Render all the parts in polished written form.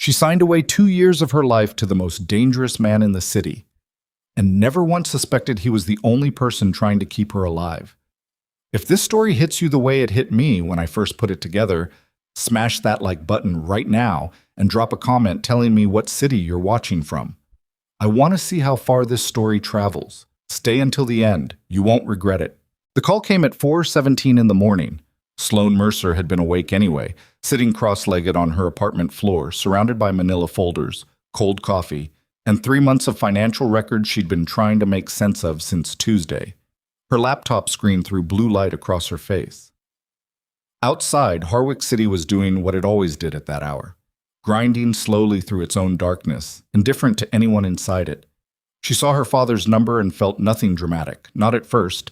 She signed away 2 years of her life to the most dangerous man in the city, and never once suspected he was the only person trying to keep her alive. If this story hits you the way it hit me when I first put it together, smash that like button right now and drop a comment telling me what city you're watching from. I want to see how far this story travels. Stay until the end. You won't regret it. The call came at 4:17 in the morning. Sloane Mercer had been awake anyway, sitting cross-legged on her apartment floor, surrounded by manila folders, cold coffee, and 3 months of financial records she'd been trying to make sense of since Tuesday. Her laptop screen threw blue light across her face. Outside, Harwick City was doing what it always did at that hour, grinding slowly through its own darkness, indifferent to anyone inside it. She saw her father's number and felt nothing dramatic, not at first.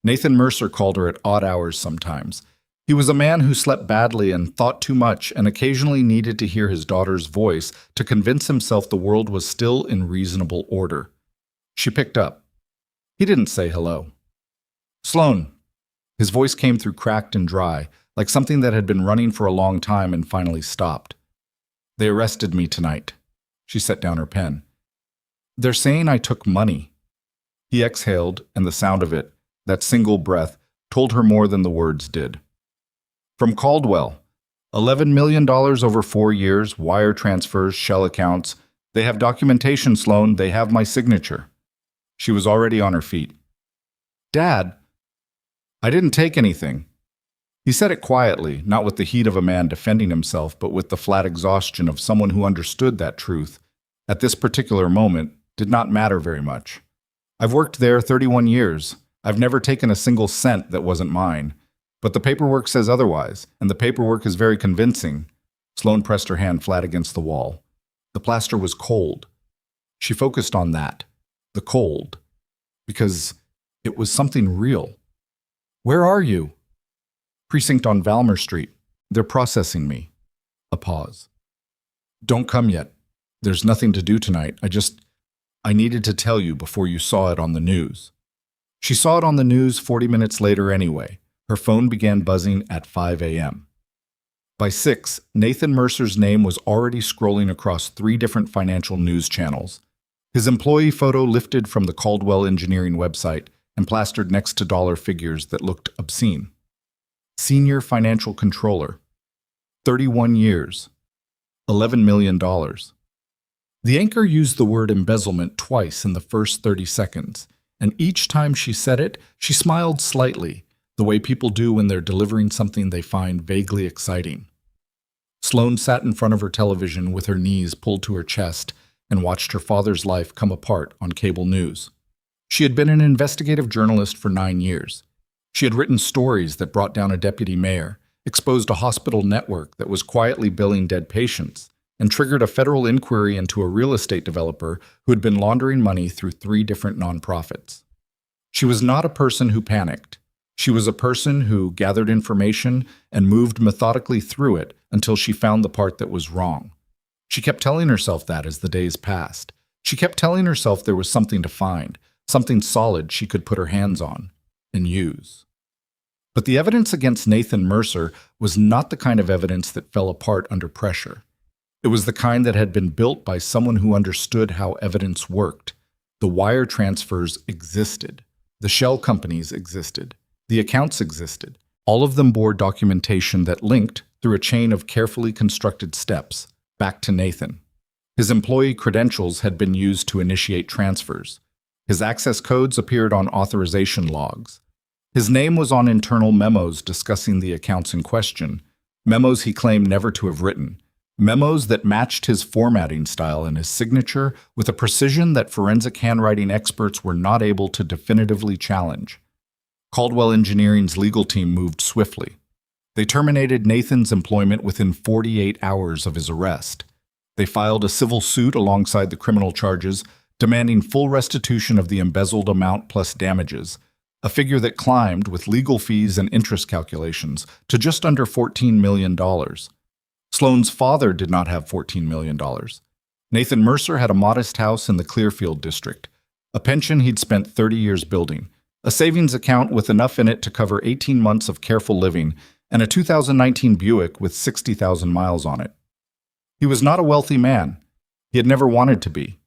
Nathan Mercer called her at odd hours sometimes. He was a man who slept badly and thought too much and occasionally needed to hear his daughter's voice to convince himself the world was still in reasonable order. She picked up. He didn't say hello. "Sloane." His voice came through cracked and dry, like something that had been running for a long time and finally stopped. "They arrested me tonight." She set down her pen. "They're saying I took money." He exhaled, and the sound of it, that single breath, told her more than the words did. "From Caldwell. $11 million over 4 years, wire transfers, shell accounts. They have documentation, Sloane. They have my signature." She was already on her feet. "Dad, I didn't take anything." He said it quietly, not with the heat of a man defending himself, but with the flat exhaustion of someone who understood that truth, at this particular moment, did not matter very much. "I've worked there 31 years. I've never taken a single cent that wasn't mine. But the paperwork says otherwise, and the paperwork is very convincing." Sloane pressed her hand flat against the wall. The plaster was cold. She focused on that, the cold, because it was something real. "Where are you?" "Precinct on Valmer Street. They're processing me." A pause. "Don't come yet. There's nothing to do tonight. I needed to tell you before you saw it on the news." She saw it on the news 40 minutes later anyway. Her phone began buzzing at 5 a.m. By 6, Nathan Mercer's name was already scrolling across 3 different financial news channels. His employee photo lifted from the Caldwell Engineering website and plastered next to dollar figures that looked obscene. Senior Financial Controller. 31 years. $11 million. The anchor used the word embezzlement twice in the first 30 seconds, and each time she said it, she smiled slightly, the way people do when they're delivering something they find vaguely exciting. Sloane sat in front of her television with her knees pulled to her chest and watched her father's life come apart on cable news. She had been an investigative journalist for 9 years. She had written stories that brought down a deputy mayor, exposed a hospital network that was quietly billing dead patients, and triggered a federal inquiry into a real estate developer who had been laundering money through 3 different nonprofits. She was not a person who panicked. She was a person who gathered information and moved methodically through it until she found the part that was wrong. She kept telling herself that as the days passed. She kept telling herself there was something to find, something solid she could put her hands on and use. But the evidence against Nathan Mercer was not the kind of evidence that fell apart under pressure. It was the kind that had been built by someone who understood how evidence worked. The wire transfers existed. The shell companies existed. The accounts existed. All of them bore documentation that linked, through a chain of carefully constructed steps, back to Nathan. His employee credentials had been used to initiate transfers. His access codes appeared on authorization logs. His name was on internal memos discussing the accounts in question, memos he claimed never to have written, memos that matched his formatting style and his signature with a precision that forensic handwriting experts were not able to definitively challenge. Caldwell Engineering's legal team moved swiftly. They terminated Nathan's employment within 48 hours of his arrest. They filed a civil suit alongside the criminal charges, demanding full restitution of the embezzled amount plus damages, a figure that climbed, with legal fees and interest calculations, to just under $14 million. Sloane's father did not have $14 million. Nathan Mercer had a modest house in the Clearfield district, a pension he'd spent 30 years building, a savings account with enough in it to cover 18 months of careful living, and a 2019 Buick with 60,000 miles on it. He was not a wealthy man. He had never wanted to be.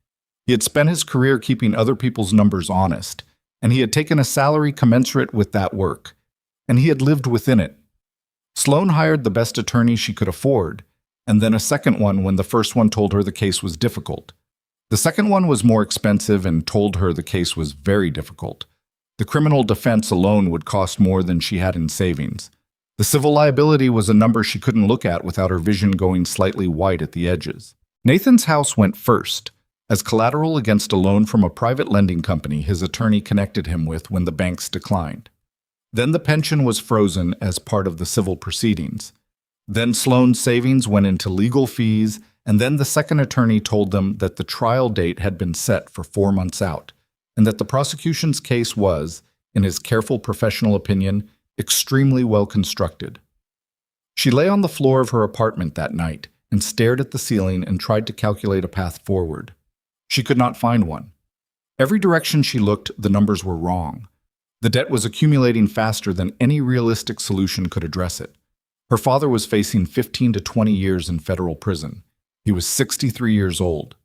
He had spent his career keeping other people's numbers honest, and he had taken a salary commensurate with that work, and he had lived within it. Sloane hired the best attorney she could afford, and then a second one when the first one told her the case was difficult. The second one was more expensive and told her the case was very difficult. The criminal defense alone would cost more than she had in savings. The civil liability was a number she couldn't look at without her vision going slightly white at the edges. Nathan's house went first, as collateral against a loan from a private lending company his attorney connected him with when the banks declined. Then the pension was frozen as part of the civil proceedings. Then Sloane's savings went into legal fees, and then the second attorney told them that the trial date had been set for 4 months out, and that the prosecution's case was, in his careful professional opinion, extremely well constructed. She lay on the floor of her apartment that night and stared at the ceiling and tried to calculate a path forward. She could not find one. Every direction she looked, the numbers were wrong. The debt was accumulating faster than any realistic solution could address it. Her father was facing 15 to 20 years in federal prison. He was 63 years old.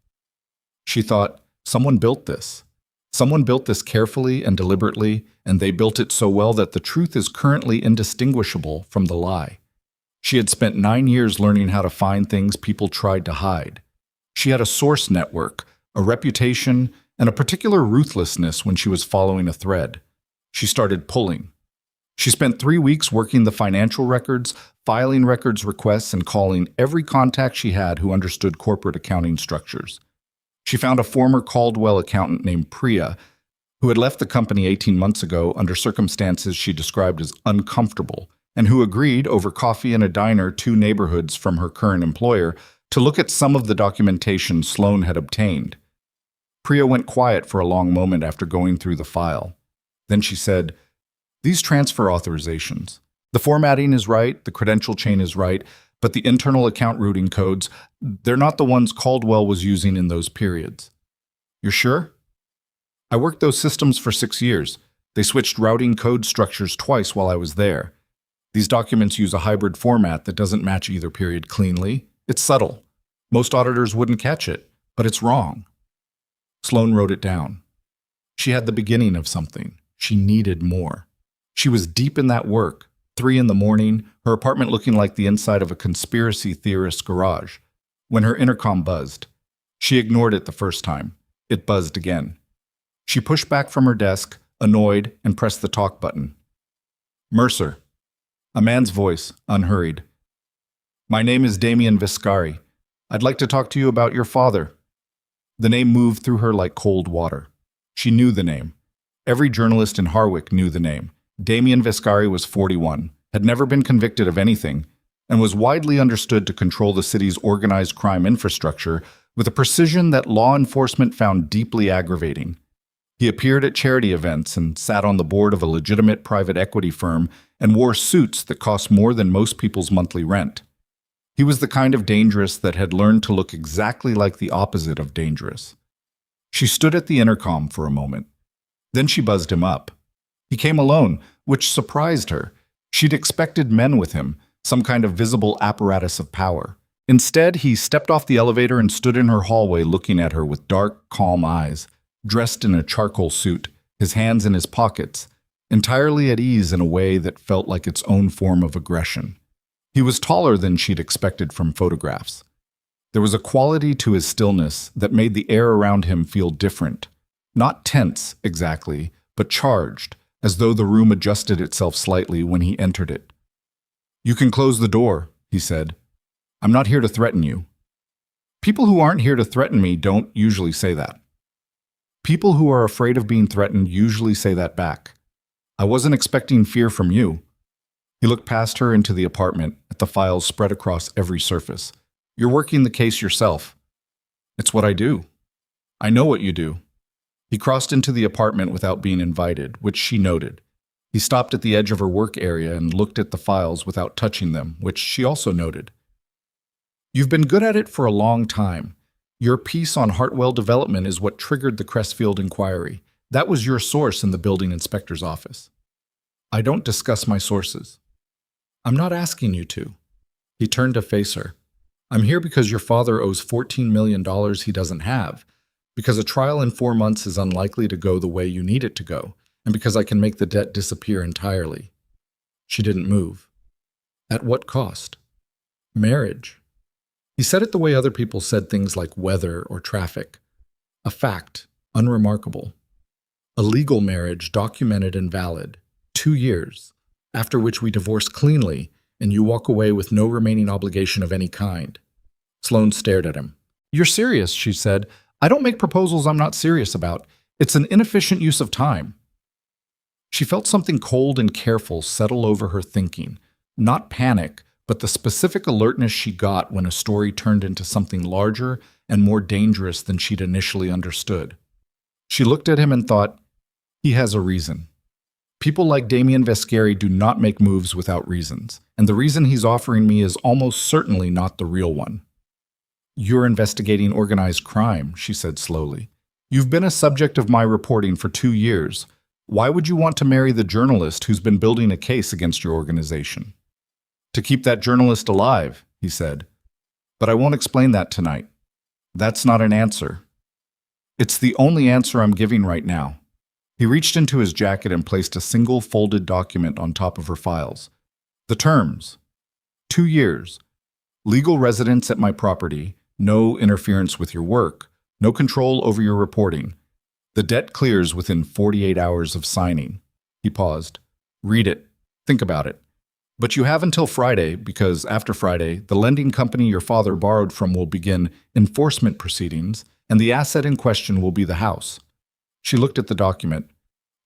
She thought, someone built this. Someone built this carefully and deliberately, and they built it so well that the truth is currently indistinguishable from the lie. She had spent 9 years learning how to find things people tried to hide. She had a source network, a reputation, and a particular ruthlessness when she was following a thread. She started pulling. She spent 3 weeks working the financial records, filing records requests, and calling every contact she had who understood corporate accounting structures. She found a former Caldwell accountant named Priya, who had left the company 18 months ago under circumstances she described as uncomfortable, and who agreed over coffee in a diner 2 neighborhoods from her current employer to look at some of the documentation Sloane had obtained. Priya went quiet for a long moment after going through the file. Then she said, "These transfer authorizations. The formatting is right, the credential chain is right, but the internal account routing codes, they're not the ones Caldwell was using in those periods." "You're sure?" "I worked those systems for 6 years. They switched routing code structures twice while I was there. These documents use a hybrid format that doesn't match either period cleanly. It's subtle. Most auditors wouldn't catch it, but it's wrong." Sloane wrote it down. She had the beginning of something. She needed more. She was deep in that work, 3 in the morning, her apartment looking like the inside of a conspiracy theorist's garage, when her intercom buzzed. She ignored it the first time. It buzzed again. She pushed back from her desk, annoyed, and pressed the talk button. "Mercer." A man's voice, unhurried. "My name is Damien Viscari. I'd like to talk to you about your father." The name moved through her like cold water. She knew the name. Every journalist in Harwick knew the name. Damien Viscari was 41, had never been convicted of anything, and was widely understood to control the city's organized crime infrastructure with a precision that law enforcement found deeply aggravating. He appeared at charity events and sat on the board of a legitimate private equity firm and wore suits that cost more than most people's monthly rent. He was the kind of dangerous that had learned to look exactly like the opposite of dangerous. She stood at the intercom for a moment. Then she buzzed him up. He came alone, which surprised her. She'd expected men with him, some kind of visible apparatus of power. Instead, he stepped off the elevator and stood in her hallway looking at her with dark, calm eyes, dressed in a charcoal suit, his hands in his pockets, entirely at ease in a way that felt like its own form of aggression. He was taller than she'd expected from photographs. There was a quality to his stillness that made the air around him feel different. Not tense, exactly, but charged, as though the room adjusted itself slightly when he entered it. "You can close the door," he said. "I'm not here to threaten you." People who aren't here to threaten me don't usually say that. People who are afraid of being threatened usually say that back. "I wasn't expecting fear from you." He looked past her into the apartment, at the files spread across every surface. "You're working the case yourself." "It's what I do." "I know what you do." He crossed into the apartment without being invited, which she noted. He stopped at the edge of her work area and looked at the files without touching them, which she also noted. "You've been good at it for a long time. Your piece on Hartwell development is what triggered the Crestfield inquiry. That was your source in the building inspector's office." "I don't discuss my sources." "I'm not asking you to." He turned to face her. I'm here because your father owes $14 million he doesn't have, because a trial in 4 months is unlikely to go the way you need it to go, and because I can make the debt disappear entirely." She didn't move. At what cost? Marriage. He said it the way other people said things like weather or traffic. A fact, unremarkable. A legal marriage, documented and valid. 2 years, after which we divorce cleanly, and you walk away with no remaining obligation of any kind. Sloane stared at him. "You're serious," she said. "I don't make proposals I'm not serious about. It's an inefficient use of time." She felt something cold and careful settle over her thinking. Not panic, but the specific alertness she got when a story turned into something larger and more dangerous than she'd initially understood. She looked at him and thought, he has a reason. People like Damien Vescari do not make moves without reasons, and the reason he's offering me is almost certainly not the real one. "You're investigating organized crime," she said slowly. "You've been a subject of my reporting for 2 years. Why would you want to marry the journalist who's been building a case against your organization?" "To keep that journalist alive," he said. "But I won't explain that tonight. That's not an answer. It's the only answer I'm giving right now." He reached into his jacket and placed a single folded document on top of her files. The terms: 2 years. Legal residence at my property. No interference with your work. No control over your reporting. The debt clears within 48 hours of signing. He paused. "Read it. Think about it. But you have until Friday, because after Friday, the lending company your father borrowed from will begin enforcement proceedings, and the asset in question will be the house." She looked at the document.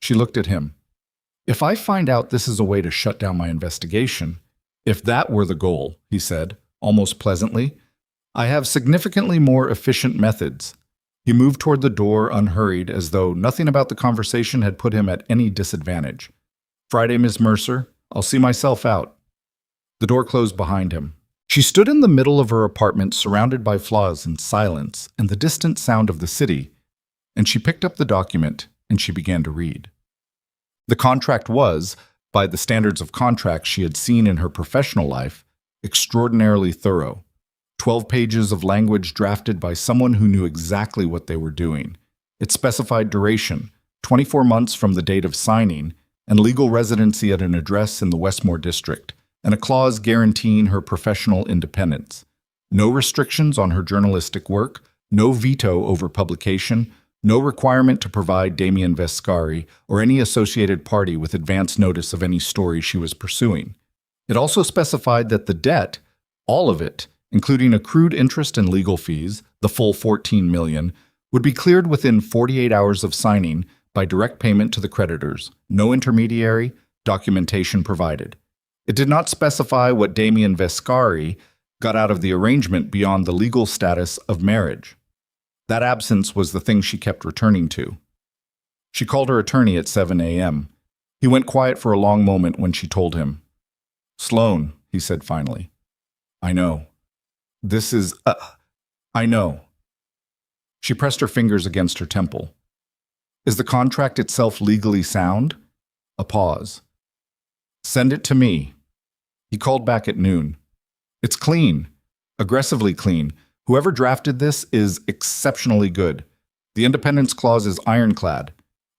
She looked at him. "If I find out this is a way to shut down my investigation, if that were the goal," he said, almost pleasantly, "I have significantly more efficient methods." He moved toward the door unhurried, as though nothing about the conversation had put him at any disadvantage. "Friday, Miss Mercer. I'll see myself out." The door closed behind him. She stood in the middle of her apartment, surrounded by flaws and silence and the distant sound of the city, and she picked up the document and she began to read. The contract was, by the standards of contracts she had seen in her professional life, extraordinarily thorough. 12 pages of language drafted by someone who knew exactly what they were doing. It specified duration, 24 months from the date of signing, and legal residency at an address in the Westmore district, and a clause guaranteeing her professional independence. No restrictions on her journalistic work, no veto over publication, no requirement to provide Damien Vescari or any associated party with advance notice of any story she was pursuing. It also specified that the debt, all of it, including accrued interest and legal fees, the full $14 million, would be cleared within 48 hours of signing by direct payment to the creditors, no intermediary, documentation provided. It did not specify what Damien Vescari got out of the arrangement beyond the legal status of marriage. That absence was the thing she kept returning to. She called her attorney at 7 a.m. He went quiet for a long moment when she told him. "Sloane," he said finally. "I know. This is, I know." She pressed her fingers against her temple. "Is the contract itself legally sound?" A pause. "Send it to me." He called back at noon. "It's clean. Aggressively clean. Whoever drafted this is exceptionally good. The independence clause is ironclad.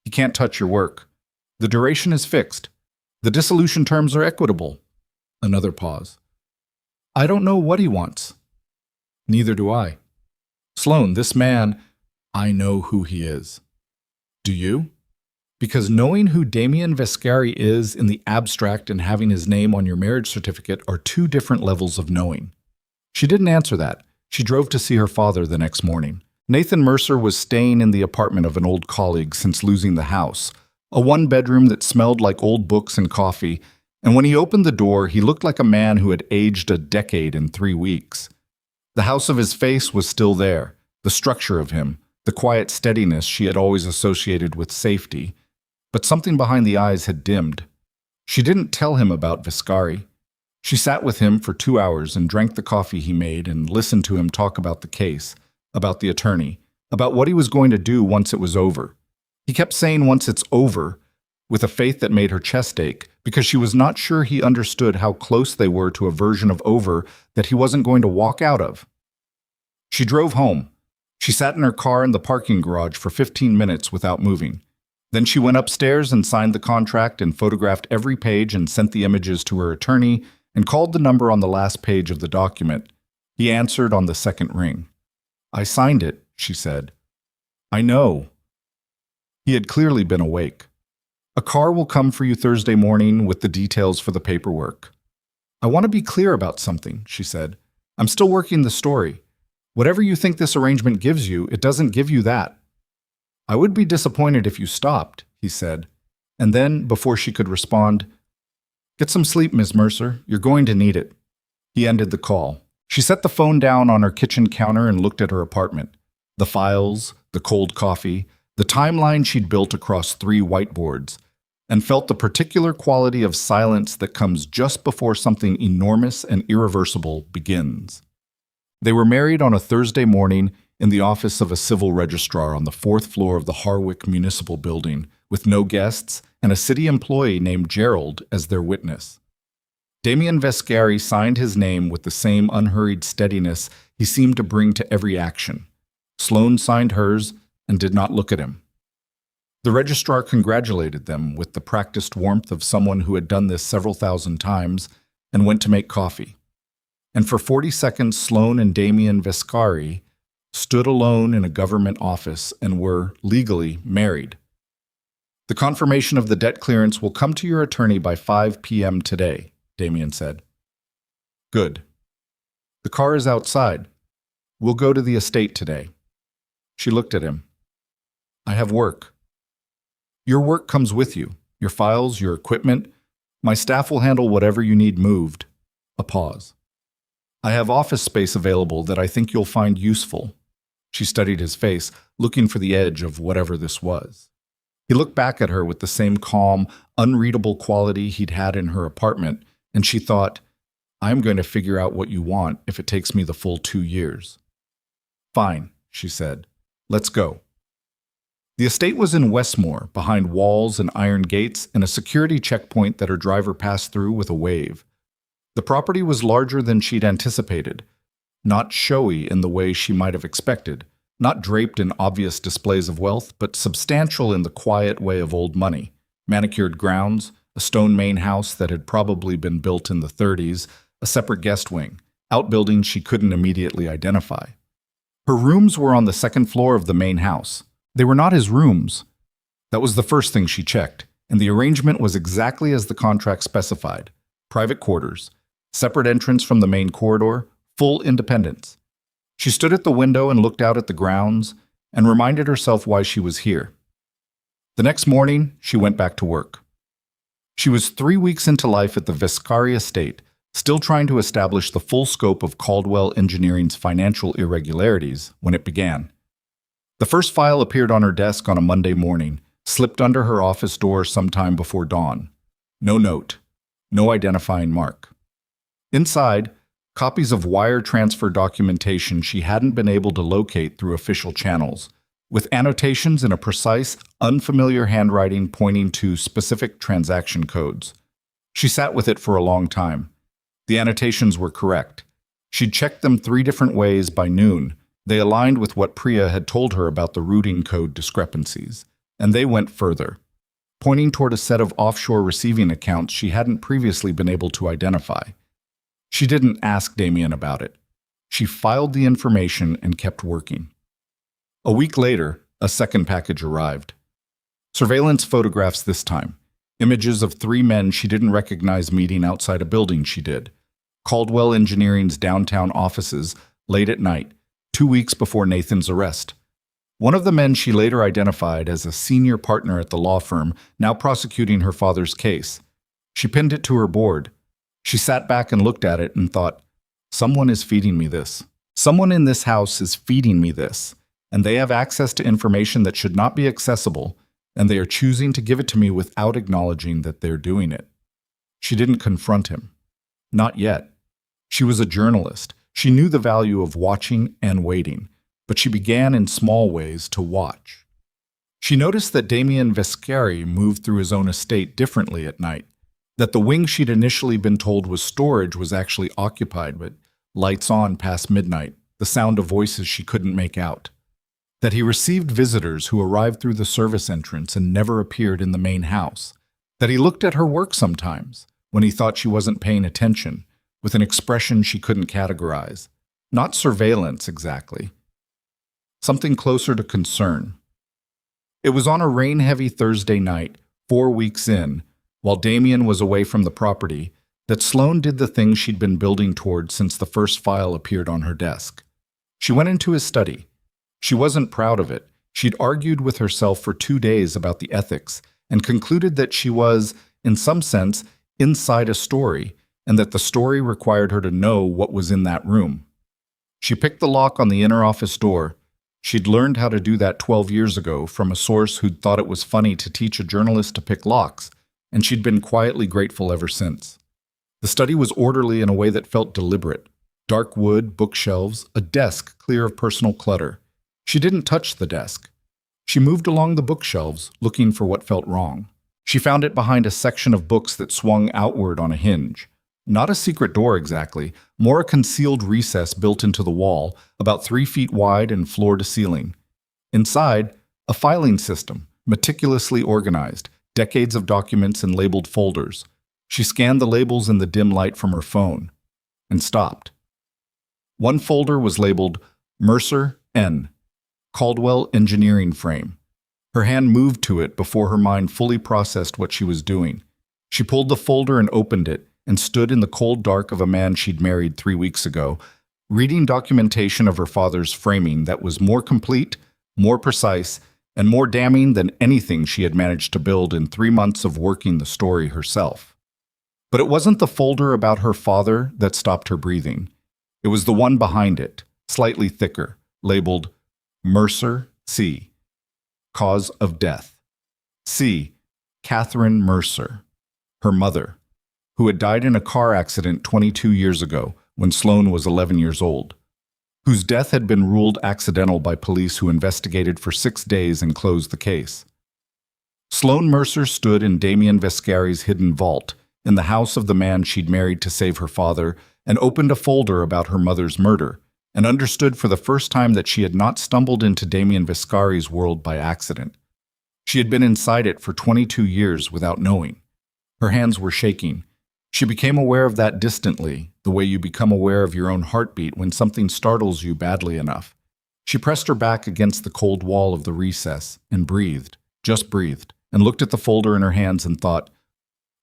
He can't touch your work. The duration is fixed. The dissolution terms are equitable." Another pause. "I don't know what he wants." "Neither do I. Sloane, this man, I know who he is." "Do you?" "Because knowing who Damien Vescari is in the abstract and having his name on your marriage certificate are 2 different levels of knowing." She didn't answer that. She drove to see her father the next morning. Nathan Mercer was staying in the apartment of an old colleague since losing the house, a 1-bedroom that smelled like old books and coffee, and when he opened the door, he looked like a man who had aged a decade in 3 weeks. The house of his face was still there, the structure of him, the quiet steadiness she had always associated with safety, but something behind the eyes had dimmed. She didn't tell him about Vescari. She sat with him for 2 hours and drank the coffee he made and listened to him talk about the case, about the attorney, about what he was going to do once it was over. He kept saying once it's over, with a faith that made her chest ache, because she was not sure he understood how close they were to a version of over that he wasn't going to walk out of. She drove home. She sat in her car in the parking garage for 15 minutes without moving. Then she went upstairs and signed the contract and photographed every page and sent the images to her attorney and called the number on the last page of the document. He answered on the second ring. "I signed it," she said. "I know." He had clearly been awake. "A car will come for you Thursday morning with the details for the paperwork." "I want to be clear about something," she said. "I'm still working the story. Whatever you think this arrangement gives you, it doesn't give you that." "I would be disappointed if you stopped," he said. And then, before she could respond, "Get some sleep, Ms. Mercer. You're going to need it." He ended the call. She set the phone down on her kitchen counter and looked at her apartment. The files, the cold coffee, the timeline she'd built across 3 whiteboards, and felt the particular quality of silence that comes just before something enormous and irreversible begins. They were married on a Thursday morning in the office of a civil registrar on the 4th floor of the Harwick Municipal Building, with no guests and a city employee named Gerald as their witness. Damien Vescari signed his name with the same unhurried steadiness he seemed to bring to every action. Sloane signed hers and did not look at him. The registrar congratulated them with the practiced warmth of someone who had done this several thousand times and went to make coffee. And for 40 seconds, Sloane and Damien Vescari stood alone in a government office and were, legally, married. "The confirmation of the debt clearance will come to your attorney by 5 p.m. today," Damien said. "Good. The car is outside. We'll go to the estate today." She looked at him. "I have work." "Your work comes with you. Your files, your equipment. My staff will handle whatever you need moved." A pause. "I have office space available that I think you'll find useful." She studied his face, looking for the edge of whatever this was. He looked back at her with the same calm, unreadable quality he'd had in her apartment, and she thought, "I'm going to figure out what you want if it takes me the full 2 years." "Fine," she said. "Let's go." The estate was in Westmore, behind walls and iron gates and a security checkpoint that her driver passed through with a wave. The property was larger than she'd anticipated, not showy in the way she might have expected, not draped in obvious displays of wealth, but substantial in the quiet way of old money. Manicured grounds, a stone main house that had probably been built in the 30s, a separate guest wing, outbuildings she couldn't immediately identify. Her rooms were on the 2nd floor of the main house. They were not his rooms. That was the first thing she checked, and the arrangement was exactly as the contract specified. Private quarters, separate entrance from the main corridor, full independence. She stood at the window and looked out at the grounds and reminded herself why she was here. The next morning, she went back to work. She was 3 weeks into life at the Vescari estate, still trying to establish the full scope of Caldwell Engineering's financial irregularities when it began. The first file appeared on her desk on a Monday morning, slipped under her office door sometime before dawn. No note, no identifying mark. Inside, copies of wire transfer documentation she hadn't been able to locate through official channels, with annotations in a precise, unfamiliar handwriting pointing to specific transaction codes. She sat with it for a long time. The annotations were correct. She'd checked them 3 different ways by noon. They aligned with what Priya had told her about the routing code discrepancies, and they went further, pointing toward a set of offshore receiving accounts she hadn't previously been able to identify. She didn't ask Damien about it. She filed the information and kept working. A week later, a second package arrived. Surveillance photographs this time. Images of 3 men she didn't recognize meeting outside a building she did. Caldwell Engineering's downtown offices, late at night, 2 weeks before Nathan's arrest. One of the men she later identified as a senior partner at the law firm, now prosecuting her father's case. She pinned it to her board. She sat back and looked at it and thought, someone is feeding me this. Someone in this house is feeding me this, and they have access to information that should not be accessible, and they are choosing to give it to me without acknowledging that they're doing it. She didn't confront him. Not yet. She was a journalist. She knew the value of watching and waiting, but she began in small ways to watch. She noticed that Damien Vescari moved through his own estate differently at night. That the wing she'd initially been told was storage was actually occupied, but lights on past midnight, the sound of voices she couldn't make out. That he received visitors who arrived through the service entrance and never appeared in the main house. That he looked at her work sometimes, when he thought she wasn't paying attention, with an expression she couldn't categorize. Not surveillance, exactly. Something closer to concern. It was on a rain-heavy Thursday night, 4 weeks in, while Damien was away from the property, that Sloane did the thing she'd been building toward since the first file appeared on her desk. She went into his study. She wasn't proud of it. She'd argued with herself for 2 days about the ethics and concluded that she was, in some sense, inside a story, and that the story required her to know what was in that room. She picked the lock on the inner office door. She'd learned how to do that 12 years ago from a source who'd thought it was funny to teach a journalist to pick locks, and she'd been quietly grateful ever since. The study was orderly in a way that felt deliberate. Dark wood, bookshelves, a desk clear of personal clutter. She didn't touch the desk. She moved along the bookshelves, looking for what felt wrong. She found it behind a section of books that swung outward on a hinge. Not a secret door exactly, more a concealed recess built into the wall, about 3 feet wide and floor to ceiling. Inside, a filing system, meticulously organized, decades of documents in labeled folders. She scanned the labels in the dim light from her phone, and stopped. One folder was labeled Mercer N. Caldwell Engineering Frame. Her hand moved to it before her mind fully processed what she was doing. She pulled the folder and opened it, and stood in the cold dark of a man she'd married 3 weeks ago, reading documentation of her father's framing that was more complete, more precise, and more damning than anything she had managed to build in 3 months of working the story herself. But it wasn't the folder about her father that stopped her breathing. It was the one behind it, slightly thicker, labeled Mercer C. Cause of death. C. Catherine Mercer, her mother, who had died in a car accident 22 years ago when Sloane was 11 years old, whose death had been ruled accidental by police who investigated for 6 days and closed the case. Sloane Mercer stood in Damien Vescari's hidden vault, in the house of the man she'd married to save her father, and opened a folder about her mother's murder, and understood for the first time that she had not stumbled into Damien Vescari's world by accident. She had been inside it for 22 years without knowing. Her hands were shaking. She became aware of that distantly, the way you become aware of your own heartbeat when something startles you badly enough. She pressed her back against the cold wall of the recess and breathed, just breathed, and looked at the folder in her hands and thought,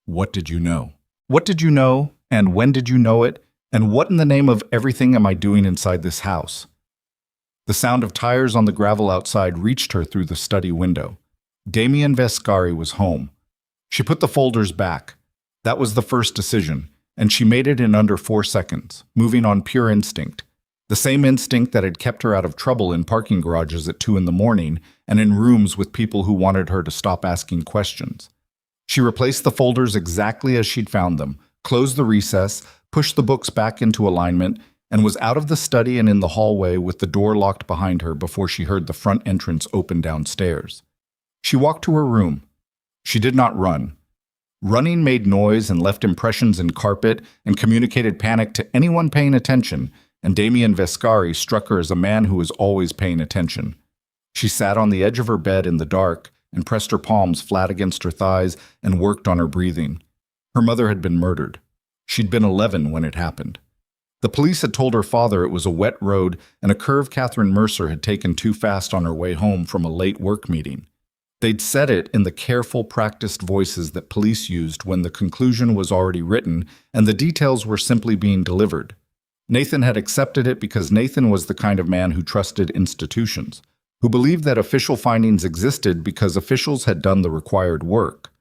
what did you know? What did you know, and when did you know it, and what in the name of everything am I doing inside this house? The sound of tires on the gravel outside reached her through the study window. Damien Vescari was home. She put the folders back. That was the first decision, and she made it in under 4 seconds, moving on pure instinct. The same instinct that had kept her out of trouble in parking garages at 2 in the morning and in rooms with people who wanted her to stop asking questions. She replaced the folders exactly as she'd found them, closed the recess, pushed the books back into alignment, and was out of the study and in the hallway with the door locked behind her before she heard the front entrance open downstairs. She walked to her room. She did not run. Running made noise and left impressions in carpet and communicated panic to anyone paying attention, and Damien Vescari struck her as a man who was always paying attention. She sat on the edge of her bed in the dark and pressed her palms flat against her thighs and worked on her breathing. Her mother had been murdered. She'd been 11 when it happened. The police had told her father it was a wet road and a curve Catherine Mercer had taken too fast on her way home from a late work meeting. They'd said it in the careful, practiced voices that police used when the conclusion was already written and the details were simply being delivered. Nathan had accepted it because Nathan was the kind of man who trusted institutions, who believed that official findings existed because officials had done the required work.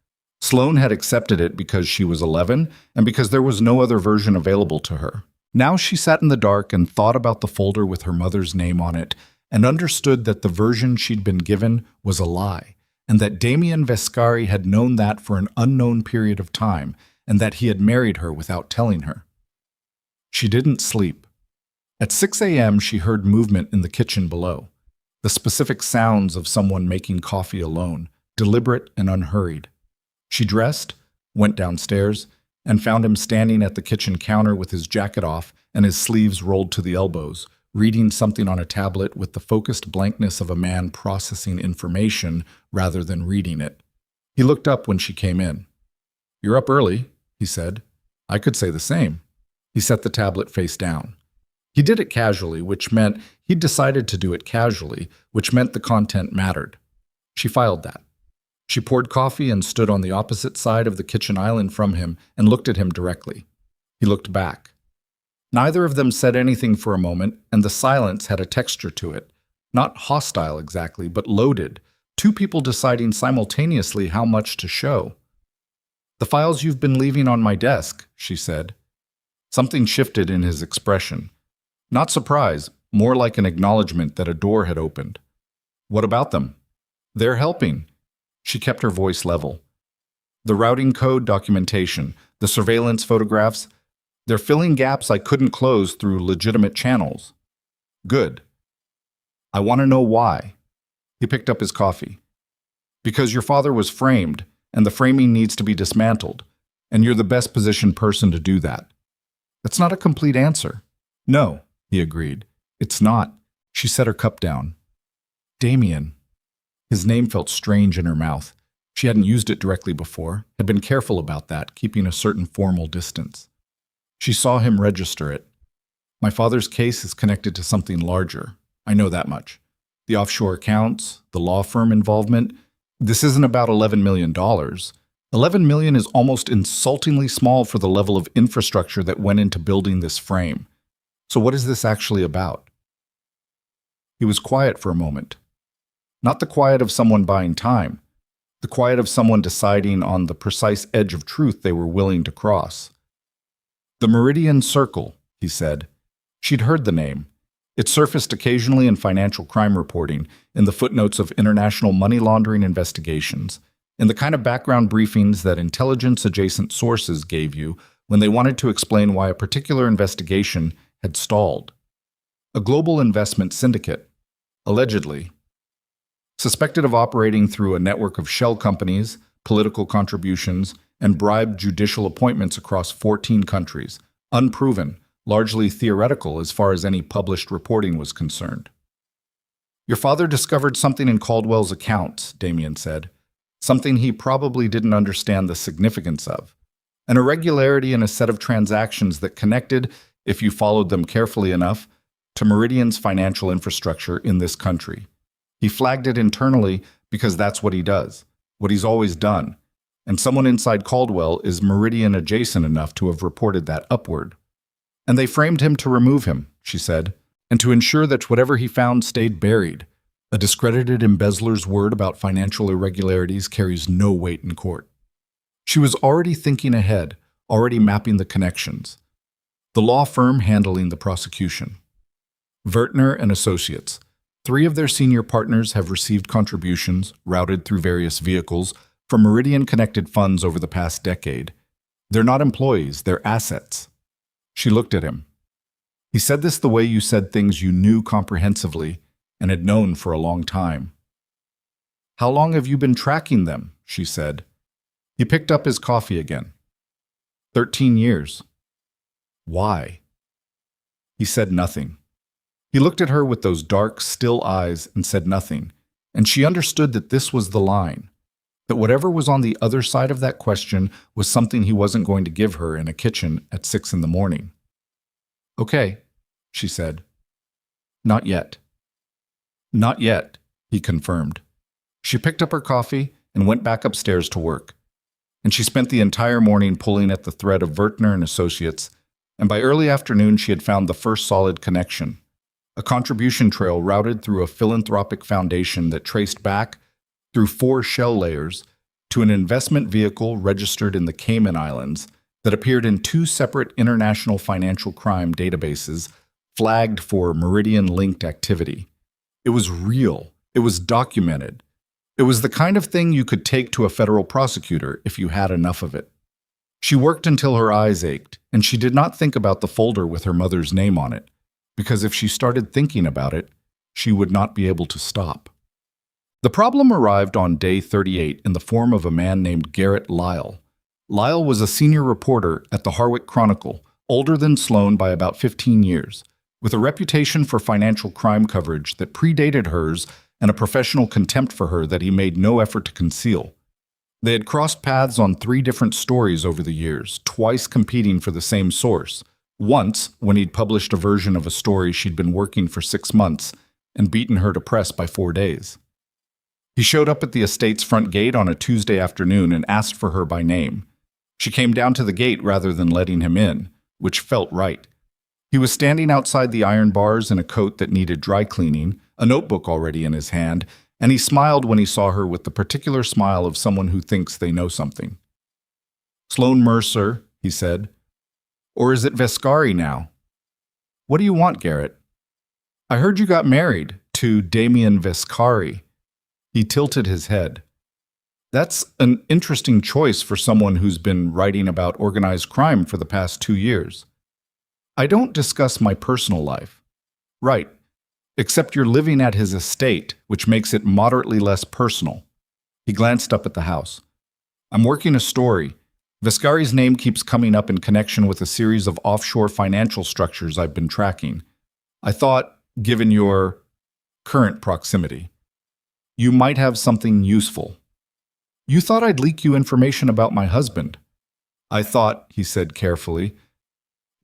Sloane had accepted it because she was 11 and because there was no other version available to her. Now she sat in the dark and thought about the folder with her mother's name on it and understood that the version she'd been given was a lie, and that Damien Vescari had known that for an unknown period of time, and that he had married her without telling her. She didn't sleep. At 6 a.m., she heard movement in the kitchen below, the specific sounds of someone making coffee alone, deliberate and unhurried. She dressed, went downstairs, and found him standing at the kitchen counter with his jacket off and his sleeves rolled to the elbows, reading something on a tablet with the focused blankness of a man processing information rather than reading it. He looked up when she came in. "You're up early," he said. "I could say the same." He set the tablet face down. He did it casually, which meant he'd decided to do it casually, which meant the content mattered. She filed that. She poured coffee and stood on the opposite side of the kitchen island from him and looked at him directly. He looked back. Neither of them said anything for a moment, and the silence had a texture to it. Not hostile exactly, but loaded. Two people deciding simultaneously how much to show. "The files you've been leaving on my desk," she said. Something shifted in his expression. Not surprise, more like an acknowledgement that a door had opened. "What about them?" "They're helping." She kept her voice level. "The routing code documentation, the surveillance photographs, they're filling gaps I couldn't close through legitimate channels." "Good." "I want to know why." He picked up his coffee. "Because your father was framed, and the framing needs to be dismantled, and you're the best positioned person to do that." "That's not a complete answer." "No," he agreed. "It's not." She set her cup down. "Damien." His name felt strange in her mouth. She hadn't used it directly before, had been careful about that, keeping a certain formal distance. She saw him register it. "My father's case is connected to something larger. I know that much. The offshore accounts, the law firm involvement. This isn't about $11 million. $11 million is almost insultingly small for the level of infrastructure that went into building this frame. So what is this actually about?" He was quiet for a moment. Not the quiet of someone buying time, the quiet of someone deciding on the precise edge of truth they were willing to cross. "The Meridian Circle," he said. She'd heard the name. It surfaced occasionally in financial crime reporting, in the footnotes of international money laundering investigations, in the kind of background briefings that intelligence-adjacent sources gave you when they wanted to explain why a particular investigation had stalled. A global investment syndicate, allegedly. Suspected of operating through a network of shell companies, political contributions, and bribed judicial appointments across 14 countries, unproven, largely theoretical as far as any published reporting was concerned. "Your father discovered something in Caldwell's accounts," Damien said. "Something he probably didn't understand the significance of. An irregularity in a set of transactions that connected, if you followed them carefully enough, to Meridian's financial infrastructure in this country. He flagged it internally because that's what he does, what he's always done, and someone inside Caldwell is Meridian adjacent enough to have reported that upward. And they framed him to remove him," she said, "and to ensure that whatever he found stayed buried. A discredited embezzler's word about financial irregularities carries no weight in court." She was already thinking ahead, already mapping the connections. The law firm handling the prosecution. Vertner and Associates. 3 of their senior partners have received contributions, routed through various vehicles, from Meridian-connected funds over the past decade. They're not employees, they're assets. She looked at him. He said this the way you said things you knew comprehensively and had known for a long time. "How long have you been tracking them?" she said. He picked up his coffee again. 13 years. "Why?" He said nothing. He looked at her with those dark, still eyes and said nothing, and she understood that this was the line, that whatever was on the other side of that question was something he wasn't going to give her in a kitchen at 6 in the morning. "Okay," she said. "Not yet." "Not yet," he confirmed. She picked up her coffee and went back upstairs to work, and she spent the entire morning pulling at the thread of Vertner and Associates, and by early afternoon she had found the first solid connection. A contribution trail routed through a philanthropic foundation that traced back, through 4 shell layers, to an investment vehicle registered in the Cayman Islands that appeared in 2 separate international financial crime databases flagged for Meridian-linked activity. It was real. It was documented. It was the kind of thing you could take to a federal prosecutor if you had enough of it. She worked until her eyes ached, and she did not think about the folder with her mother's name on it, because if she started thinking about it, she would not be able to stop. The problem arrived on day 38 in the form of a man named Garrett Lyle, Lyle was a senior reporter at the Harwick Chronicle, older than Sloane by about 15 years, with a reputation for financial crime coverage that predated hers and a professional contempt for her that he made no effort to conceal. They had crossed paths on 3 different stories over the years, twice competing for the same source. Once, when he'd published a version of a story she'd been working for 6 months and beaten her to press by 4 days. He showed up at the estate's front gate on a Tuesday afternoon and asked for her by name. She came down to the gate rather than letting him in, which felt right. He was standing outside the iron bars in a coat that needed dry cleaning, a notebook already in his hand, and he smiled when he saw her with the particular smile of someone who thinks they know something. "Sloane Mercer," he said. "Or is it Vescari now?" "What do you want, Garrett?" "I heard you got married to Damien Vescari." He tilted his head. "That's an interesting choice for someone who's been writing about organized crime for the past 2 years. I don't discuss my personal life." "Right. Except you're living at his estate, which makes it moderately less personal." He glanced up at the house. "I'm working a story. Vescari's name keeps coming up in connection with a series of offshore financial structures I've been tracking. I thought, given your current proximity, you might have something useful." "You thought I'd leak you information about my husband." "I thought," he said carefully,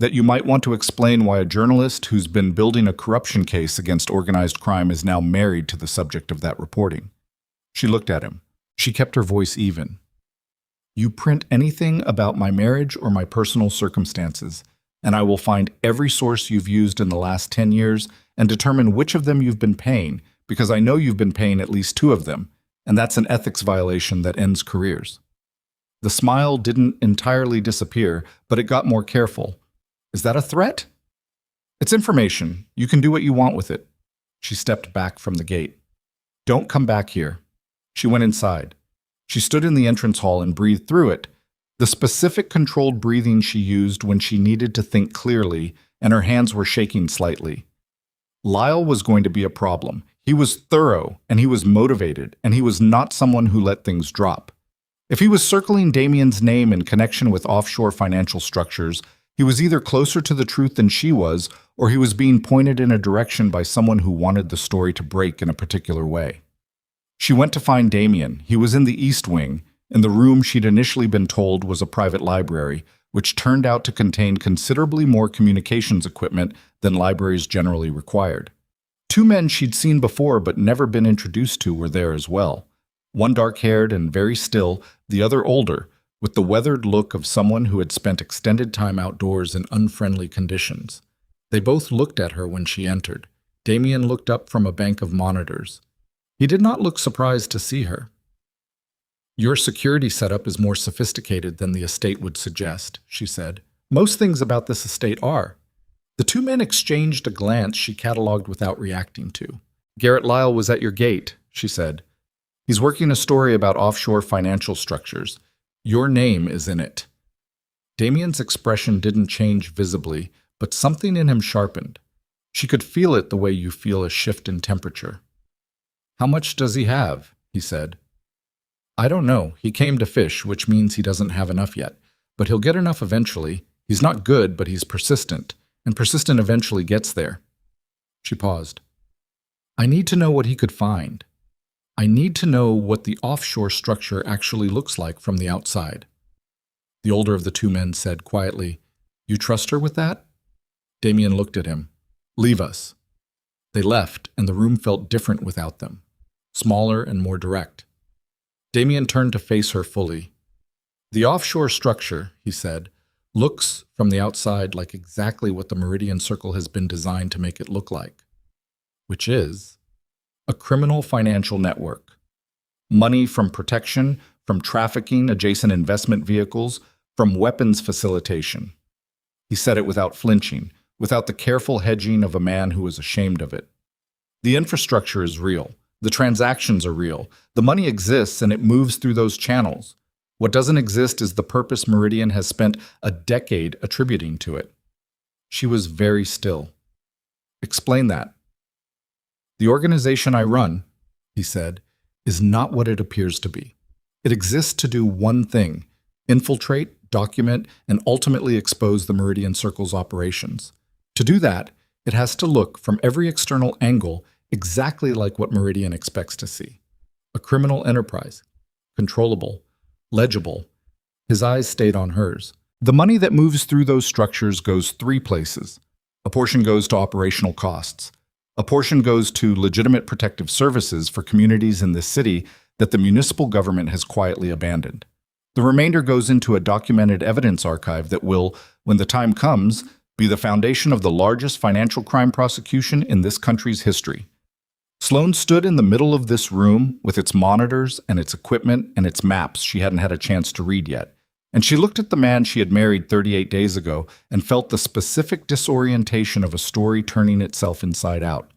"that you might want to explain why a journalist who's been building a corruption case against organized crime is now married to the subject of that reporting." She looked at him. She kept her voice even. "You print anything about my marriage or my personal circumstances, and I will find every source you've used in the last 10 years and determine which of them you've been paying, because I know you've been paying at least 2 of them, and that's an ethics violation that ends careers." The smile didn't entirely disappear, but it got more careful. "Is that a threat?" "It's information. You can do what you want with it." She stepped back from the gate. "Don't come back here." She went inside. She stood in the entrance hall and breathed through it, the specific controlled breathing she used when she needed to think clearly, and her hands were shaking slightly. Lyle was going to be a problem. He was thorough, and he was motivated, and he was not someone who let things drop. If he was circling Damien's name in connection with offshore financial structures, he was either closer to the truth than she was, or he was being pointed in a direction by someone who wanted the story to break in a particular way. She went to find Damien. He was in the East Wing, in the room she'd initially been told was a private library, which turned out to contain considerably more communications equipment than libraries generally required. 2 men she'd seen before but never been introduced to were there as well. One dark-haired and very still, the other older, with the weathered look of someone who had spent extended time outdoors in unfriendly conditions. They both looked at her when she entered. Damien looked up from a bank of monitors. He did not look surprised to see her. "Your security setup is more sophisticated than the estate would suggest," she said. "Most things about this estate are." The 2 men exchanged a glance she catalogued without reacting to. "Garrett Lyle was at your gate," she said. "He's working a story about offshore financial structures. Your name is in it." Damien's expression didn't change visibly, but something in him sharpened. She could feel it the way you feel a shift in temperature. "How much does he have?" he said. "I don't know. He came to fish, which means he doesn't have enough yet. But he'll get enough eventually. He's not good, but he's persistent, and persistent eventually gets there." She paused. "I need to know what he could find. I need to know what the offshore structure actually looks like from the outside." The older of the 2 men said quietly, "You trust her with that?" Damien looked at him. "Leave us." They left, and the room felt different without them, smaller and more direct. Damien turned to face her fully. "The offshore structure," he said, "looks from the outside like exactly what the Meridian Circle has been designed to make it look like, which is a criminal financial network. Money from protection, from trafficking adjacent investment vehicles, from weapons facilitation." He said it without flinching, without the careful hedging of a man who was ashamed of it. "The infrastructure is real. The transactions are real. The money exists and it moves through those channels. What doesn't exist is the purpose Meridian has spent a decade attributing to it." She was very still. "Explain that." "The organization I run," he said, "is not what it appears to be. It exists to do one thing: infiltrate, document, and ultimately expose the Meridian Circle's operations. To do that, it has to look from every external angle exactly like what Meridian expects to see. A criminal enterprise. Controllable. Legible. His eyes stayed on hers. The money that moves through those structures goes three places. A portion goes to operational costs. A portion goes to legitimate protective services for communities in this city that the municipal government has quietly abandoned. The remainder goes into a documented evidence archive that will, when the time comes, be the foundation of the largest financial crime prosecution in this country's history. Sloane stood in the middle of this room with its monitors and its equipment and its maps she hadn't had a chance to read yet. And she looked at the man she had married 38 days ago and felt the specific disorientation of a story turning itself inside out.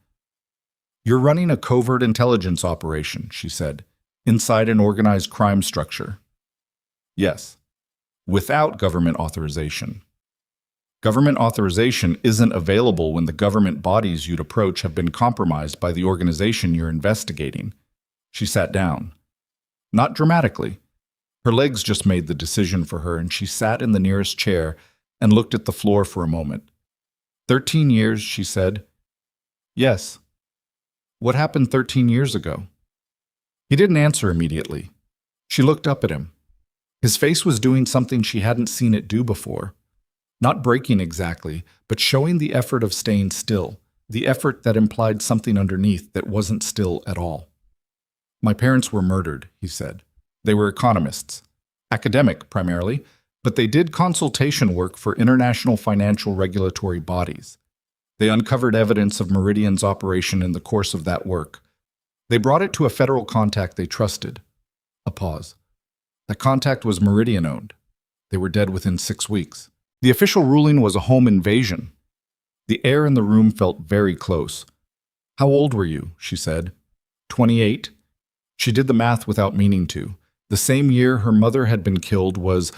"You're running a covert intelligence operation," she said, "inside an organized crime structure." "Yes, without government authorization." Government authorization isn't available when the government bodies you'd approach have been compromised by the organization you're investigating. She sat down. Not dramatically. Her legs just made the decision for her, and she sat in the nearest chair and looked at the floor for a moment. 13 years, she said. "Yes." "What happened 13 years ago?" He didn't answer immediately. She looked up at him. His face was doing something she hadn't seen it do before. Not breaking exactly, but showing the effort of staying still, the effort that implied something underneath that wasn't still at all. "My parents were murdered," he said. "They were economists, academic primarily, but they did consultation work for international financial regulatory bodies. They uncovered evidence of Meridian's operation in the course of that work. They brought it to a federal contact they trusted." A pause. "That contact was Meridian-owned. They were dead within 6 weeks. The official ruling was a home invasion." The air in the room felt very close. "How old were you?" she said. 28. She did the math without meaning to. The same year her mother had been killed was...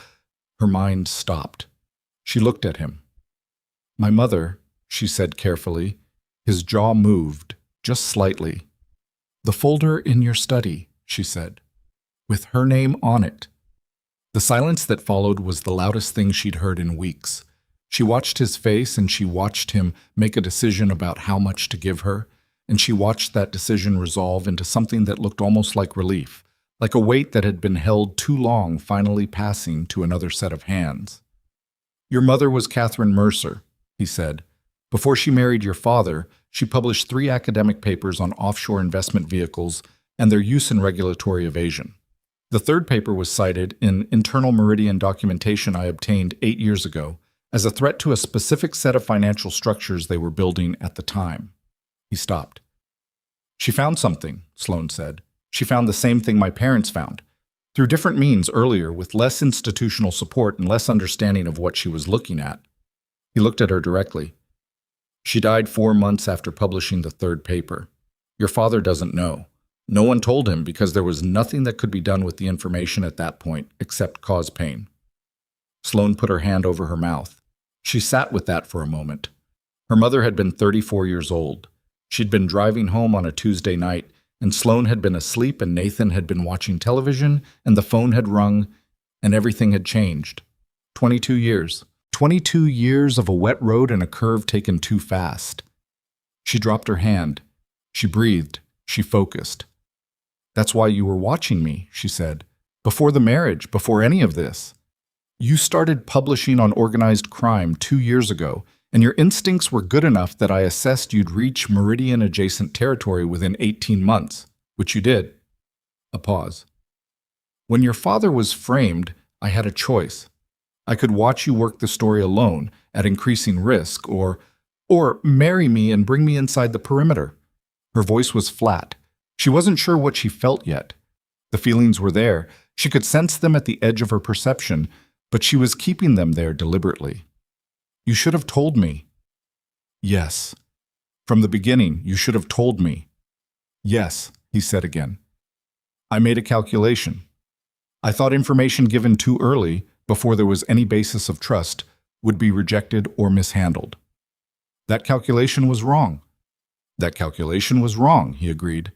Her mind stopped. She looked at him. "My mother," she said carefully. His jaw moved, just slightly. "The folder in your study," she said, "with her name on it." The silence that followed was the loudest thing she'd heard in weeks. She watched his face, and she watched him make a decision about how much to give her, and she watched that decision resolve into something that looked almost like relief, like a weight that had been held too long finally passing to another set of hands. "Your mother was Sloane Mercer," he said. "Before she married your father, she published 3 academic papers on offshore investment vehicles and their use in regulatory evasion. The third paper was cited in internal Meridian documentation I obtained 8 years ago as a threat to a specific set of financial structures they were building at the time." He stopped. "She found something," Sloane said. "She found the same thing my parents found, through different means earlier with less institutional support and less understanding of what she was looking at." He looked at her directly. "She died 4 months after publishing the third paper. Your father doesn't know. No one told him because there was nothing that could be done with the information at that point except cause pain." Sloane put her hand over her mouth. She sat with that for a moment. Her mother had been 34 years old. She'd been driving home on a Tuesday night, and Sloane had been asleep, and Nathan had been watching television, and the phone had rung, and everything had changed. 22 years. 22 years of a wet road and a curve taken too fast. She dropped her hand. She breathed. She focused. "That's why you were watching me," she said. "Before the marriage, before any of this. You started publishing on organized crime 2 years ago, and your instincts were good enough that I assessed you'd reach Meridian-adjacent territory within 18 months, which you did." A pause. "When your father was framed, I had a choice. I could watch you work the story alone, at increasing risk, or marry me and bring me inside the perimeter." Her voice was flat. She wasn't sure what she felt yet. The feelings were there. She could sense them at the edge of her perception, but she was keeping them there deliberately. "You should have told me." "Yes. From the beginning, you should have told me." "Yes," he said again. "I made a calculation. I thought information given too early, before there was any basis of trust, would be rejected or mishandled. That calculation was wrong." "That calculation was wrong," he agreed.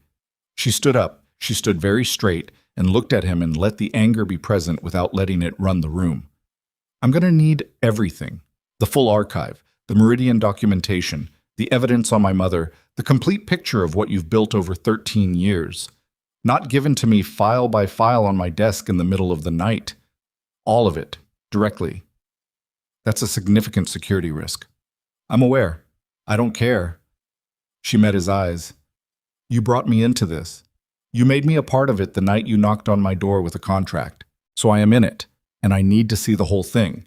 She stood up. she stood very straight and looked at him and let the anger be present without letting it run the room. I'm going to need everything. The full archive, the Meridian documentation, the evidence on my mother, the complete picture of what you've built over 13 years. Not given to me file by file on my desk in the middle of the night. All of it, directly. That's a significant security risk. I'm aware. I don't care. She met his eyes. You brought me into this. You made me a part of it the night you knocked on my door with a contract. So I am in it, and I need to see the whole thing.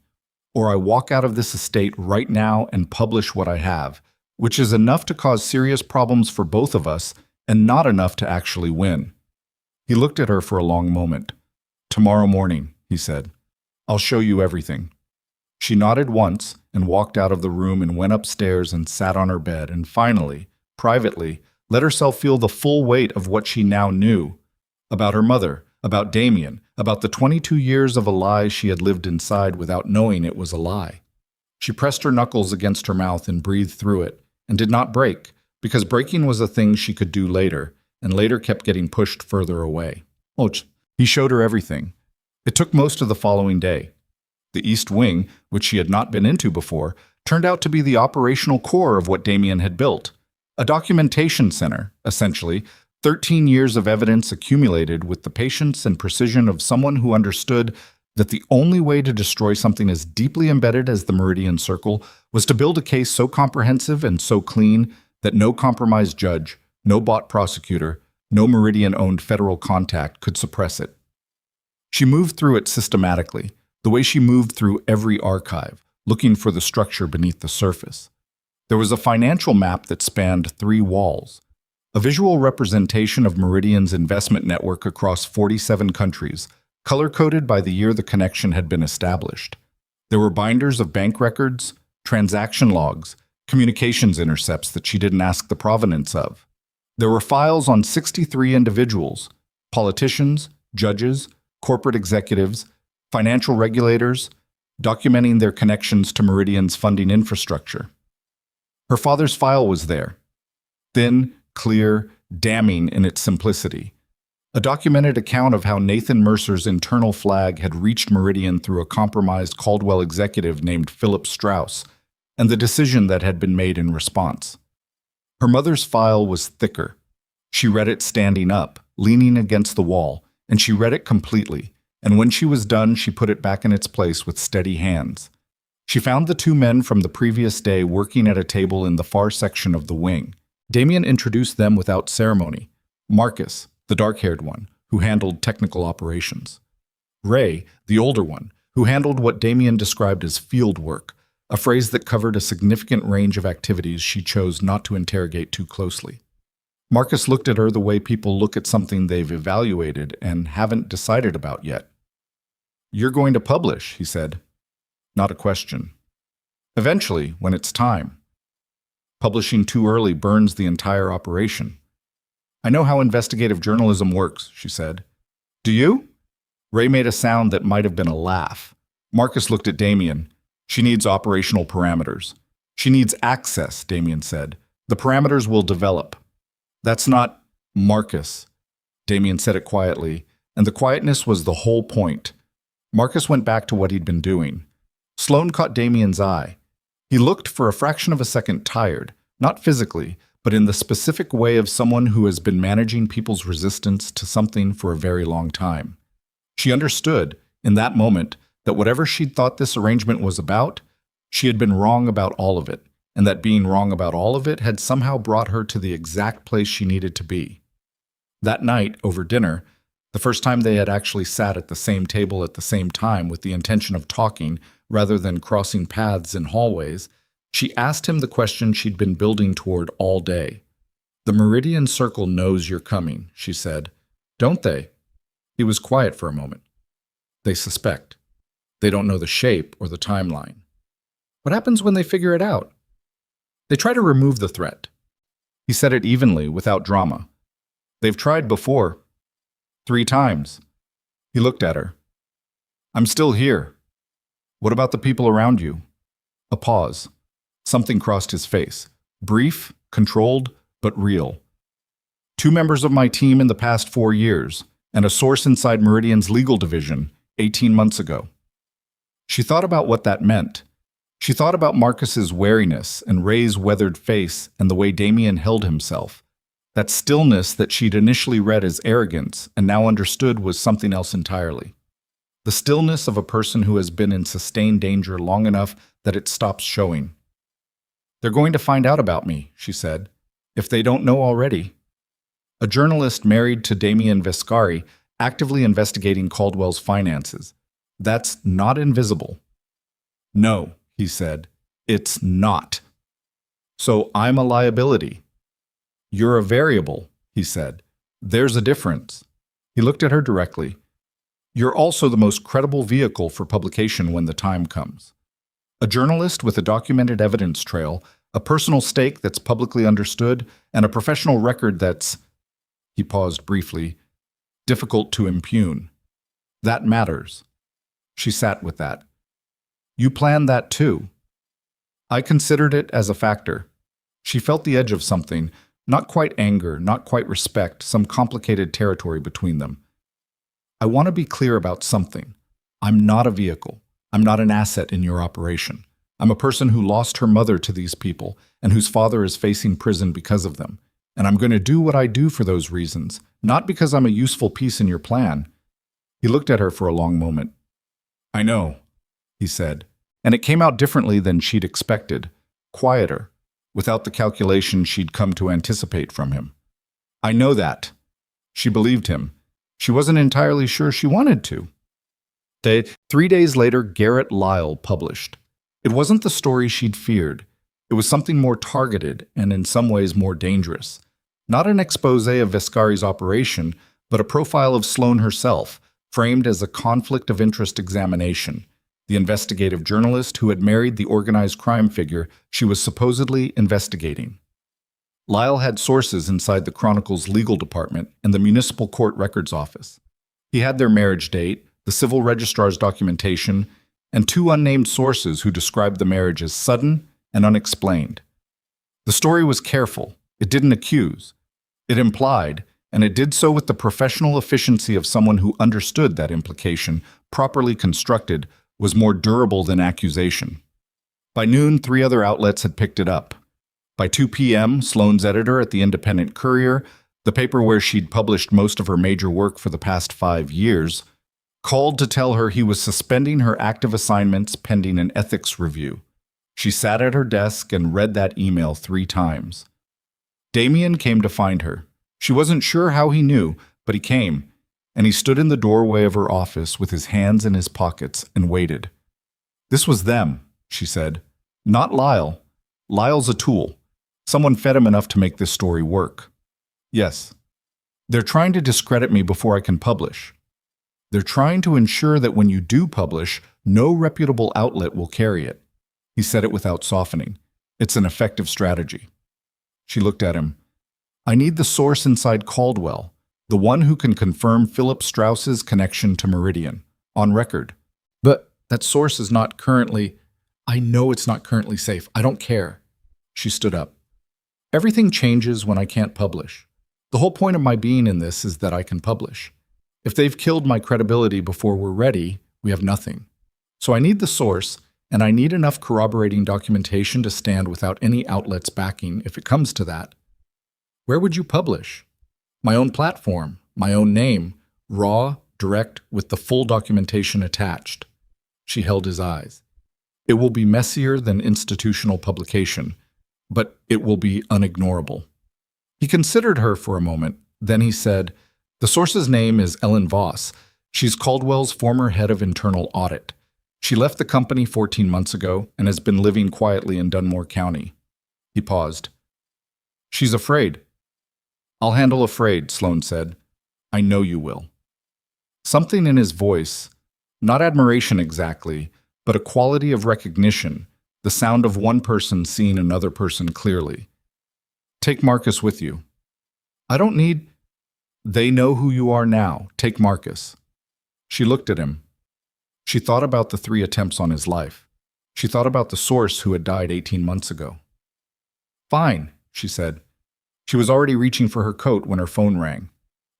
Or I walk out of this estate right now and publish what I have, which is enough to cause serious problems for both of us and not enough to actually win. He looked at her for a long moment. Tomorrow morning, he said. I'll show you everything. She nodded once and walked out of the room and went upstairs and sat on her bed and finally, privately, let herself feel the full weight of what she now knew about her mother, about Damien, about the 22 years of a lie she had lived inside without knowing it was a lie. She pressed her knuckles against her mouth and breathed through it, and did not break, because breaking was a thing she could do later, and later kept getting pushed further away. He showed her everything. It took most of the following day. The East Wing, which she had not been into before, turned out to be the operational core of what Damien had built. A documentation center, essentially, 13 years of evidence accumulated with the patience and precision of someone who understood that the only way to destroy something as deeply embedded as the Meridian Circle was to build a case so comprehensive and so clean that no compromised judge, no bought prosecutor, no Meridian-owned federal contact could suppress it. She moved through it systematically, the way she moved through every archive, looking for the structure beneath the surface. There was a financial map that spanned 3 walls, a visual representation of Meridian's investment network across 47 countries, color-coded by the year the connection had been established. There were binders of bank records, transaction logs, communications intercepts that she didn't ask the provenance of. There were files on 63 individuals, politicians, judges, corporate executives, financial regulators, documenting their connections to Meridian's funding infrastructure. Her father's file was there, thin, clear, damning in its simplicity. A documented account of how Nathan Mercer's internal flag had reached Meridian through a compromised Caldwell executive named Philip Strauss, and the decision that had been made in response. Her mother's file was thicker. She read it standing up, leaning against the wall, and she read it completely, and when she was done, she put it back in its place with steady hands. She found the 2 men from the previous day working at a table in the far section of the wing. Damien introduced them without ceremony. Marcus, the dark-haired one, who handled technical operations. Ray, the older one, who handled what Damien described as field work, a phrase that covered a significant range of activities she chose not to interrogate too closely. Marcus looked at her the way people look at something they've evaluated and haven't decided about yet. You're going to publish, he said. Not a question. Eventually, when it's time. Publishing too early burns the entire operation. I know how investigative journalism works, she said. Do you? Ray made a sound that might have been a laugh. Marcus looked at Damien. She needs operational parameters. She needs access, Damien said. The parameters will develop. That's not Marcus. Damien said it quietly, and the quietness was the whole point. Marcus went back to what he'd been doing. Sloane caught Damien's eye. He looked for a fraction of a second tired, not physically, but in the specific way of someone who has been managing people's resistance to something for a very long time. She understood, in that moment, that whatever she'd thought this arrangement was about, she had been wrong about all of it, and that being wrong about all of it had somehow brought her to the exact place she needed to be. That night, over dinner, the first time they had actually sat at the same table at the same time with the intention of talking rather than crossing paths in hallways, she asked him the question she'd been building toward all day. The Meridian Circle knows you're coming, she said. Don't they? He was quiet for a moment. They suspect. They don't know the shape or the timeline. What happens when they figure it out? They try to remove the threat. He said it evenly, without drama. They've tried before. 3 times. He looked at her. I'm still here. What about the people around you? A pause. Something crossed his face. Brief, controlled, but real. 2 members of my team in the past 4 years, and a source inside Meridian's legal division 18 months ago. She thought about what that meant. She thought about Marcus's wariness and Ray's weathered face and the way Damien held himself. That stillness that she'd initially read as arrogance and now understood was something else entirely. The stillness of a person who has been in sustained danger long enough that it stops showing. "They're going to find out about me," she said, "if they don't know already." A journalist married to Damien Vescari, actively investigating Caldwell's finances. That's not invisible. "No," he said, "it's not. So I'm a liability." "You're a variable," he said. "There's a difference." He looked at her directly. "You're also the most credible vehicle for publication when the time comes. A journalist with a documented evidence trail, a personal stake that's publicly understood, and a professional record that's," he paused briefly, "difficult to impugn. That matters." She sat with that. "You planned that too." "I considered it as a factor." She felt the edge of something, not quite anger, not quite respect, some complicated territory between them. "I want to be clear about something. I'm not a vehicle. I'm not an asset in your operation. I'm a person who lost her mother to these people and whose father is facing prison because of them. And I'm going to do what I do for those reasons, not because I'm a useful piece in your plan." He looked at her for a long moment. "I know," he said, and it came out differently than she'd expected, quieter, without the calculation she'd come to anticipate from him. "I know that." She believed him. She wasn't entirely sure she wanted to. 3 days later, Garrett Lyle published. It wasn't the story she'd feared. It was something more targeted and in some ways more dangerous. Not an expose of Vescari's operation, but a profile of Sloane herself, framed as a conflict of interest examination. The investigative journalist who had married the organized crime figure she was supposedly investigating. Lyle had sources inside the Chronicle's legal department and the municipal court records office. He had their marriage date, the civil registrar's documentation, and 2 unnamed sources who described the marriage as sudden and unexplained. The story was careful. It didn't accuse. It implied, and it did so with the professional efficiency of someone who understood that implication, properly constructed, was more durable than accusation. By noon, 3 other outlets had picked it up. By 2 p.m., Sloane's editor at the Independent Courier, the paper where she'd published most of her major work for the past 5 years, called to tell her he was suspending her active assignments pending an ethics review. She sat at her desk and read that email 3 times. Damien came to find her. She wasn't sure how he knew, but he came, and he stood in the doorway of her office with his hands in his pockets and waited. "This was them," she said. "Not Lyle. Lyle's a tool. Someone fed him enough to make this story work." "Yes. They're trying to discredit me before I can publish. They're trying to ensure that when you do publish, no reputable outlet will carry it." He said it without softening. "It's an effective strategy." She looked at him. "I need the source inside Caldwell, the one who can confirm Philip Strauss's connection to Meridian, on record." "But that source is not currently—" "I know it's not currently safe. I don't care." She stood up. "Everything changes when I can't publish. The whole point of my being in this is that I can publish. If they've killed my credibility before we're ready, we have nothing. So I need the source, and I need enough corroborating documentation to stand without any outlets backing if it comes to that." "Where would you publish?" "My own platform, my own name, raw, direct, with the full documentation attached." She held his eyes. "It will be messier than institutional publication, but it will be unignorable." He considered her for a moment. Then he said, "The source's name is Ellen Voss. She's Caldwell's former head of internal audit. She left the company 14 months ago and has been living quietly in Dunmore County." He paused. "She's afraid." "I'll handle afraid," Sloane said. "I know you will." Something in his voice, not admiration exactly, but a quality of recognition, the sound of one person seeing another person clearly. "Take Marcus with you." "I don't need—" "They know who you are now. Take Marcus." She looked at him. She thought about the 3 attempts on his life. She thought about the source who had died 18 months ago. "Fine," she said. She was already reaching for her coat when her phone rang.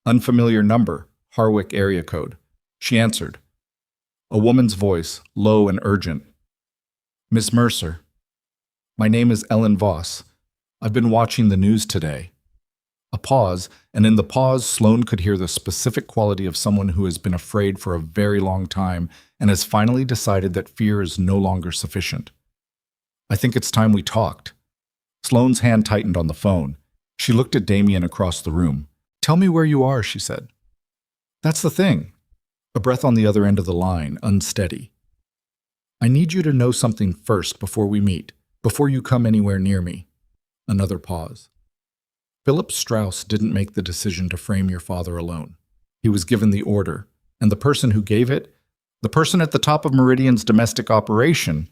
Unfamiliar number, Harwick area code. She answered. A woman's voice, low and urgent. Miss Mercer. My name is Ellen Voss. I've been watching the news today. A pause, and in the pause, Sloane could hear the specific quality of someone who has been afraid for a very long time and has finally decided that fear is no longer sufficient. I think it's time we talked. Sloane's hand tightened on the phone. She looked at Damien across the room. Tell me where you are, she said. That's the thing. A breath on the other end of the line, unsteady. I need you to know something first before we meet, before you come anywhere near me. Another pause. Philip Strauss didn't make the decision to frame your father alone. He was given the order, and the person who gave it, the person at the top of Meridian's domestic operation,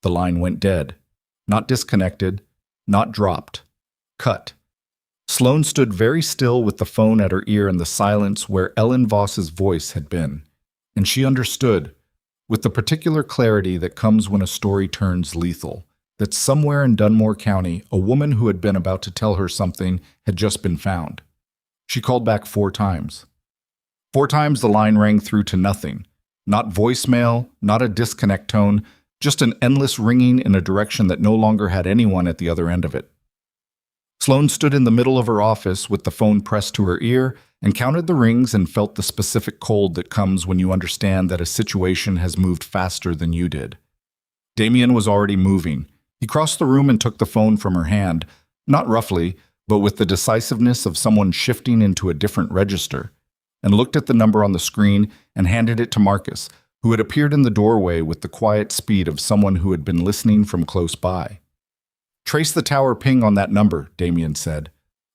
the line went dead. Not disconnected, not dropped. Cut. Sloane stood very still with the phone at her ear in the silence where Ellen Voss's voice had been, and she understood, with the particular clarity that comes when a story turns lethal, that somewhere in Dunmore County, a woman who had been about to tell her something had just been found. She called back 4 times. 4 times the line rang through to nothing. Not voicemail, not a disconnect tone, just an endless ringing in a direction that no longer had anyone at the other end of it. Sloane stood in the middle of her office with the phone pressed to her ear and counted the rings and felt the specific cold that comes when you understand that a situation has moved faster than you did. Damien was already moving. He crossed the room and took the phone from her hand, not roughly, but with the decisiveness of someone shifting into a different register, and looked at the number on the screen and handed it to Marcus, who had appeared in the doorway with the quiet speed of someone who had been listening from close by. Trace the tower ping on that number, Damien said.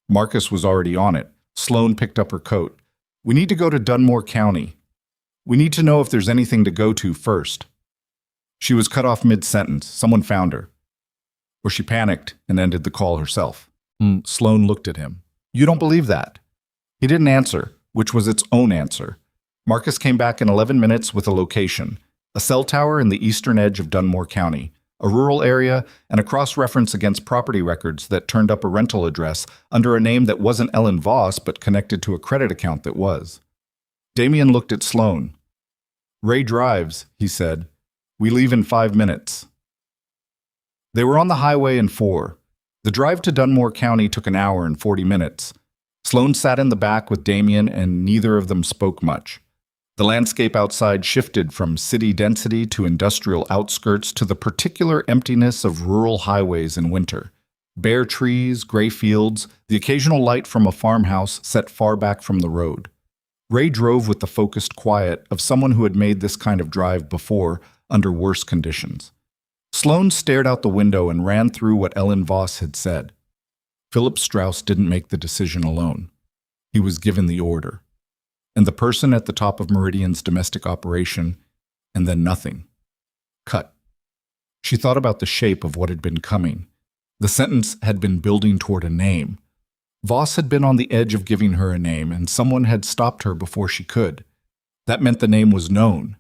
Marcus was already on it. Sloane picked up her coat. We need to go to Dunmore County. We need to know if there's anything to go to first. She was cut off mid-sentence. Someone found her. Or she panicked and ended the call herself. Sloane looked at him. You don't believe that? He didn't answer, which was its own answer. Marcus came back in 11 minutes with a location, a cell tower in the eastern edge of Dunmore County, a rural area, and a cross-reference against property records that turned up a rental address under a name that wasn't Ellen Voss but connected to a credit account that was. Damien looked at Sloane. Ray drives, he said. We leave in 5 minutes. They were on the highway in 4. The drive to Dunmore County took an hour and 40 minutes. Sloane sat in the back with Damien and neither of them spoke much. The landscape outside shifted from city density to industrial outskirts to the particular emptiness of rural highways in winter. Bare trees, gray fields, the occasional light from a farmhouse set far back from the road. Ray drove with the focused quiet of someone who had made this kind of drive before under worse conditions. Sloane stared out the window and ran through what Ellen Voss had said. Philip Strauss didn't make the decision alone. He was given the order. And the person at the top of Meridian's domestic operation, and then nothing. Cut. She thought about the shape of what had been coming. The sentence had been building toward a name. Voss had been on the edge of giving her a name, and someone had stopped her before she could. That meant the name was known.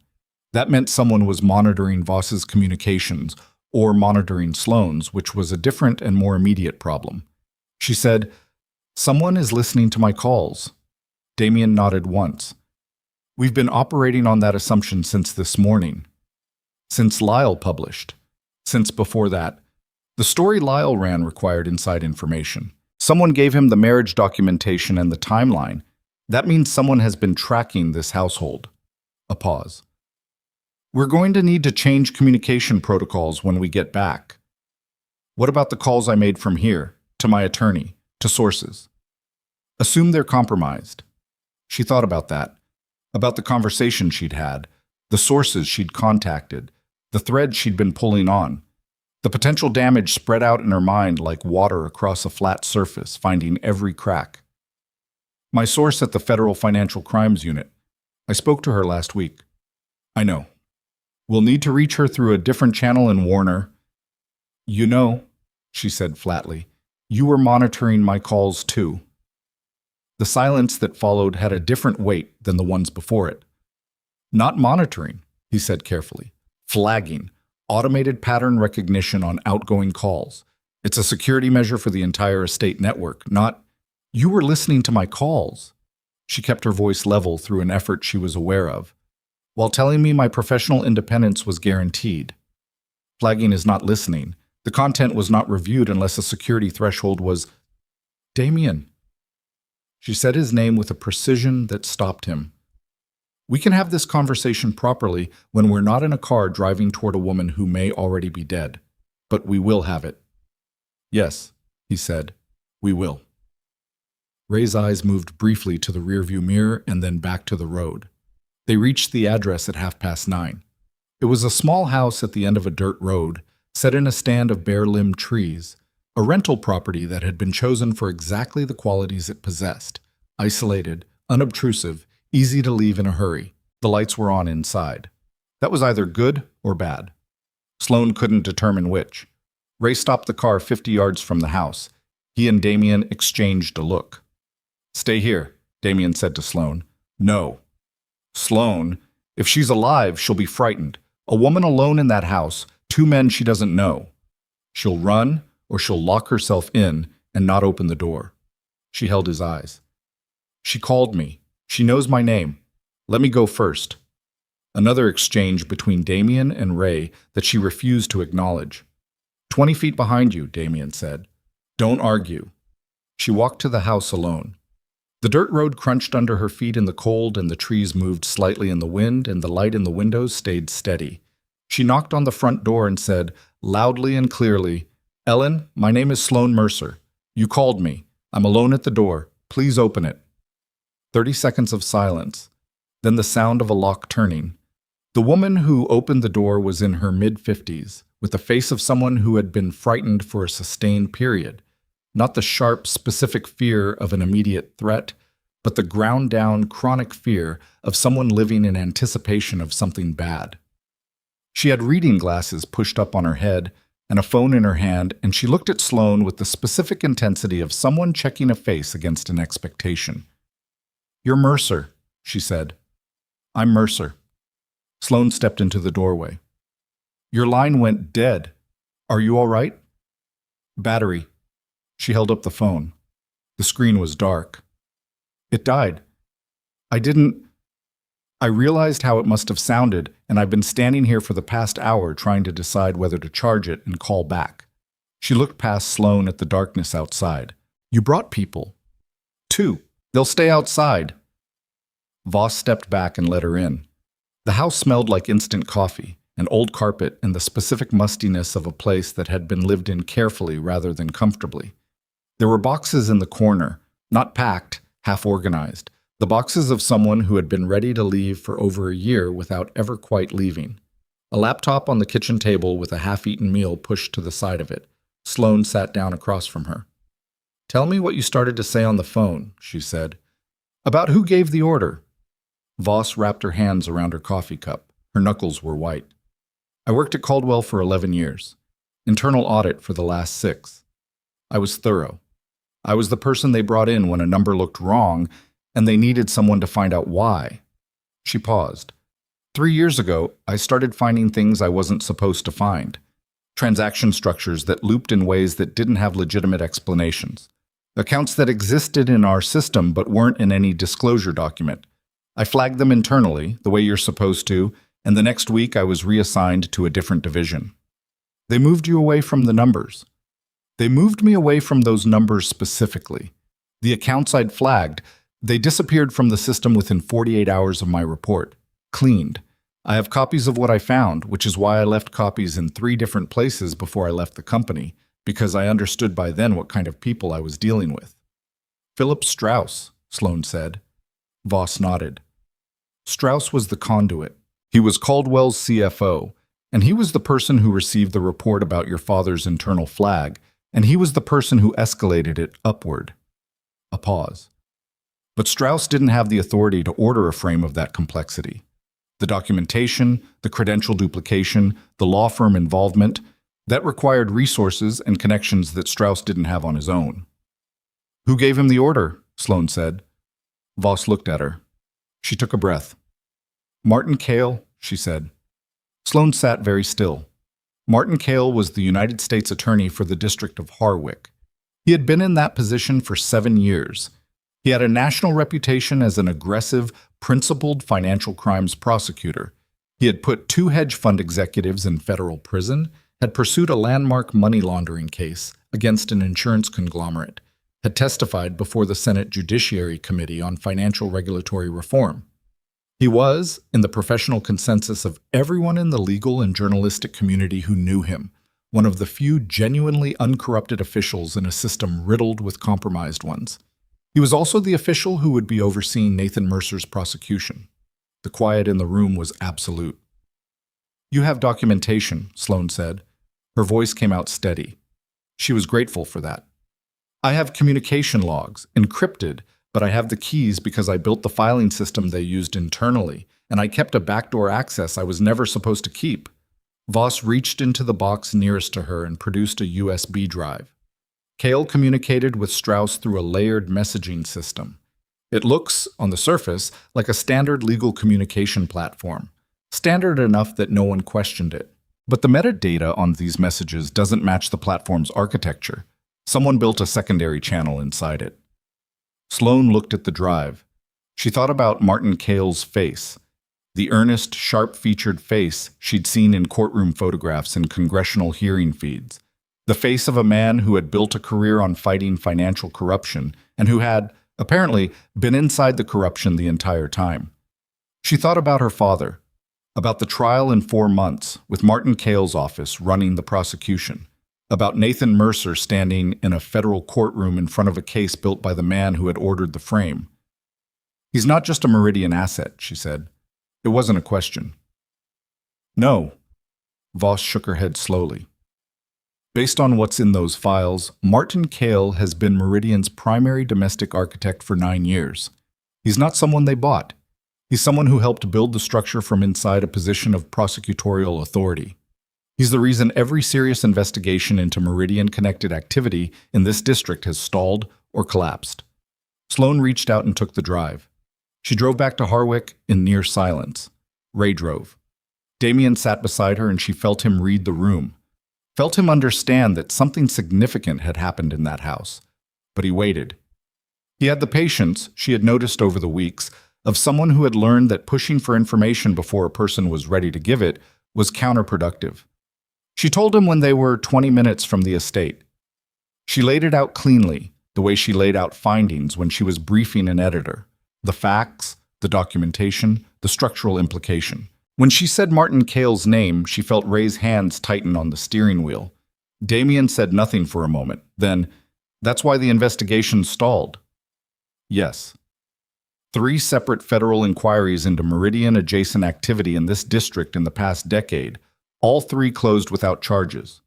That meant someone was monitoring Voss's communications, or monitoring Sloane's, which was a different and more immediate problem. She said, Someone is listening to my calls. Damien nodded once. We've been operating on that assumption since this morning. Since Lyle published. Since before that. The story Lyle ran required inside information. Someone gave him the marriage documentation and the timeline. That means someone has been tracking this household. A pause. We're going to need to change communication protocols when we get back. What about the calls I made from here, to my attorney, to sources? Assume they're compromised. She thought about that, about the conversation she'd had, the sources she'd contacted, the thread she'd been pulling on. The potential damage spread out in her mind like water across a flat surface, finding every crack. My source at the Federal Financial Crimes Unit. I spoke to her last week. I know. We'll need to reach her through a different channel and warn her. You know, she said flatly, you were monitoring my calls too. The silence that followed had a different weight than the ones before it. Not monitoring, he said carefully. Flagging, automated pattern recognition on outgoing calls. It's a security measure for the entire estate network, not, you were listening to my calls. She kept her voice level through an effort she was aware of, while telling me my professional independence was guaranteed. Flagging is not listening. The content was not reviewed unless a security threshold was, Damien. She said his name with a precision that stopped him. We can have this conversation properly when we're not in a car driving toward a woman who may already be dead. But we will have it. Yes, he said, we will. Ray's eyes moved briefly to the rearview mirror and then back to the road. They reached the address at 9:30. It was a small house at the end of a dirt road, set in a stand of bare-limbed trees, a rental property that had been chosen for exactly the qualities it possessed: isolated, unobtrusive, easy to leave in a hurry. The lights were on inside. That was either good or bad. Sloane couldn't determine which. Ray stopped the car 50 yards from the house. He and Damien exchanged a look. Stay here, Damien said to Sloane. No. Sloane, if she's alive, she'll be frightened. A woman alone in that house, 2 men she doesn't know. She'll run, or she'll lock herself in and not open the door. She held his eyes. She called me. She knows my name. Let me go first. Another exchange between Damien and Ray that she refused to acknowledge. 20 feet behind you, Damien said. Don't argue. She walked to the house alone. The dirt road crunched under her feet in the cold, and the trees moved slightly in the wind, and the light in the windows stayed steady. She knocked on the front door and said, loudly and clearly, Ellen, my name is Sloane Mercer. You called me. I'm alone at the door. Please open it. 30 seconds of silence, then the sound of a lock turning. The woman who opened the door was in her mid-50s, with the face of someone who had been frightened for a sustained period. Not the sharp, specific fear of an immediate threat, but the ground-down, chronic fear of someone living in anticipation of something bad. She had reading glasses pushed up on her head and a phone in her hand, and she looked at Sloane with the specific intensity of someone checking a face against an expectation. You're Mercer, she said. I'm Mercer. Sloane stepped into the doorway. Your line went dead. Are you all right? Battery. She held up the phone. The screen was dark. It died. I realized how it must have sounded, and I've been standing here for the past hour trying to decide whether to charge it and call back. She looked past Sloane at the darkness outside. You brought people. 2. They'll stay outside. Voss stepped back and let her in. The house smelled like instant coffee, an old carpet, and the specific mustiness of a place that had been lived in carefully rather than comfortably. There were boxes in the corner, not packed, half organized, the boxes of someone who had been ready to leave for over a year without ever quite leaving. A laptop on the kitchen table with a half-eaten meal pushed to the side of it. Sloane sat down across from her. Tell me what you started to say on the phone, she said. About who gave the order? Voss wrapped her hands around her coffee cup. Her knuckles were white. I worked at Caldwell for 11 years. Internal audit for the last 6. I was thorough. I was the person they brought in when a number looked wrong, and they needed someone to find out why. She paused. 3 years ago, I started finding things I wasn't supposed to find. Transaction structures that looped in ways that didn't have legitimate explanations. Accounts that existed in our system but weren't in any disclosure document. I flagged them internally, the way you're supposed to, and the next week I was reassigned to a different division. They moved you away from the numbers. They moved me away from those numbers specifically. The accounts I'd flagged, they disappeared from the system within 48 hours of my report. Cleaned. I have copies of what I found, which is why I left copies in 3 different places before I left the company, because I understood by then what kind of people I was dealing with. Philip Strauss, Sloane said. Voss nodded. Strauss was the conduit. He was Caldwell's CFO, and he was the person who received the report about your father's internal flag, and he was the person who escalated it upward. A pause. But Strauss didn't have the authority to order a frame of that complexity. The documentation, the credential duplication, the law firm involvement, that required resources and connections that Strauss didn't have on his own. Who gave him the order? Sloane said. Voss looked at her. She took a breath. Martin Cale, she said. Sloane sat very still. Martin Cale was the United States Attorney for the District of Harwick. He had been in that position for 7 years. He had a national reputation as an aggressive, principled financial crimes prosecutor. He had put 2 hedge fund executives in federal prison, had pursued a landmark money laundering case against an insurance conglomerate, had testified before the Senate Judiciary Committee on Financial Regulatory Reform. He was, in the professional consensus of everyone in the legal and journalistic community who knew him, one of the few genuinely uncorrupted officials in a system riddled with compromised ones. He was also the official who would be overseeing Nathan Mercer's prosecution. The quiet in the room was absolute. "You have documentation," Sloane said. Her voice came out steady. She was grateful for that. "I have communication logs, encrypted, but I have the keys because I built the filing system they used internally, and I kept a backdoor access I was never supposed to keep." Voss reached into the box nearest to her and produced a USB drive. Cale communicated with Strauss through a layered messaging system. It looks, on the surface, like a standard legal communication platform, standard enough that no one questioned it. But the metadata on these messages doesn't match the platform's architecture. Someone built a secondary channel inside it. Sloane looked at the drive. She thought about Martin Cale's face, the earnest, sharp-featured face she'd seen in courtroom photographs and congressional hearing feeds, the face of a man who had built a career on fighting financial corruption and who had, apparently, been inside the corruption the entire time. She thought about her father, about the trial in 4 months, with Martin Cale's office running the prosecution, about Nathan Mercer standing in a federal courtroom in front of a case built by the man who had ordered the frame. "He's not just a Meridian asset," she said. It wasn't a question. "No." Voss shook her head slowly. "Based on what's in those files, Martin Cale has been Meridian's primary domestic architect for 9 years. He's not someone they bought. He's someone who helped build the structure from inside a position of prosecutorial authority. He's the reason every serious investigation into Meridian-connected activity in this district has stalled or collapsed." Sloane reached out and took the drive. She drove back to Harwick in near silence. Ray drove. Damien sat beside her and she felt him read the room, felt him understand that something significant had happened in that house. But he waited. He had the patience, she had noticed over the weeks, of someone who had learned that pushing for information before a person was ready to give it was counterproductive. She told him when they were 20 minutes from the estate. She laid it out cleanly, the way she laid out findings when she was briefing an editor. The facts, the documentation, the structural implication. When she said Martin Cale's name, she felt Ray's hands tighten on the steering wheel. Damien said nothing for a moment. Then, "That's why the investigation stalled." "Yes." 3 separate federal inquiries into Meridian-adjacent activity in this district in the past decade, all 3 closed without charges.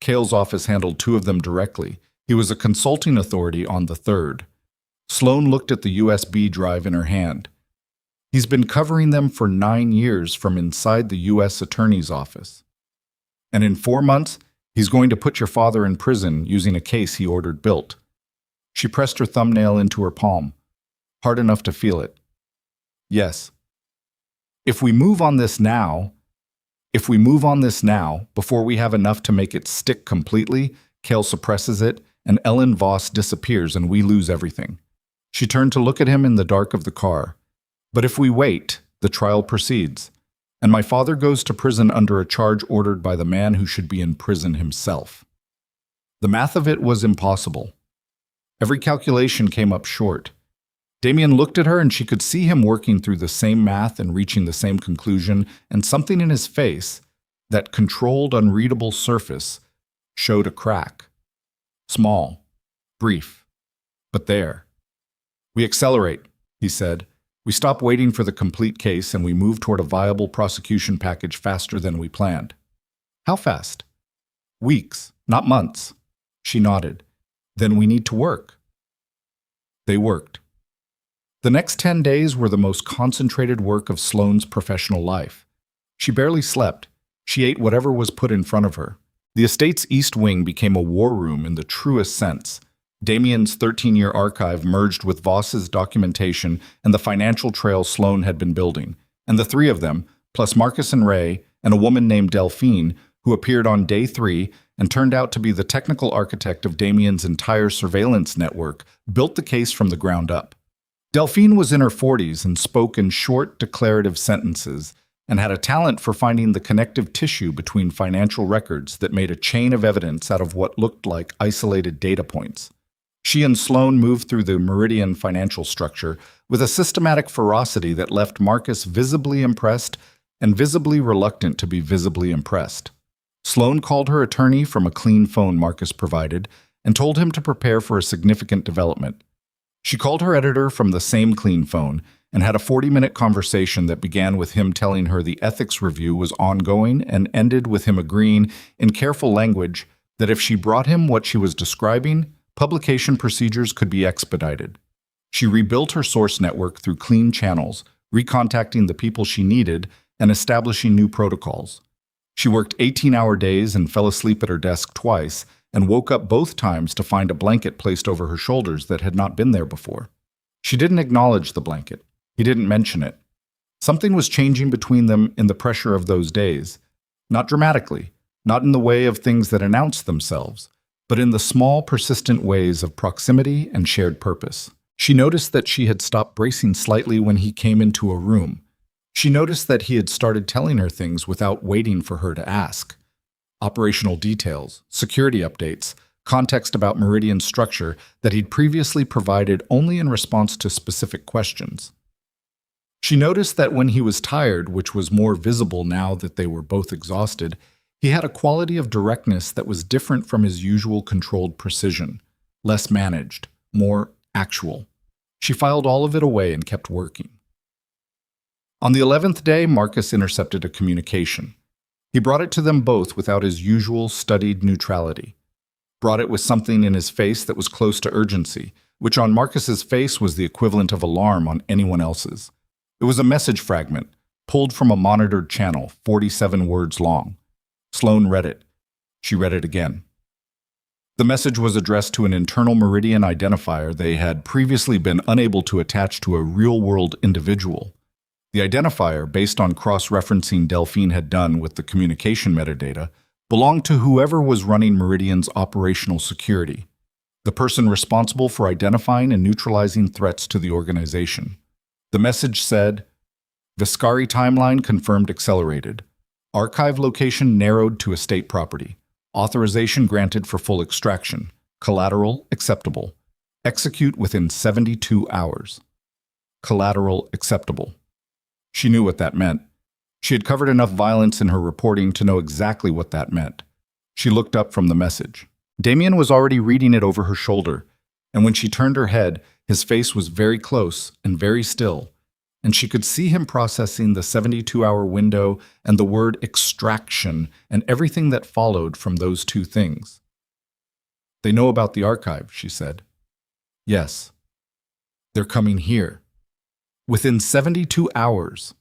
Cale's office handled 2 of them directly. He was a consulting authority on the 3rd. Sloane looked at the USB drive in her hand. "He's been covering them for 9 years from inside the U.S. Attorney's office. And in 4 months, he's going to put your father in prison using a case he ordered built." She pressed her thumbnail into her palm, hard enough to feel it. "Yes. If we move on this now, before we have enough to make it stick completely, Cale suppresses it, and Ellen Voss disappears and we lose everything." She turned to look at him in the dark of the car. "But if we wait, the trial proceeds, and my father goes to prison under a charge ordered by the man who should be in prison himself." The math of it was impossible. Every calculation came up short. Damien looked at her and she could see him working through the same math and reaching the same conclusion, and something in his face, that controlled, unreadable surface, showed a crack. Small, brief, but there. "We accelerate," he said. "We stop waiting for the complete case and we move toward a viable prosecution package faster than we planned." "How fast?" "Weeks, not months." She nodded. "Then we need to work." They worked. The next 10 days were the most concentrated work of Sloane's professional life. She barely slept. She ate whatever was put in front of her. The estate's East Wing became a war room in the truest sense. Damien's 13-year archive merged with Voss's documentation and the financial trail Sloane had been building, and the 3 of them, plus Marcus and Ray, and a woman named Delphine, who appeared on day 3 and turned out to be the technical architect of Damien's entire surveillance network, built the case from the ground up. Delphine was in her 40s and spoke in short, declarative sentences, and had a talent for finding the connective tissue between financial records that made a chain of evidence out of what looked like isolated data points. She and Sloane moved through the Meridian financial structure with a systematic ferocity that left Marcus visibly impressed and visibly reluctant to be visibly impressed. Sloane called her attorney from a clean phone Marcus provided and told him to prepare for a significant development. She called her editor from the same clean phone and had a 40-minute conversation that began with him telling her the ethics review was ongoing and ended with him agreeing in careful language that if she brought him what she was describing, publication procedures could be expedited. She rebuilt her source network through clean channels, recontacting the people she needed and establishing new protocols. She worked 18-hour days and fell asleep at her desk twice and woke up both times to find a blanket placed over her shoulders that had not been there before. She didn't acknowledge the blanket. He didn't mention it. Something was changing between them in the pressure of those days. Not dramatically, not in the way of things that announced themselves, but in the small, persistent ways of proximity and shared purpose. She noticed that she had stopped bracing slightly when he came into a room. She noticed that he had started telling her things without waiting for her to ask. Operational details, security updates, context about Meridian's structure that he'd previously provided only in response to specific questions. She noticed that when he was tired, which was more visible now that they were both exhausted, he had a quality of directness that was different from his usual controlled precision, less managed, more actual. She filed all of it away and kept working. On the 11th day, Marcus intercepted a communication. He brought it to them both without his usual studied neutrality. Brought it with something in his face that was close to urgency, which on Marcus's face was the equivalent of alarm on anyone else's. It was a message fragment, pulled from a monitored channel, 47 words long. Sloane read it. She read it again. The message was addressed to an internal Meridian identifier they had previously been unable to attach to a real-world individual. The identifier, based on cross-referencing Delphine had done with the communication metadata, belonged to whoever was running Meridian's operational security, the person responsible for identifying and neutralizing threats to the organization. The message said, Viscari timeline confirmed accelerated. Archive location narrowed to estate property. Authorization granted for full extraction. Collateral acceptable. Execute within 72 hours. Collateral acceptable. She knew what that meant. She had covered enough violence in her reporting to know exactly what that meant. She looked up from the message. Damien was already reading it over her shoulder, and when she turned her head, his face was very close and very still, and she could see him processing the 72-hour window and the word extraction and everything that followed from those two things. They know about the archive, she said. Yes. They're coming here. Within 72 hours.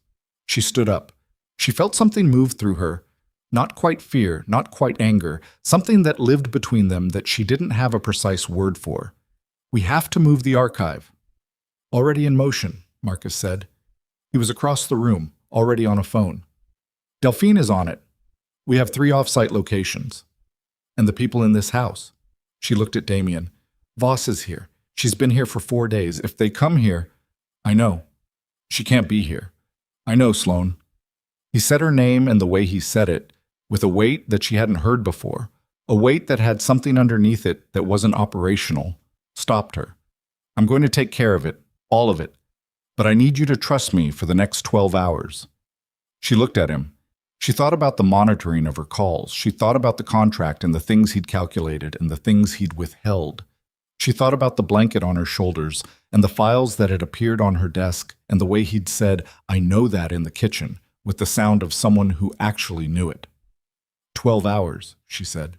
She stood up. She felt something move through her. Not quite fear, not quite anger, something that lived between them that she didn't have a precise word for. We have to move the archive. Already in motion, Marcus said. He was across the room, already on a phone. Delphine is on it. We have 3 off-site locations. And the people in this house. She looked at Damien. Voss is here. She's been here for 4 days. If they come here, I know. She can't be here. I know, Sloane. He said her name and the way he said it, with a weight that she hadn't heard before, a weight that had something underneath it that wasn't operational, stopped her. I'm going to take care of it, all of it, but I need you to trust me for the next 12 hours. She looked at him. She thought about the monitoring of her calls. She thought about the contract and the things he'd calculated and the things he'd withheld. She thought about the blanket on her shoulders and the files that had appeared on her desk and the way he'd said, I know that in the kitchen, with the sound of someone who actually knew it. 12 hours, she said.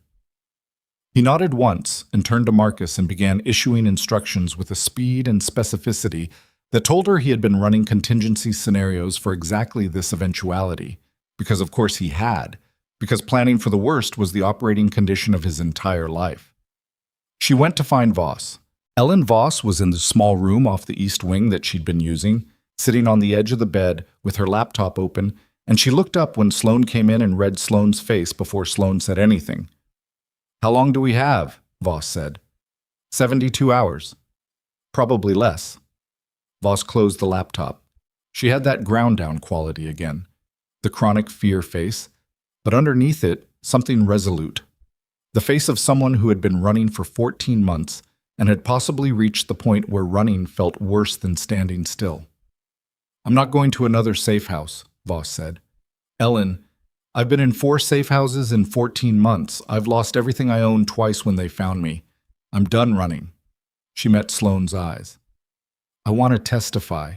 He nodded once and turned to Marcus and began issuing instructions with a speed and specificity that told her he had been running contingency scenarios for exactly this eventuality, because of course he had, because planning for the worst was the operating condition of his entire life. She went to find Voss. Ellen Voss was in the small room off the east wing that she'd been using, sitting on the edge of the bed with her laptop open and she looked up when Sloane came in and read Sloane's face before Sloane said anything. "How long do we have?" Voss said. 72 hours. Probably less. Voss closed the laptop. She had that ground-down quality again, the chronic fear face, but underneath it, something resolute. The face of someone who had been running for 14 months and had possibly reached the point where running felt worse than standing still. "I'm not going to another safe house," Voss said. "Ellen, I've been in 4 safe houses in 14 months. I've lost everything I owned twice when they found me. I'm done running." She met Sloane's eyes. "I want to testify.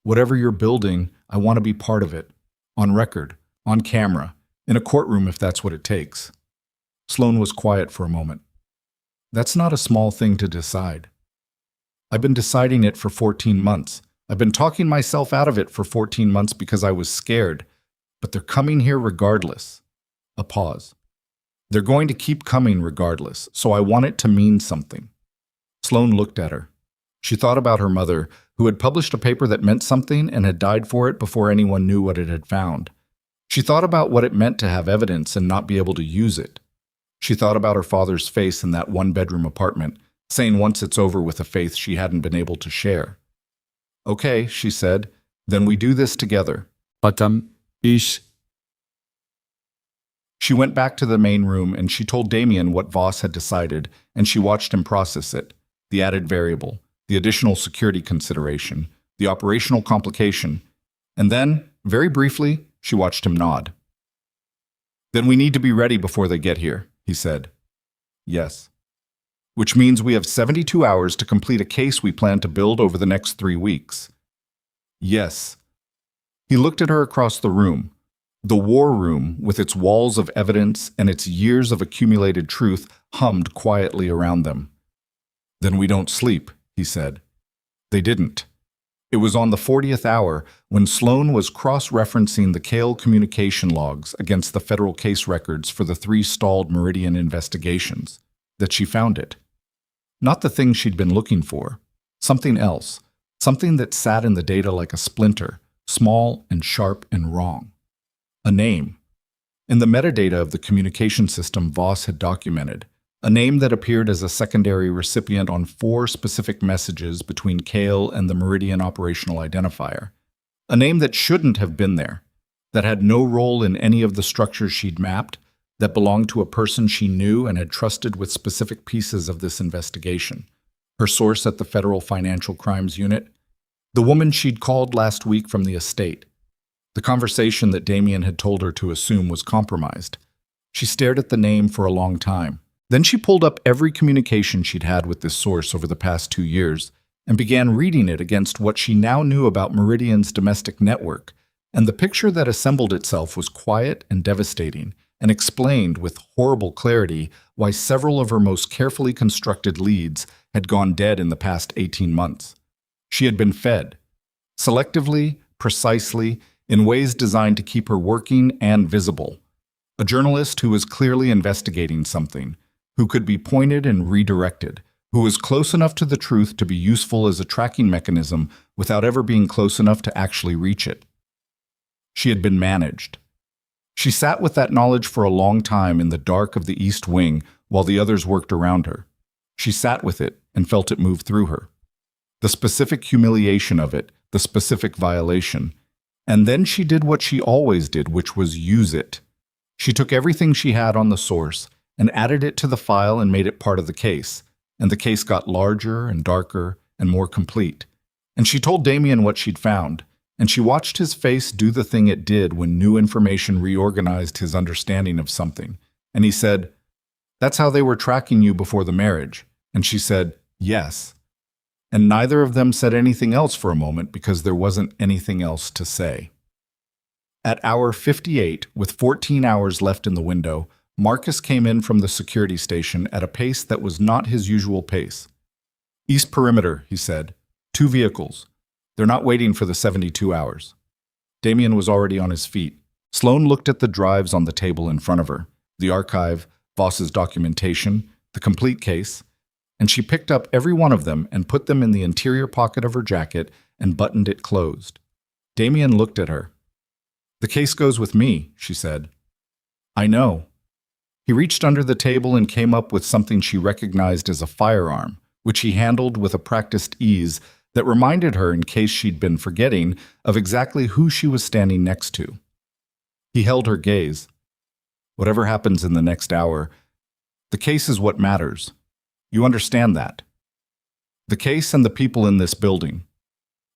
Whatever you're building, I want to be part of it. On record, on camera, in a courtroom if that's what it takes." Sloane was quiet for a moment. "That's not a small thing to decide." "I've been deciding it for 14 months. I've been talking myself out of it for 14 months because I was scared. But they're coming here regardless." A pause. "They're going to keep coming regardless, so I want it to mean something." Sloane looked at her. She thought about her mother, who had published a paper that meant something and had died for it before anyone knew what it had found. She thought about what it meant to have evidence and not be able to use it. She thought about her father's face in that one-bedroom apartment, saying once it's over with a faith she hadn't been able to share. "Okay," she said, "then we do this together." Ich. She went back to the main room and she told Damien what Voss had decided, and she watched him process it, the added variable, the additional security consideration, the operational complication, and then, very briefly, she watched him nod. "Then we need to be ready before they get here," he said. "Yes." "Which means we have 72 hours to complete a case we plan to build over the next 3 weeks." "Yes." He looked at her across the room. The war room, with its walls of evidence and its years of accumulated truth, hummed quietly around them. "Then we don't sleep," he said. They didn't. It was on the 40th hour, when Sloane was cross-referencing the Kale communication logs against the federal case records for the 3 stalled Meridian investigations, that she found it. Not the thing she'd been looking for. Something else. Something that sat in the data like a splinter, small and sharp and wrong. A name. In the metadata of the communication system Voss had documented, a name that appeared as a secondary recipient on 4 specific messages between Kale and the Meridian operational identifier. A name that shouldn't have been there, that had no role in any of the structures she'd mapped, that belonged to a person she knew and had trusted with specific pieces of this investigation. Her source at the Federal Financial Crimes Unit, the woman she'd called last week from the estate. The conversation that Damien had told her to assume was compromised. She stared at the name for a long time. Then she pulled up every communication she'd had with this source over the past 2 years and began reading it against what she now knew about Meridian's domestic network, and the picture that assembled itself was quiet and devastating, and explained with horrible clarity why several of her most carefully constructed leads had gone dead in the past 18 months. She had been fed, selectively, precisely, in ways designed to keep her working and visible. A journalist who was clearly investigating something, who could be pointed and redirected, who was close enough to the truth to be useful as a tracking mechanism without ever being close enough to actually reach it. She had been managed. She sat with that knowledge for a long time in the dark of the East Wing while the others worked around her. She sat with it and felt it move through her. The specific humiliation of it, the specific violation. And then she did what she always did, which was use it. She took everything she had on the source and added it to the file and made it part of the case. And the case got larger and darker and more complete. And she told Damien what she'd found, and she watched his face do the thing it did when new information reorganized his understanding of something. And he said, "That's how they were tracking you before the marriage." And she said, "Yes." And neither of them said anything else for a moment because there wasn't anything else to say. At hour 58, with 14 hours left in the window, Marcus came in from the security station at a pace that was not his usual pace. "East Perimeter," he said. 2 vehicles. They're not waiting for the 72 hours. Damien was already on his feet. Sloane looked at the drives on the table in front of her, the archive, Voss's documentation, the complete case, and she picked up every one of them and put them in the interior pocket of her jacket and buttoned it closed. Damien looked at her. The case goes with me, she said. I know. He reached under the table and came up with something she recognized as a firearm, which he handled with a practiced ease that reminded her, in case she'd been forgetting, of exactly who she was standing next to. He held her gaze. Whatever happens in the next hour, the case is what matters. You understand that? The case and the people in this building.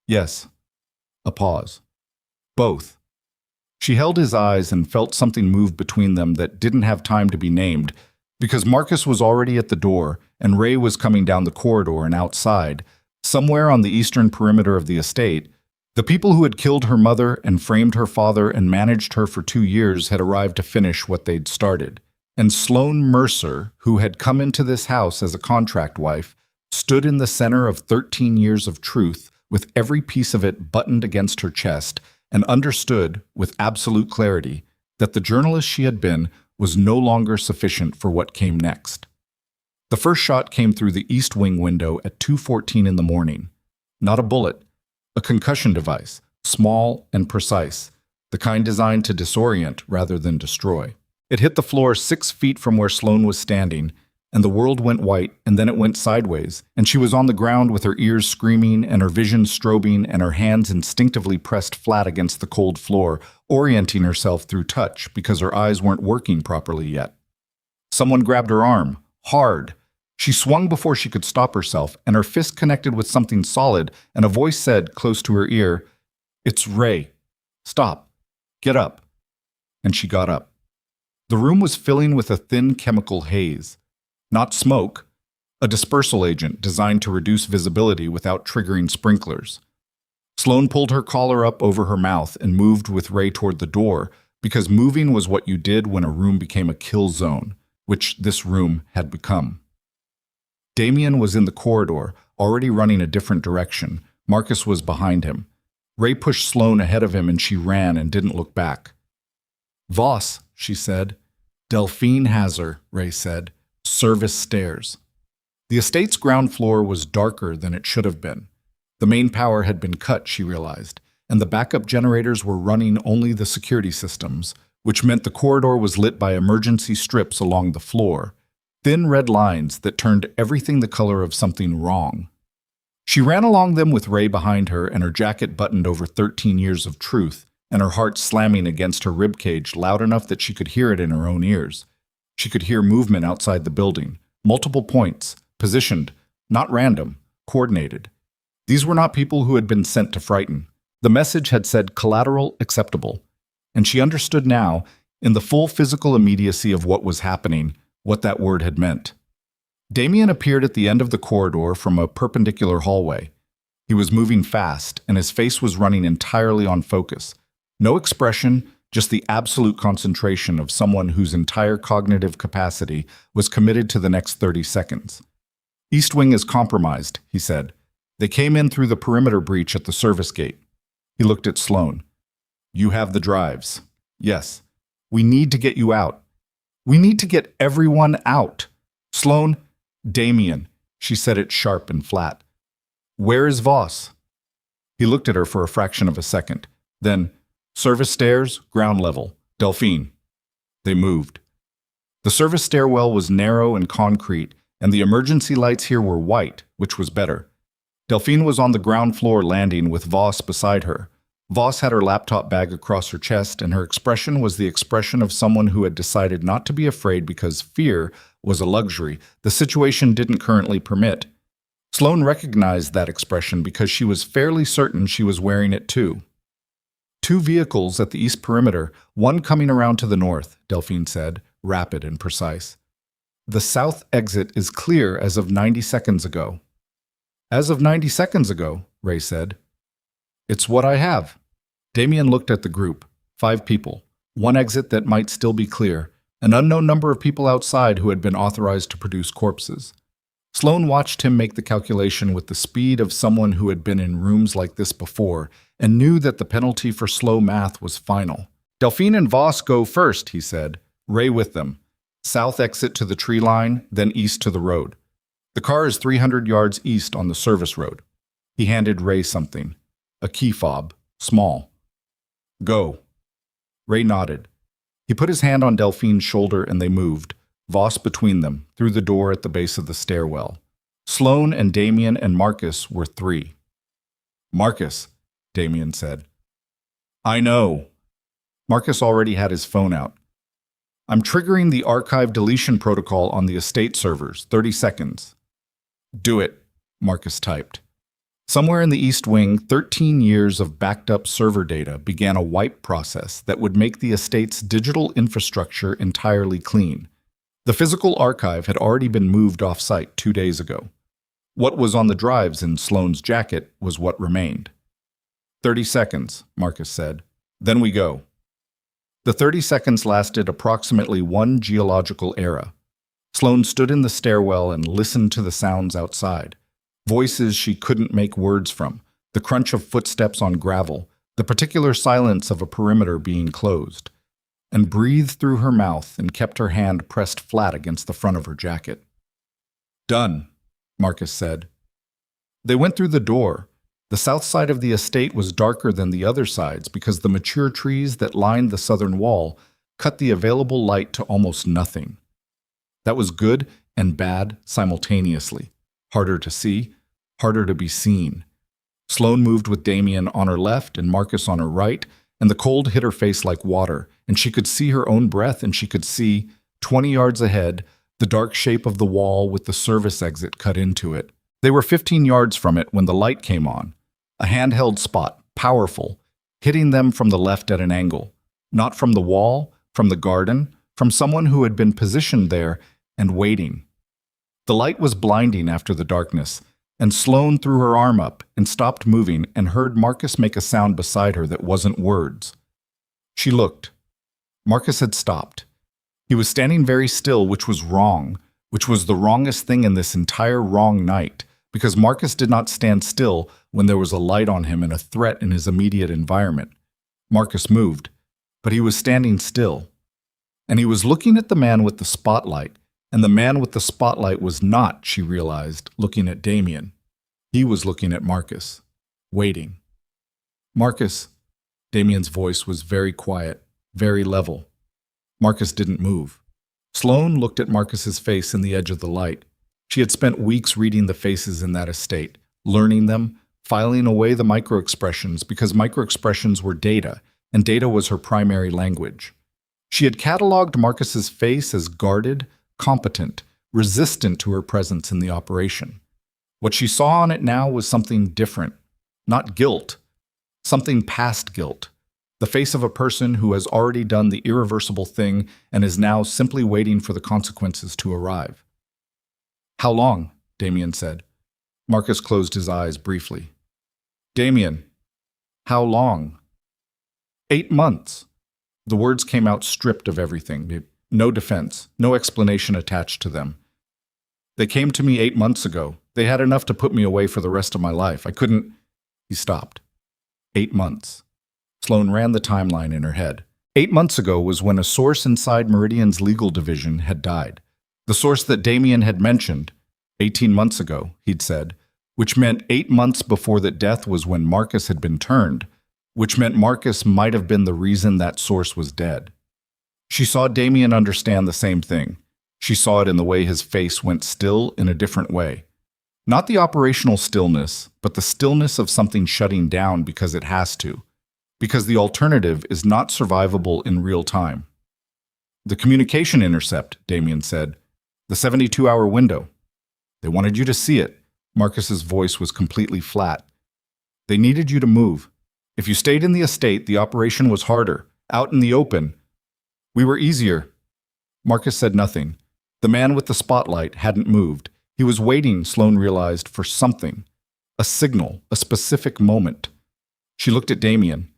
Yes. A pause. Both. She held his eyes and felt something move between them that didn't have time to be named, because Marcus was already at the door and Ray was coming down the corridor and outside, somewhere on the eastern perimeter of the estate. The people who had killed her mother and framed her father and managed her for 2 years had arrived to finish what they'd started. And Sloane Mercer, who had come into this house as a contract wife, stood in the center of 13 years of truth, with every piece of it buttoned against her chest, and understood, with absolute clarity, that the journalist she had been was no longer sufficient for what came next. The first shot came through the east wing window at 2:14 in the morning. Not a bullet, a concussion device, small and precise, the kind designed to disorient rather than destroy. It hit the floor 6 feet from where Sloane was standing, and the world went white, and then it went sideways, and she was on the ground with her ears screaming and her vision strobing and her hands instinctively pressed flat against the cold floor, orienting herself through touch because her eyes weren't working properly yet. Someone grabbed her arm, hard. She swung before she could stop herself, and her fist connected with something solid, and a voice said, close to her ear, "It's Ray. Stop. Get up." And she got up. The room was filling with a thin chemical haze. Not smoke, a dispersal agent designed to reduce visibility without triggering sprinklers. Sloane pulled her collar up over her mouth and moved with Ray toward the door, because moving was what you did when a room became a kill zone, which this room had become. Damien was in the corridor, already running a different direction. Marcus was behind him. Ray pushed Sloane ahead of him and she ran and didn't look back. "Voss," she said. "Delphine has her," Ray said. "Service stairs." The estate's ground floor was darker than it should have been. The main power had been cut, she realized, and the backup generators were running only the security systems, which meant the corridor was lit by emergency strips along the floor, thin red lines that turned everything the color of something wrong. She ran along them with Ray behind her and her jacket buttoned over 13 years of truth, and her heart slamming against her ribcage loud enough that she could hear it in her own ears. She could hear movement outside the building, multiple points, positioned, not random, coordinated. These were not people who had been sent to frighten. The message had said collateral acceptable, and she understood now, in the full physical immediacy of what was happening, what that word had meant. Damien appeared at the end of the corridor from a perpendicular hallway. He was moving fast, and his face was running entirely on focus. No expression, just the absolute concentration of someone whose entire cognitive capacity was committed to the next 30 seconds. "East Wing is compromised," he said. "They came in through the perimeter breach at the service gate." He looked at Sloane. "You have the drives." "Yes. We need to get you out. We need to get everyone out." "Sloane." "Damien." She said it sharp and flat. "Where is Voss?" He looked at her for a fraction of a second. Then, "Service stairs, ground level. Delphine." They moved. The service stairwell was narrow and concrete, and the emergency lights here were white, which was better. Delphine was on the ground floor landing with Voss beside her. Voss had her laptop bag across her chest, and her expression was the expression of someone who had decided not to be afraid because fear was a luxury the situation didn't currently permit. Sloane recognized that expression because she was fairly certain she was wearing it too. "2 vehicles at the east perimeter, one coming around to the north," Delphine said, rapid and precise. "The south exit is clear as of 90 seconds ago." "As of 90 seconds ago," Ray said. "It's what I have." Damien looked at the group. 5 people. 1 exit that might still be clear. An unknown number of people outside who had been authorized to produce corpses. Sloane watched him make the calculation with the speed of someone who had been in rooms like this before and knew that the penalty for slow math was final. "Delphine and Voss go first," he said. "Ray with them. South exit to the tree line, then east to the road. The car is 300 yards east on the service road." He handed Ray something. A key fob. Small. "Go." Ray nodded. He put his hand on Delphine's shoulder and they moved, Voss between them, through the door at the base of the stairwell. Sloane and Damien and Marcus were 3. "Marcus," Damien said. "I know." Marcus already had his phone out. "I'm triggering the archive deletion protocol on the estate servers. 30 seconds. "Do it," Marcus typed. Somewhere in the East Wing, 13 years of backed-up server data began a wipe process that would make the estate's digital infrastructure entirely clean. The physical archive had already been moved off-site 2 days ago. What was on the drives in Sloane's jacket was what remained. 30 seconds, Marcus said. "Then we go." The 30 seconds lasted approximately 1 geological era. Sloane stood in the stairwell and listened to the sounds outside. Voices she couldn't make words from, the crunch of footsteps on gravel, the particular silence of a perimeter being closed, and breathed through her mouth and kept her hand pressed flat against the front of her jacket. "Done," Marcus said. They went through the door. The south side of the estate was darker than the other sides because the mature trees that lined the southern wall cut the available light to almost nothing. That was good and bad simultaneously. Harder to see, harder to be seen. Sloane moved with Damien on her left and Marcus on her right, and the cold hit her face like water, and she could see her own breath, and she could see, 20 yards ahead, the dark shape of the wall with the service exit cut into it. They were 15 yards from it when the light came on. A handheld spot, powerful, hitting them from the left at an angle. Not from the wall, from the garden, from someone who had been positioned there and waiting. The light was blinding after the darkness, and Sloane threw her arm up and stopped moving and heard Marcus make a sound beside her that wasn't words. She looked. Marcus had stopped. He was standing very still, which was wrong, which was the wrongest thing in this entire wrong night, because Marcus did not stand still when there was a light on him and a threat in his immediate environment. Marcus moved, but he was standing still. And he was looking at the man with the spotlight, and the man with the spotlight was not, she realized, looking at Damien. He was looking at Marcus, waiting. "Marcus," Damien's voice was very quiet, very level. Marcus didn't move. Sloane looked at Marcus's face in the edge of the light. She had spent weeks reading the faces in that estate, learning them, filing away the microexpressions because microexpressions were data, and data was her primary language. She had cataloged Marcus's face as guarded, competent, resistant to her presence in the operation. What she saw on it now was something different, not guilt, something past guilt, the face of a person who has already done the irreversible thing and is now simply waiting for the consequences to arrive. "How long?" Damien said. Marcus closed his eyes briefly. "Damien, how long?" 8 months. The words came out stripped of everything. No defense, no explanation attached to them. "They came to me 8 months ago. They had enough to put me away for the rest of my life. I couldn't—" He stopped. 8 months. Sloane ran the timeline in her head. 8 months ago was when a source inside Meridian's legal division had died. The source that Damien had mentioned, 18 months ago, he'd said, which meant 8 months before that death was when Marcus had been turned, which meant Marcus might have been the reason that source was dead. She saw Damien understand the same thing. She saw it in the way his face went still in a different way. Not the operational stillness, but the stillness of something shutting down because it has to. Because the alternative is not survivable in real time. "The communication intercept," Damien said. "The 72-hour window. They wanted you to see it." Marcus's voice was completely flat. "They needed you to move. If you stayed in the estate, the operation was harder. Out in the open. We were easier." Marcus said nothing. The man with the spotlight hadn't moved. He was waiting, Sloane realized, for something. A signal, a specific moment. She looked at Damien.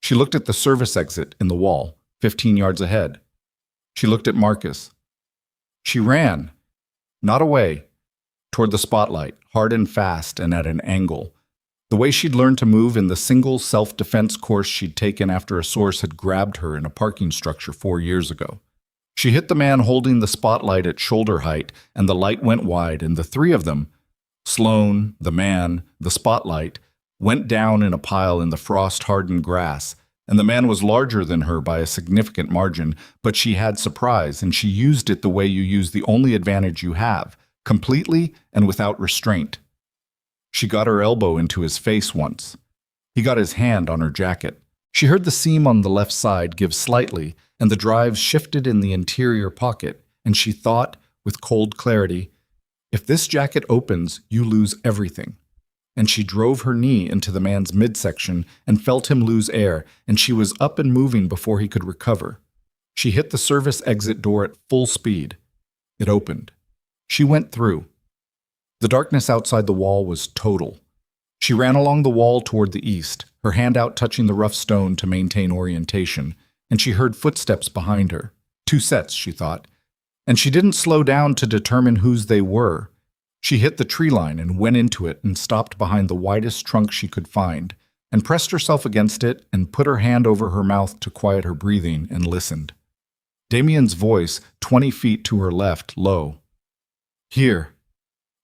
She looked at the service exit in the wall, 15 yards ahead. She looked at Marcus. She ran. Not away. Toward the spotlight, hard and fast and at an angle. The way she'd learned to move in the single self-defense course she'd taken after a source had grabbed her in a parking structure 4 years ago. She hit the man holding the spotlight at shoulder height, and the light went wide, and the 3 of them, Sloane, the man, the spotlight, went down in a pile in the frost-hardened grass, and the man was larger than her by a significant margin, but she had surprise, and she used it the way you use the only advantage you have, completely and without restraint. She got her elbow into his face once. He got his hand on her jacket. She heard the seam on the left side give slightly, and the drive shifted in the interior pocket, and she thought, with cold clarity, if this jacket opens, you lose everything. And she drove her knee into the man's midsection and felt him lose air, and she was up and moving before he could recover. She hit the service exit door at full speed. It opened. She went through. The darkness outside the wall was total. She ran along the wall toward the east, her hand out touching the rough stone to maintain orientation, and she heard footsteps behind her. 2 sets, she thought. And she didn't slow down to determine whose they were. She hit the tree line and went into it and stopped behind the widest trunk she could find, and pressed herself against it and put her hand over her mouth to quiet her breathing and listened. Damien's voice, 20 feet to her left, low. Here.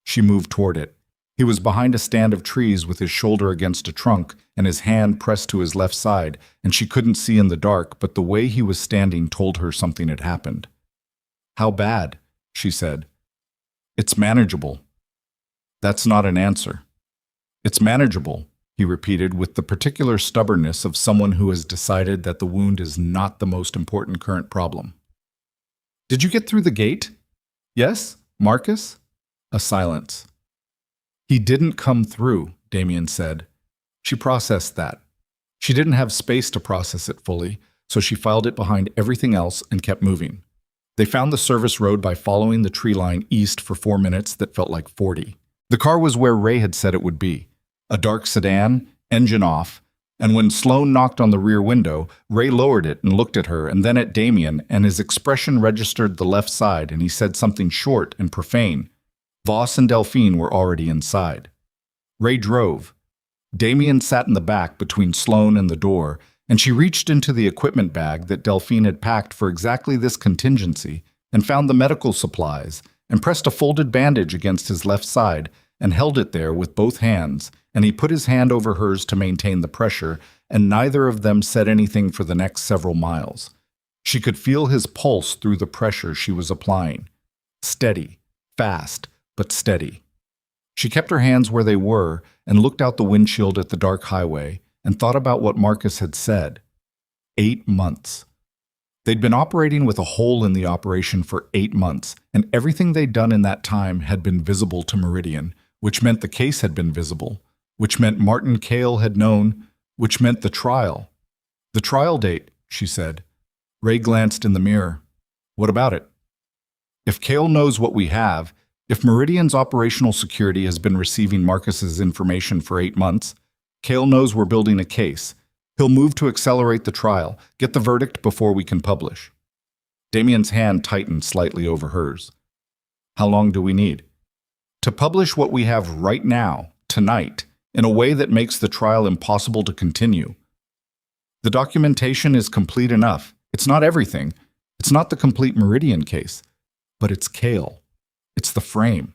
She moved toward it. He was behind a stand of trees with his shoulder against a trunk and his hand pressed to his left side, and she couldn't see in the dark, but the way he was standing told her something had happened. How bad? She said. It's manageable. That's not an answer. It's manageable, he repeated with the particular stubbornness of someone who has decided that the wound is not the most important current problem. Did you get through the gate? Yes, Marcus? A silence. He didn't come through, Damien said. She processed that. She didn't have space to process it fully, so she filed it behind everything else and kept moving. They found the service road by following the tree line east for 4 minutes that felt like 40. The car was where Ray had said it would be, a dark sedan, engine off, and when Sloane knocked on the rear window, Ray lowered it and looked at her and then at Damien, and his expression registered the left side, and he said something short and profane. Voss and Delphine were already inside. Ray drove. Damien sat in the back between Sloane and the door, and she reached into the equipment bag that Delphine had packed for exactly this contingency and found the medical supplies and pressed a folded bandage against his left side and held it there with both hands, and he put his hand over hers to maintain the pressure, and neither of them said anything for the next several miles. She could feel his pulse through the pressure she was applying. Steady, fast, but steady. She kept her hands where they were and looked out the windshield at the dark highway and thought about what Marcus had said. 8 months. They'd been operating with a hole in the operation for 8 months, and everything they'd done in that time had been visible to Meridian, which meant the case had been visible, which meant Martin Cale had known, which meant the trial. The trial date, she said. Ray glanced in the mirror. What about it? If Cale knows what we have, if Meridian's operational security has been receiving Marcus's information for 8 months, Cale knows we're building a case. He'll move to accelerate the trial, get the verdict before we can publish. Damien's hand tightened slightly over hers. How long do we need? To publish what we have right now, tonight, in a way that makes the trial impossible to continue. The documentation is complete enough. It's not everything. It's not the complete Meridian case. But it's Cale. It's the frame.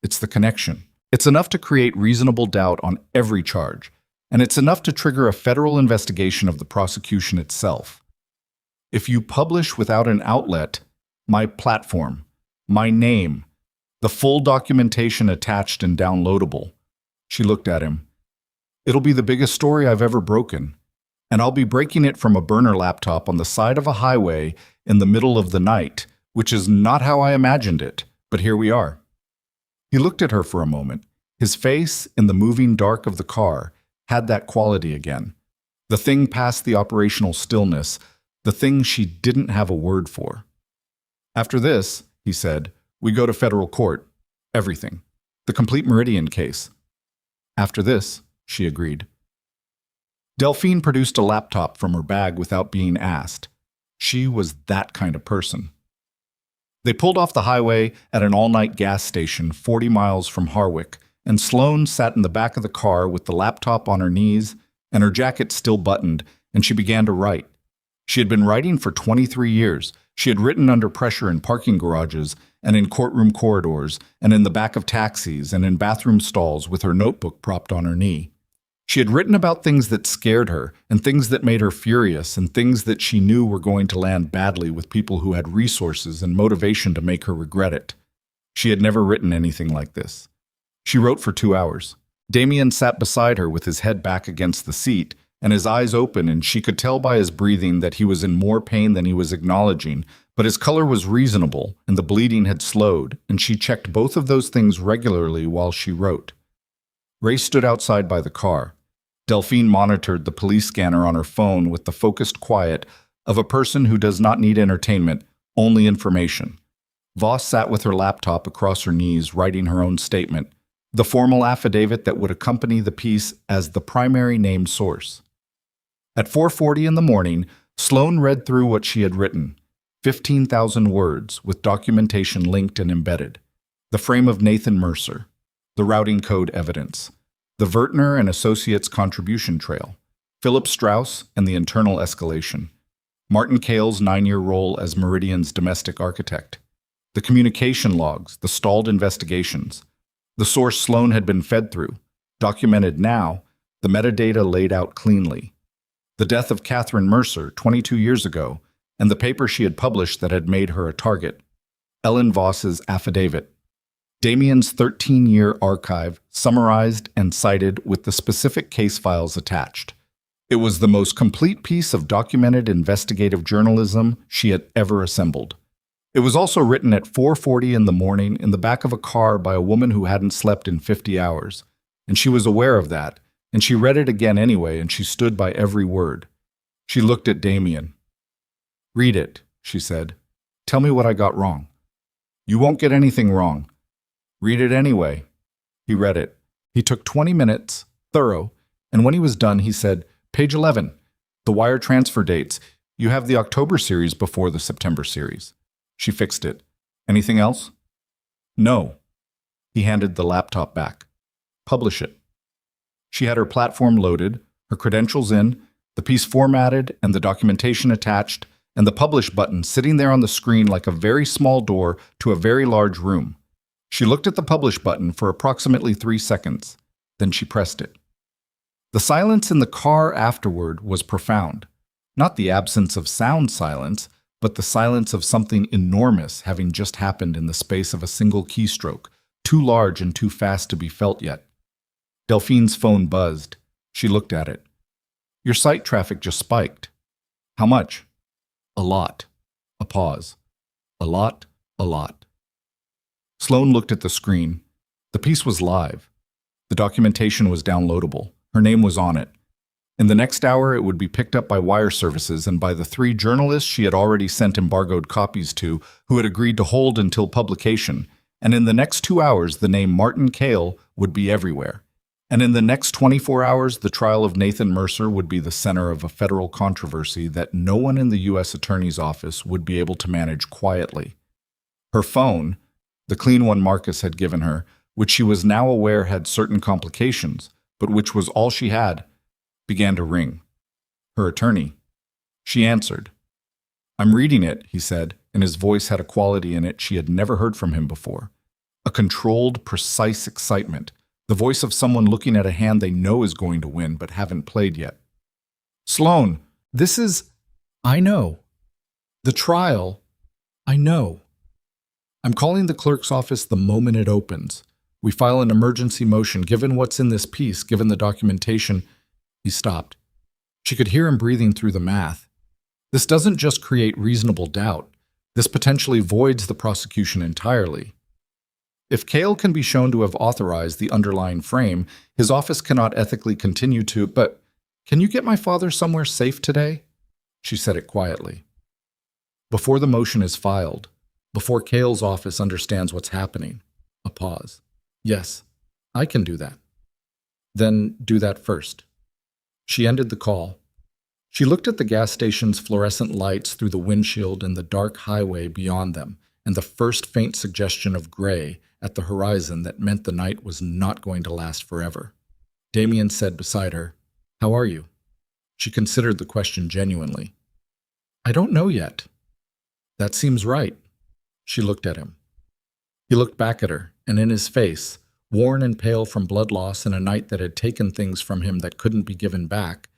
It's the connection. It's enough to create reasonable doubt on every charge. And it's enough to trigger a federal investigation of the prosecution itself. If you publish without an outlet, my platform, my name, the full documentation attached and downloadable. She looked at him. It'll be the biggest story I've ever broken, and I'll be breaking it from a burner laptop on the side of a highway in the middle of the night, which is not how I imagined it, but here we are. He looked at her for a moment. His face, in the moving dark of the car, had that quality again. The thing past the operational stillness, the thing she didn't have a word for. After this, he said, we go to federal court. Everything. The complete Meridian case. After this, she agreed. Delphine produced a laptop from her bag without being asked. She was that kind of person. They pulled off the highway at an all-night gas station 40 miles from Harwick, and Sloane sat in the back of the car with the laptop on her knees and her jacket still buttoned, and she began to write. She had been writing for 23 years. She had written under pressure in parking garages and in courtroom corridors and in the back of taxis and in bathroom stalls with her notebook propped on her knee. She had written about things that scared her, and things that made her furious, and things that she knew were going to land badly with people who had resources and motivation to make her regret it. She had never written anything like this. She wrote for 2 hours. Damien sat beside her with his head back against the seat, and his eyes open, and she could tell by his breathing that he was in more pain than he was acknowledging, but his color was reasonable, and the bleeding had slowed, and she checked both of those things regularly while she wrote. Ray stood outside by the car. Delphine monitored the police scanner on her phone with the focused quiet of a person who does not need entertainment, only information. Voss sat with her laptop across her knees, writing her own statement, the formal affidavit that would accompany the piece as the primary named source. At 4:40 in the morning, Sloane read through what she had written, 15,000 words with documentation linked and embedded. The frame of Nathan Mercer, the routing code evidence, the Vertner and Associates contribution trail, Philip Strauss and the internal escalation, Martin Cale's 9-year role as Meridian's domestic architect, the communication logs, the stalled investigations, the source Sloane had been fed through, documented now, the metadata laid out cleanly, the death of Catherine Mercer 22 years ago, and the paper she had published that had made her a target, Ellen Voss's affidavit, Damien's 13-year archive summarized and cited with the specific case files attached. It was the most complete piece of documented investigative journalism she had ever assembled. It was also written at 4:40 in the morning in the back of a car by a woman who hadn't slept in 50 hours, and she was aware of that, and she read it again anyway, and she stood by every word. She looked at Damien. "Read it," she said. "Tell me what I got wrong." "You won't get anything wrong." "Read it anyway." He read it. He took 20 minutes, thorough, and when he was done, he said, "Page 11, the wire transfer dates. You have the October series before the September series." She fixed it. "Anything else?" "No." He handed the laptop back. "Publish it." She had her platform loaded, her credentials in, the piece formatted and the documentation attached, and the publish button sitting there on the screen like a very small door to a very large room. She looked at the publish button for approximately 3 seconds. Then she pressed it. The silence in the car afterward was profound. Not the absence of sound silence, but the silence of something enormous having just happened in the space of a single keystroke, too large and too fast to be felt yet. Delphine's phone buzzed. She looked at it. "Your site traffic just spiked." "How much?" "A lot." A pause. "A lot, a lot." Sloane looked at the screen. The piece was live. The documentation was downloadable. Her name was on it. In the next hour, it would be picked up by wire services and by the 3 journalists she had already sent embargoed copies to, who had agreed to hold until publication. And in the next 2 hours, the name Martin Cale would be everywhere. And in the next 24 hours, the trial of Nathan Mercer would be the center of a federal controversy that no one in the U.S. Attorney's Office would be able to manage quietly. Her phone, the clean one Marcus had given her, which she was now aware had certain complications, but which was all she had, began to ring. Her attorney. She answered. "I'm reading it," he said, and his voice had a quality in it she had never heard from him before. A controlled, precise excitement, the voice of someone looking at a hand they know is going to win but haven't played yet. "Sloane, this is—" "I know." "The trial—" "I know." "I'm calling the clerk's office the moment it opens. We file an emergency motion given what's in this piece, given the documentation." He stopped. She could hear him breathing through the math. "This doesn't just create reasonable doubt. This potentially voids the prosecution entirely. If Cale can be shown to have authorized the underlying frame, his office cannot ethically continue to— But can you get my father somewhere safe today?" She said it quietly. "Before the motion is filed, before Cale's office understands what's happening." A pause. "Yes, I can do that." "Then do that first." She ended the call. She looked at the gas station's fluorescent lights through the windshield and the dark highway beyond them, and the first faint suggestion of gray at the horizon that meant the night was not going to last forever. Damien said beside her, "How are you?" She considered the question genuinely. "I don't know yet." "That seems right." She looked at him. He looked back at her, and in his face, Worn and pale from blood loss and a night that had taken things from him that couldn't be given back,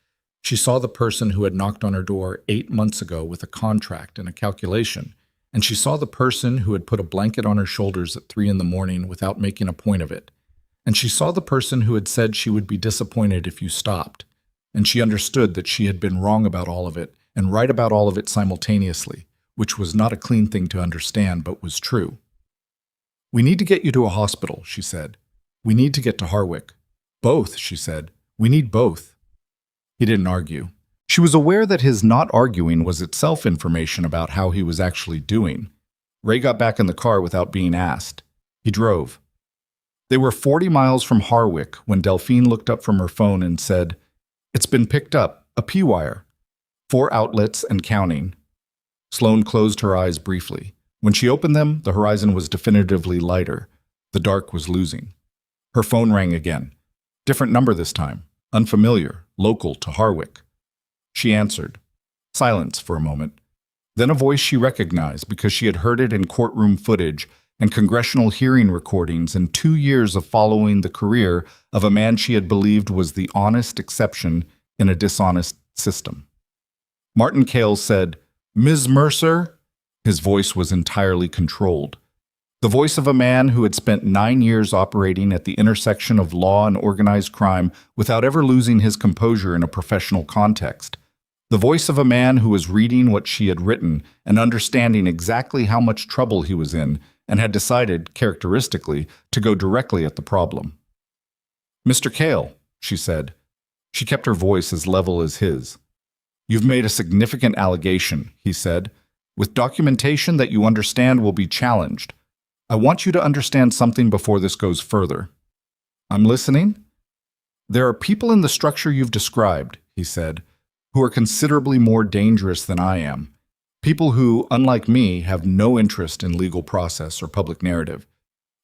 she saw the person who had knocked on her door 8 months ago with a contract and a calculation, and she saw the person who had put a blanket on her shoulders at 3 in the morning without making a point of it, and she saw the person who had said she would be disappointed if you stopped, and she understood that she had been wrong about all of it and right about all of it simultaneously, which was not a clean thing to understand but was true. "We need to get you to a hospital," she said. "We need to get to Harwick." "Both," she said. "We need both." He didn't argue. She was aware that his not arguing was itself information about how he was actually doing. Ray got back in the car without being asked. He drove. They were 40 miles from Harwick when Delphine looked up from her phone and said, "It's been picked up, a P-wire. 4 outlets and counting." Sloane closed her eyes briefly. When she opened them, the horizon was definitively lighter. The dark was losing. Her phone rang again. Different number this time. Unfamiliar, local to Harwick. She answered. Silence for a moment. Then a voice she recognized because she had heard it in courtroom footage and congressional hearing recordings in 2 years of following the career of a man she had believed was the honest exception in a dishonest system. Martin Cale said, "Ms. Mercer?" His voice was entirely controlled. The voice of a man who had spent 9 years operating at the intersection of law and organized crime without ever losing his composure in a professional context. The voice of a man who was reading what she had written and understanding exactly how much trouble he was in and had decided, characteristically, to go directly at the problem. "Mr. Cale," she said. She kept her voice as level as his. "You've made a significant allegation," he said, "with documentation that you understand will be challenged. I want you to understand something before this goes further." "I'm listening." "There are people in the structure you've described," he said, "who are considerably more dangerous than I am. People who, unlike me, have no interest in legal process or public narrative.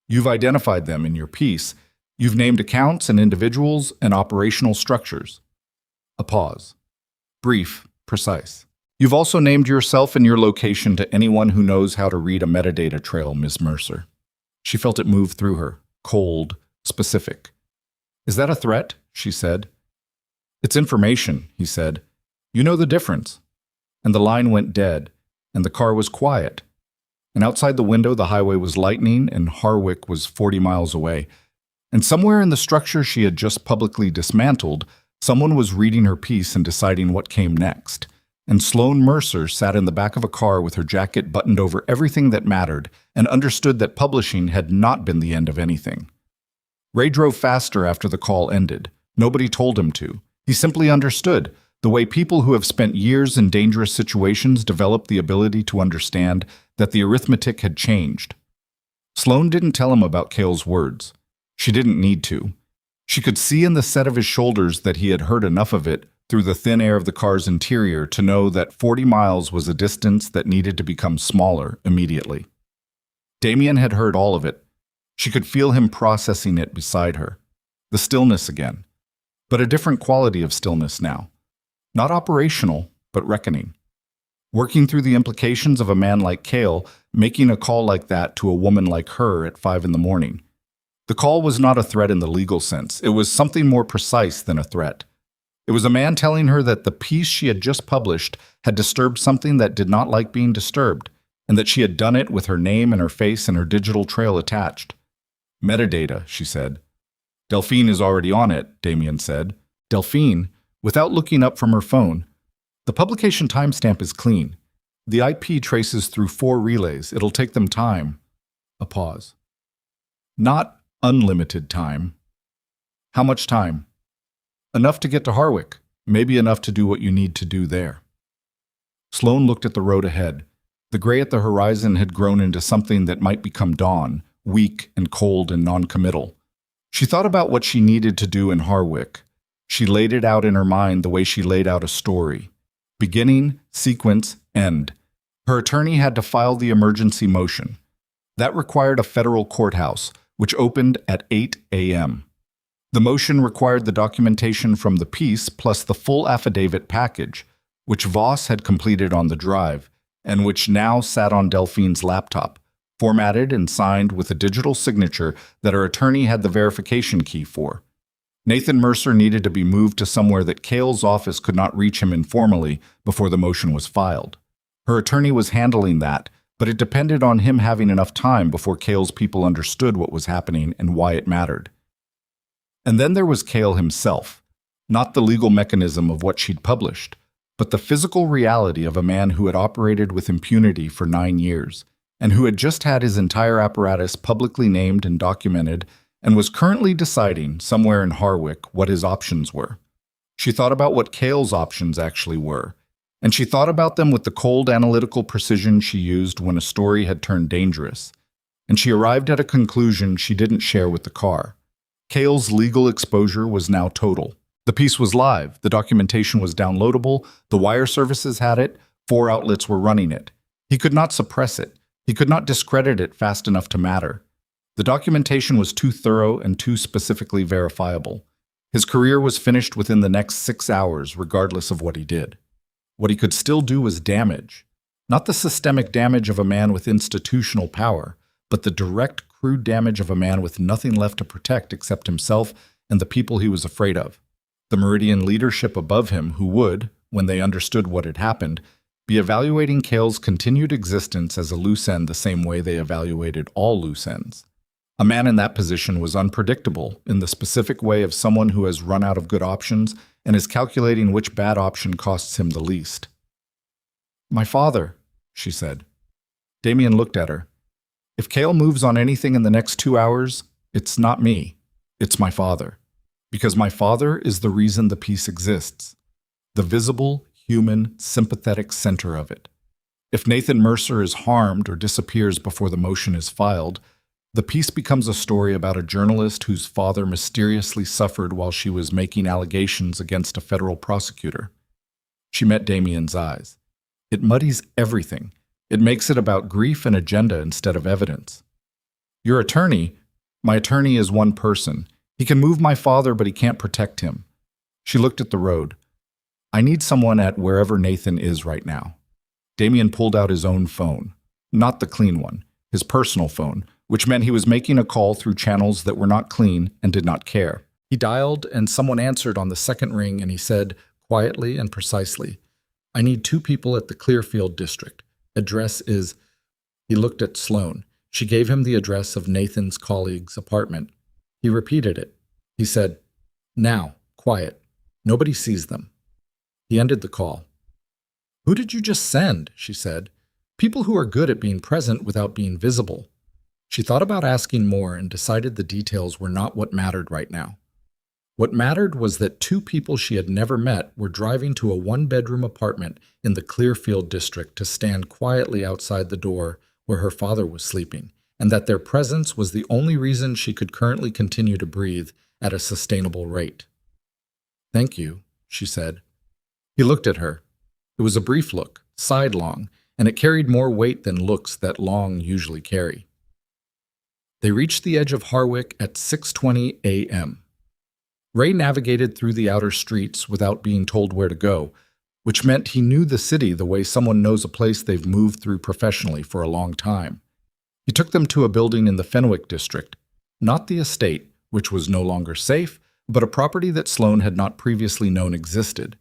You've identified them in your piece. You've named accounts and individuals and operational structures." A pause. Brief, precise. "You've also named yourself and your location to anyone who knows how to read a metadata trail, Ms. Mercer." She felt it move through her, cold, specific. "Is that a threat?" she said. "It's information," he said. "You know the difference." And the line went dead, and the car was quiet. And outside the window, the highway was lightening, and Harwick was 40 miles away. And somewhere in the structure she had just publicly dismantled, someone was reading her piece and deciding what came next. And Sloane Mercer sat in the back of a car with her jacket buttoned over everything that mattered and understood that publishing had not been the end of anything. Ray drove faster after the call ended. Nobody told him to. He simply understood, the way people who have spent years in dangerous situations develop the ability to understand that the arithmetic had changed. Sloane didn't tell him about Cale's words. She didn't need to. She could see in the set of his shoulders that he had heard enough of it through the thin air of the car's interior to know that 40 miles was a distance that needed to become smaller immediately. Damien had heard all of it. She could feel him processing it beside her. The stillness again. But a different quality of stillness now. Not operational, but reckoning. Working through the implications of a man like Cale making a call like that to a woman like her at 5 in the morning. The call was not a threat in the legal sense. It was something more precise than a threat. It was a man telling her that the piece she had just published had disturbed something that did not like being disturbed, and that she had done it with her name and her face and her digital trail attached. "Metadata," she said. "Delphine is already on it," Damien said. "Delphine?" Without looking up from her phone. "The publication timestamp is clean. The IP traces through 4 relays. It'll take them time." A pause. "Not unlimited time." "How much time?" "Enough to get to Harwick. Maybe enough to do what you need to do there." Sloane looked at the road ahead. The gray at the horizon had grown into something that might become dawn, weak and cold and non-committal. She thought about what she needed to do in Harwick. She laid it out in her mind the way she laid out a story. Beginning, sequence, end. Her attorney had to file the emergency motion. That required a federal courthouse, which opened at 8 a.m. The motion required the documentation from the piece plus the full affidavit package, which Voss had completed on the drive, and which now sat on Delphine's laptop, formatted and signed with a digital signature that her attorney had the verification key for. Nathan Mercer needed to be moved to somewhere that Cale's office could not reach him informally before the motion was filed. Her attorney was handling that, but it depended on him having enough time before Cale's people understood what was happening and why it mattered. And then there was Cale himself, not the legal mechanism of what she'd published, but the physical reality of a man who had operated with impunity for 9 years, and who had just had his entire apparatus publicly named and documented, and was currently deciding, somewhere in Harwick, what his options were. She thought about what Cale's options actually were, and she thought about them with the cold analytical precision she used when a story had turned dangerous, and she arrived at a conclusion she didn't share with the car. Cale's legal exposure was now total. The piece was live, the documentation was downloadable, the wire services had it, 4 outlets were running it. He could not suppress it. He could not discredit it fast enough to matter. The documentation was too thorough and too specifically verifiable. His career was finished within the next 6 hours, regardless of what he did. What he could still do was damage. Not the systemic damage of a man with institutional power, but the direct, crude damage of a man with nothing left to protect except himself and the people he was afraid of. The Meridian leadership above him who would, when they understood what had happened, be evaluating Cale's continued existence as a loose end the same way they evaluated all loose ends. A man in that position was unpredictable in the specific way of someone who has run out of good options and is calculating which bad option costs him the least. "My father," she said. Damien looked at her. "If Cale moves on anything in the next 2 hours, it's not me. It's my father. Because my father is the reason the piece exists. The visible, human, sympathetic center of it. If Nathan Mercer is harmed or disappears before the motion is filed, the piece becomes a story about a journalist whose father mysteriously suffered while she was making allegations against a federal prosecutor." She met Damien's eyes. "It muddies everything. It makes it about grief and agenda instead of evidence. Your attorney, my attorney is one person. He can move my father, but he can't protect him." She looked at the road. "I need someone at wherever Nathan is right now." Damien pulled out his own phone. Not the clean one, his personal phone, which meant he was making a call through channels that were not clean and did not care. He dialed, and someone answered on the second ring, and he said, quietly and precisely, "I need 2 people at the Clearfield district. Address is..." He looked at Sloane. She gave him the address of Nathan's colleague's apartment. He repeated it. He said, "Now, quiet. Nobody sees them." He ended the call. "Who did you just send?" she said. "People who are good at being present without being visible." She thought about asking more and decided the details were not what mattered right now. What mattered was that 2 people she had never met were driving to a 1-bedroom apartment in the Clearfield district to stand quietly outside the door where her father was sleeping, and that their presence was the only reason she could currently continue to breathe at a sustainable rate. "Thank you," she said. He looked at her. It was a brief look, sidelong, and it carried more weight than looks that long usually carry. They reached the edge of Harwick at 6:20 a.m. Ray navigated through the outer streets without being told where to go, which meant he knew the city the way someone knows a place they've moved through professionally for a long time. He took them to a building in the Fenwick district, not the estate, which was no longer safe, but a property that Sloane had not previously known existed.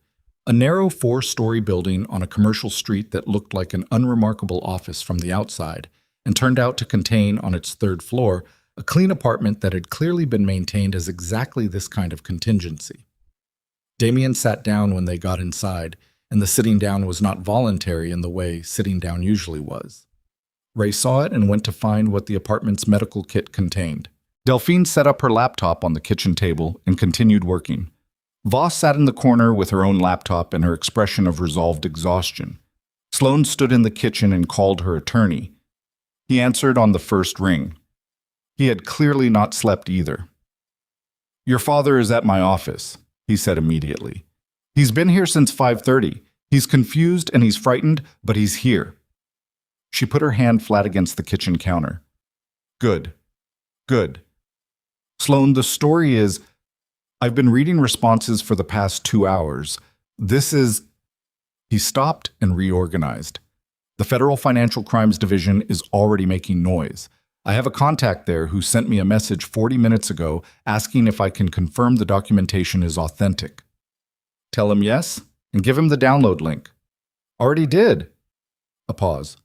A narrow 4-story building on a commercial street that looked like an unremarkable office from the outside, and turned out to contain, on its 3rd floor, a clean apartment that had clearly been maintained as exactly this kind of contingency. Damien sat down when they got inside, and the sitting down was not voluntary in the way sitting down usually was. Ray saw it and went to find what the apartment's medical kit contained. Delphine set up her laptop on the kitchen table and continued working. Voss sat in the corner with her own laptop and her expression of resolved exhaustion. Sloane stood in the kitchen and called her attorney. He answered on the first ring. He had clearly not slept either. "Your father is at my office," he said immediately. "He's been here since 5:30. He's confused and he's frightened, but he's here." She put her hand flat against the kitchen counter. "Good. Good. Sloane, the story is, I've been reading responses for the past 2 hours. This is..." He stopped and reorganized. The Federal Financial Crimes Division is already making noise. I have a contact there who sent me a message 40 minutes ago asking if I can confirm the documentation is authentic. Tell him yes, and give him the download link. Already did. A pause.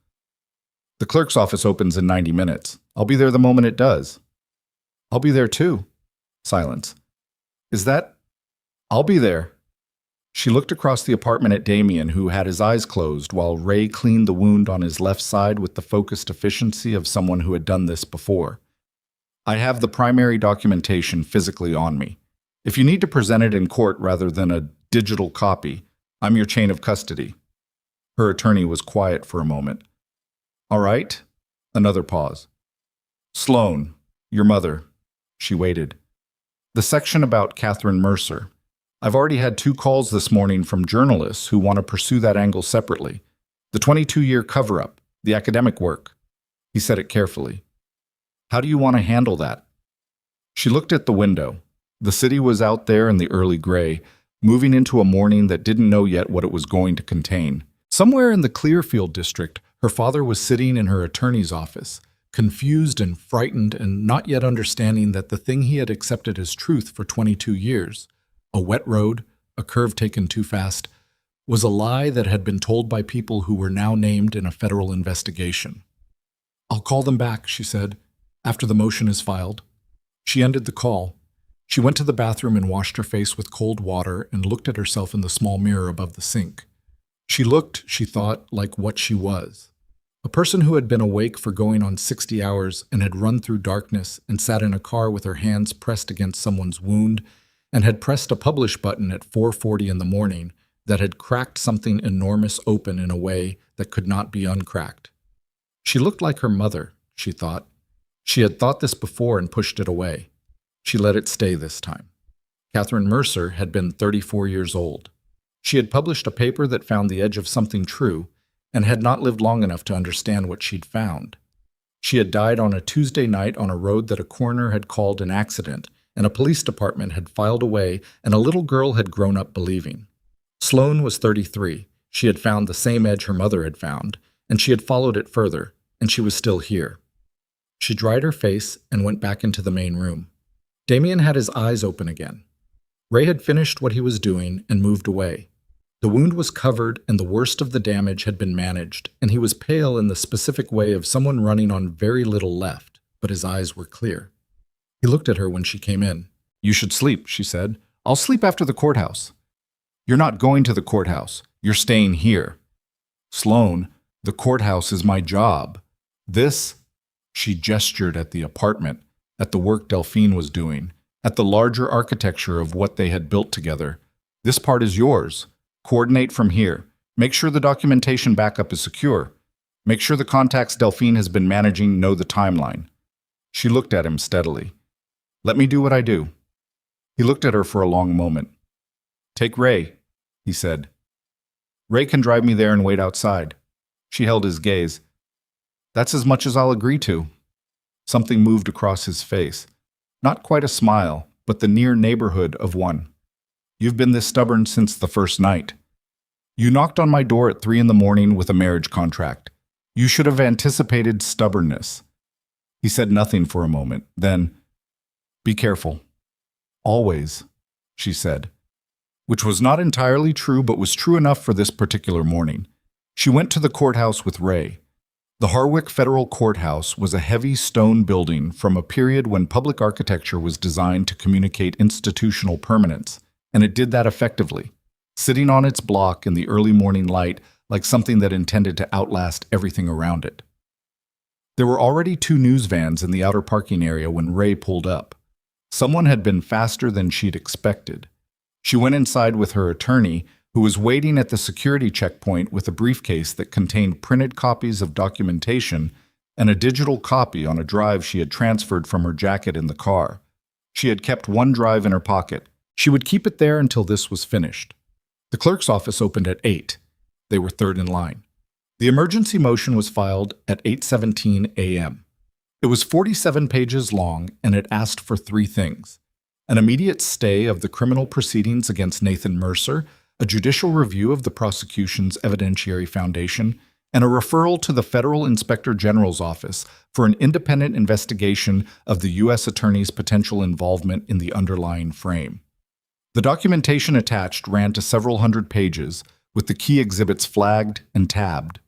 The clerk's office opens in 90 minutes. I'll be there the moment it does. I'll be there too. Silence. Is that? I'll be there. She looked across the apartment at Damien, who had his eyes closed while Ray cleaned the wound on his left side with the focused efficiency of someone who had done this before. I have the primary documentation physically on me. If you need to present it in court rather than a digital copy, I'm your chain of custody. Her attorney was quiet for a moment. All right. Another pause. Sloane, your mother. She waited. The section about Catherine Mercer. I've already had 2 calls this morning from journalists who want to pursue that angle separately. The 22-year cover-up, the academic work. He said it carefully. How do you want to handle that? She looked at the window. The city was out there in the early gray, moving into a morning that didn't know yet what it was going to contain. Somewhere in the Clearfield district, her father was sitting in her attorney's office, confused and frightened and not yet understanding that the thing he had accepted as truth for 22 years, a wet road, a curve taken too fast, was a lie that had been told by people who were now named in a federal investigation. I'll call them back, she said, after the motion is filed. She ended the call. She went to the bathroom and washed her face with cold water and looked at herself in the small mirror above the sink. She looked, she thought, like what she was. A person who had been awake for going on 60 hours and had run through darkness and sat in a car with her hands pressed against someone's wound and had pressed a publish button at 4:40 in the morning that had cracked something enormous open in a way that could not be uncracked. She looked like her mother, she thought. She had thought this before and pushed it away. She let it stay this time. Catherine Mercer had been 34 years old. She had published a paper that found the edge of something true and had not lived long enough to understand what she'd found. She had died on a Tuesday night on a road that a coroner had called an accident, and a police department had filed away, and a little girl had grown up believing. Sloane was 33. She had found the same edge her mother had found, and she had followed it further, and she was still here. She dried her face and went back into the main room. Damien had his eyes open again. Ray had finished what he was doing and moved away. The wound was covered and the worst of the damage had been managed, and he was pale in the specific way of someone running on very little left, but his eyes were clear. He looked at her when she came in. You should sleep, she said. I'll sleep after the courthouse. You're not going to the courthouse. You're staying here. Sloane, the courthouse is my job. This, she gestured at the apartment, at the work Delphine was doing, at the larger architecture of what they had built together. This part is yours. Coordinate from here. Make sure the documentation backup is secure. Make sure the contacts Delphine has been managing know the timeline. She looked at him steadily. Let me do what I do. He looked at her for a long moment. Take Ray, he said. Ray can drive me there and wait outside. She held his gaze. That's as much as I'll agree to. Something moved across his face. Not quite a smile, but the near neighborhood of one. You've been this stubborn since the first night. You knocked on my door at 3 a.m. with a marriage contract. You should have anticipated stubbornness. He said nothing for a moment. Then, be careful. Always, she said. Which was not entirely true, but was true enough for this particular morning. She went to the courthouse with Ray. The Harwick Federal Courthouse was a heavy stone building from a period when public architecture was designed to communicate institutional permanence, and it did that effectively, sitting on its block in the early morning light like something that intended to outlast everything around it. There were already 2 news vans in the outer parking area when Ray pulled up. Someone had been faster than she'd expected. She went inside with her attorney, who was waiting at the security checkpoint with a briefcase that contained printed copies of documentation and a digital copy on a drive she had transferred from her jacket in the car. She had kept one drive in her pocket. She would keep it there until this was finished. The clerk's office opened at 8. They were third in line. The emergency motion was filed at 8:17 a.m. It was 47 pages long, and it asked for 3 things: an immediate stay of the criminal proceedings against Nathan Mercer, a judicial review of the prosecution's evidentiary foundation, and a referral to the Federal Inspector General's office for an independent investigation of the U.S. Attorney's potential involvement in the underlying frame. The documentation attached ran to several hundred pages, with the key exhibits flagged and tabbed.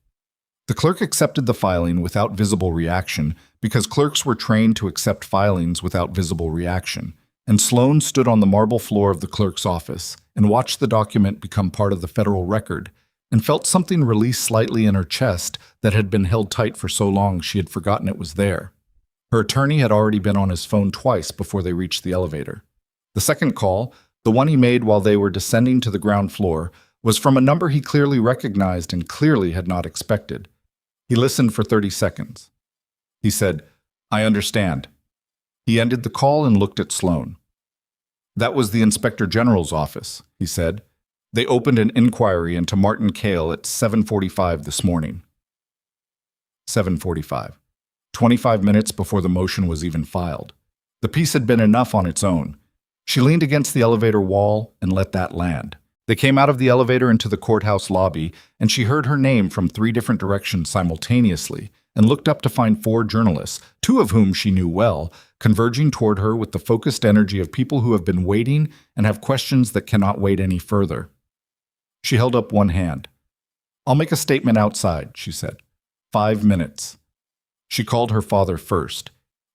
The clerk accepted the filing without visible reaction because clerks were trained to accept filings without visible reaction, and Sloane stood on the marble floor of the clerk's office and watched the document become part of the federal record and felt something release slightly in her chest that had been held tight for so long she had forgotten it was there. Her attorney had already been on his phone twice before they reached the elevator. The second call, the one he made while they were descending to the ground floor, was from a number he clearly recognized and clearly had not expected. He listened for 30 seconds. He said, "I understand." He ended the call and looked at Sloane. "That was the Inspector General's office," he said. "They opened an inquiry into Martin Cale at 7:45 this morning." 7:45. 25 minutes before the motion was even filed. The piece had been enough on its own. She leaned against the elevator wall and let that land. They came out of the elevator into the courthouse lobby, and she heard her name from 3 different directions simultaneously and looked up to find 4 journalists, 2 of whom she knew well, converging toward her with the focused energy of people who have been waiting and have questions that cannot wait any further. She held up one hand. "I'll make a statement outside," she said. 5 minutes. She called her father first.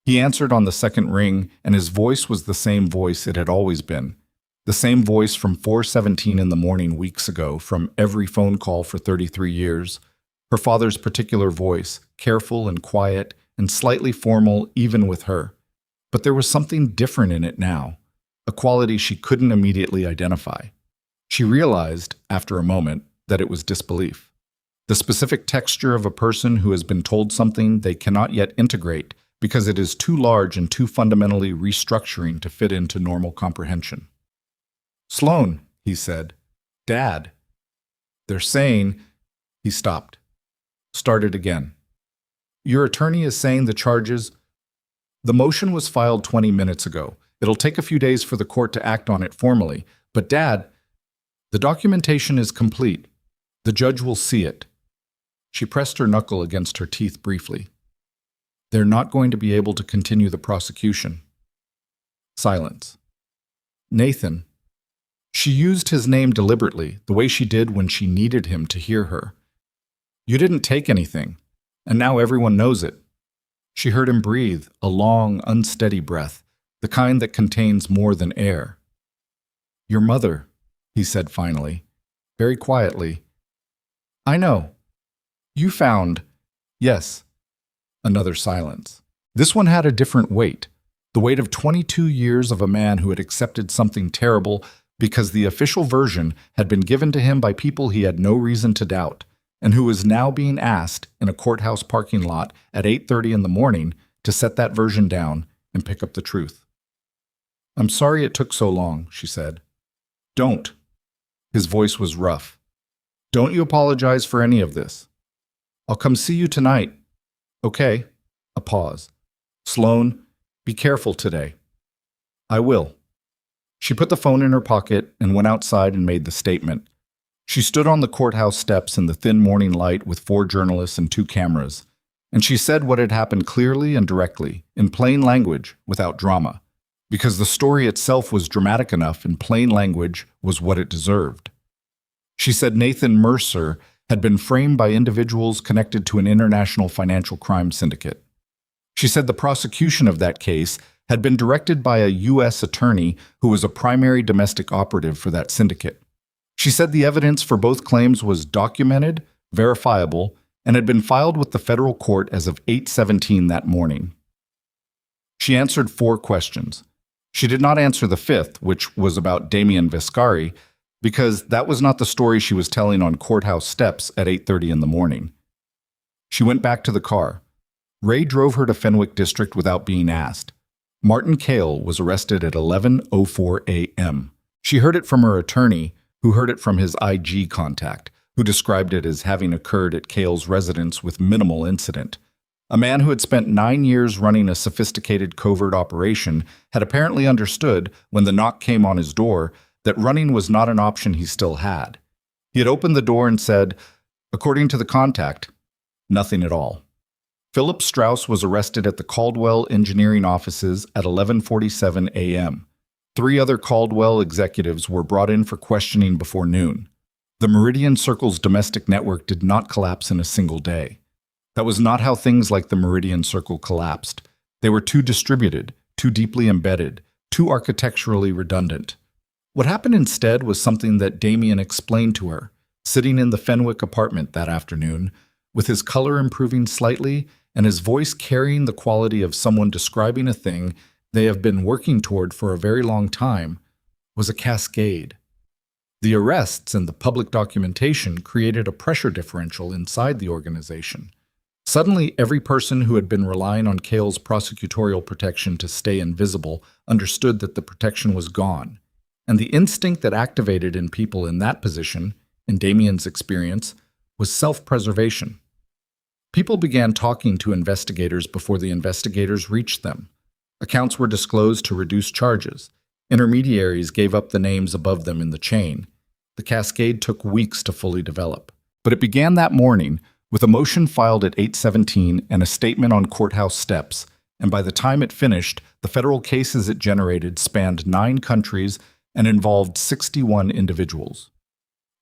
He answered on the second ring, and his voice was the same voice it had always been. The same voice from 4:17 in the morning weeks ago, from every phone call for 33 years. Her father's particular voice, careful and quiet and slightly formal even with her. But there was something different in it now, a quality she couldn't immediately identify. She realized, after a moment, that it was disbelief. The specific texture of a person who has been told something they cannot yet integrate because it is too large and too fundamentally restructuring to fit into normal comprehension. "Sloane," he said. "Dad." "They're saying—" He stopped. Started again. "Your attorney is saying the charges—" "The motion was filed 20 minutes ago. It'll take a few days for the court to act on it formally. But Dad, the documentation is complete. The judge will see it." She pressed her knuckle against her teeth briefly. "They're not going to be able to continue the prosecution." Silence. "Nathan." She used his name deliberately, the way she did when she needed him to hear her. "You didn't take anything, and now everyone knows it." She heard him breathe, a long, unsteady breath, the kind that contains more than air. "Your mother," he said finally, very quietly. "I know. You found—" "Yes." Another silence. This one had a different weight, the weight of 22 years of a man who had accepted something terrible because the official version had been given to him by people he had no reason to doubt, and who was now being asked in a courthouse parking lot at 8:30 in the morning to set that version down and pick up the truth. "I'm sorry it took so long," she said. "Don't." His voice was rough. "Don't you apologize for any of this. I'll come see you tonight. Okay?" A pause. "Sloane, be careful today." "I will." She put the phone in her pocket and went outside and made the statement. She stood on the courthouse steps in the thin morning light with 4 journalists and 2 cameras, and she said what had happened clearly and directly, in plain language, without drama, because the story itself was dramatic enough and plain language was what it deserved. She said Nathan Mercer had been framed by individuals connected to an international financial crime syndicate. She said the prosecution of that case had been directed by a U.S. attorney who was a primary domestic operative for that syndicate. She said the evidence for both claims was documented, verifiable, and had been filed with the federal court as of 8:17 that morning. She answered 4 questions. She did not answer the 5th, which was about Damien Viscari, because that was not the story she was telling on courthouse steps at 8:30 in the morning. She went back to the car. Ray drove her to Fenwick District without being asked. Martin Cale was arrested at 11:04 a.m. She heard it from her attorney, who heard it from his IG contact, who described it as having occurred at Cale's residence with minimal incident. A man who had spent 9 years running a sophisticated covert operation had apparently understood, when the knock came on his door, that running was not an option he still had. He had opened the door and said, "According to the contact, Nothing at all. Philip Strauss was arrested at the Caldwell engineering offices at 11:47 a.m. 3 other Caldwell executives were brought in for questioning before noon. The Meridian Circle's domestic network did not collapse in a single day. That was not how things like the Meridian Circle collapsed. They were too distributed, too deeply embedded, too architecturally redundant. What happened instead was something that Damien explained to her, sitting in the Fenwick apartment that afternoon, with his color improving slightly and his voice carrying the quality of someone describing a thing they have been working toward for a very long time, was a cascade. The arrests and the public documentation created a pressure differential inside the organization. Suddenly, every person who had been relying on Cale's prosecutorial protection to stay invisible understood that the protection was gone, and the instinct that activated in people in that position, in Damien's experience, was self-preservation. People began talking to investigators before the investigators reached them. Accounts were disclosed to reduce charges. Intermediaries gave up the names above them in the chain. The cascade took weeks to fully develop. But it began that morning with a motion filed at 8:17 and a statement on courthouse steps, and by the time it finished, the federal cases it generated spanned 9 countries and involved 61 individuals.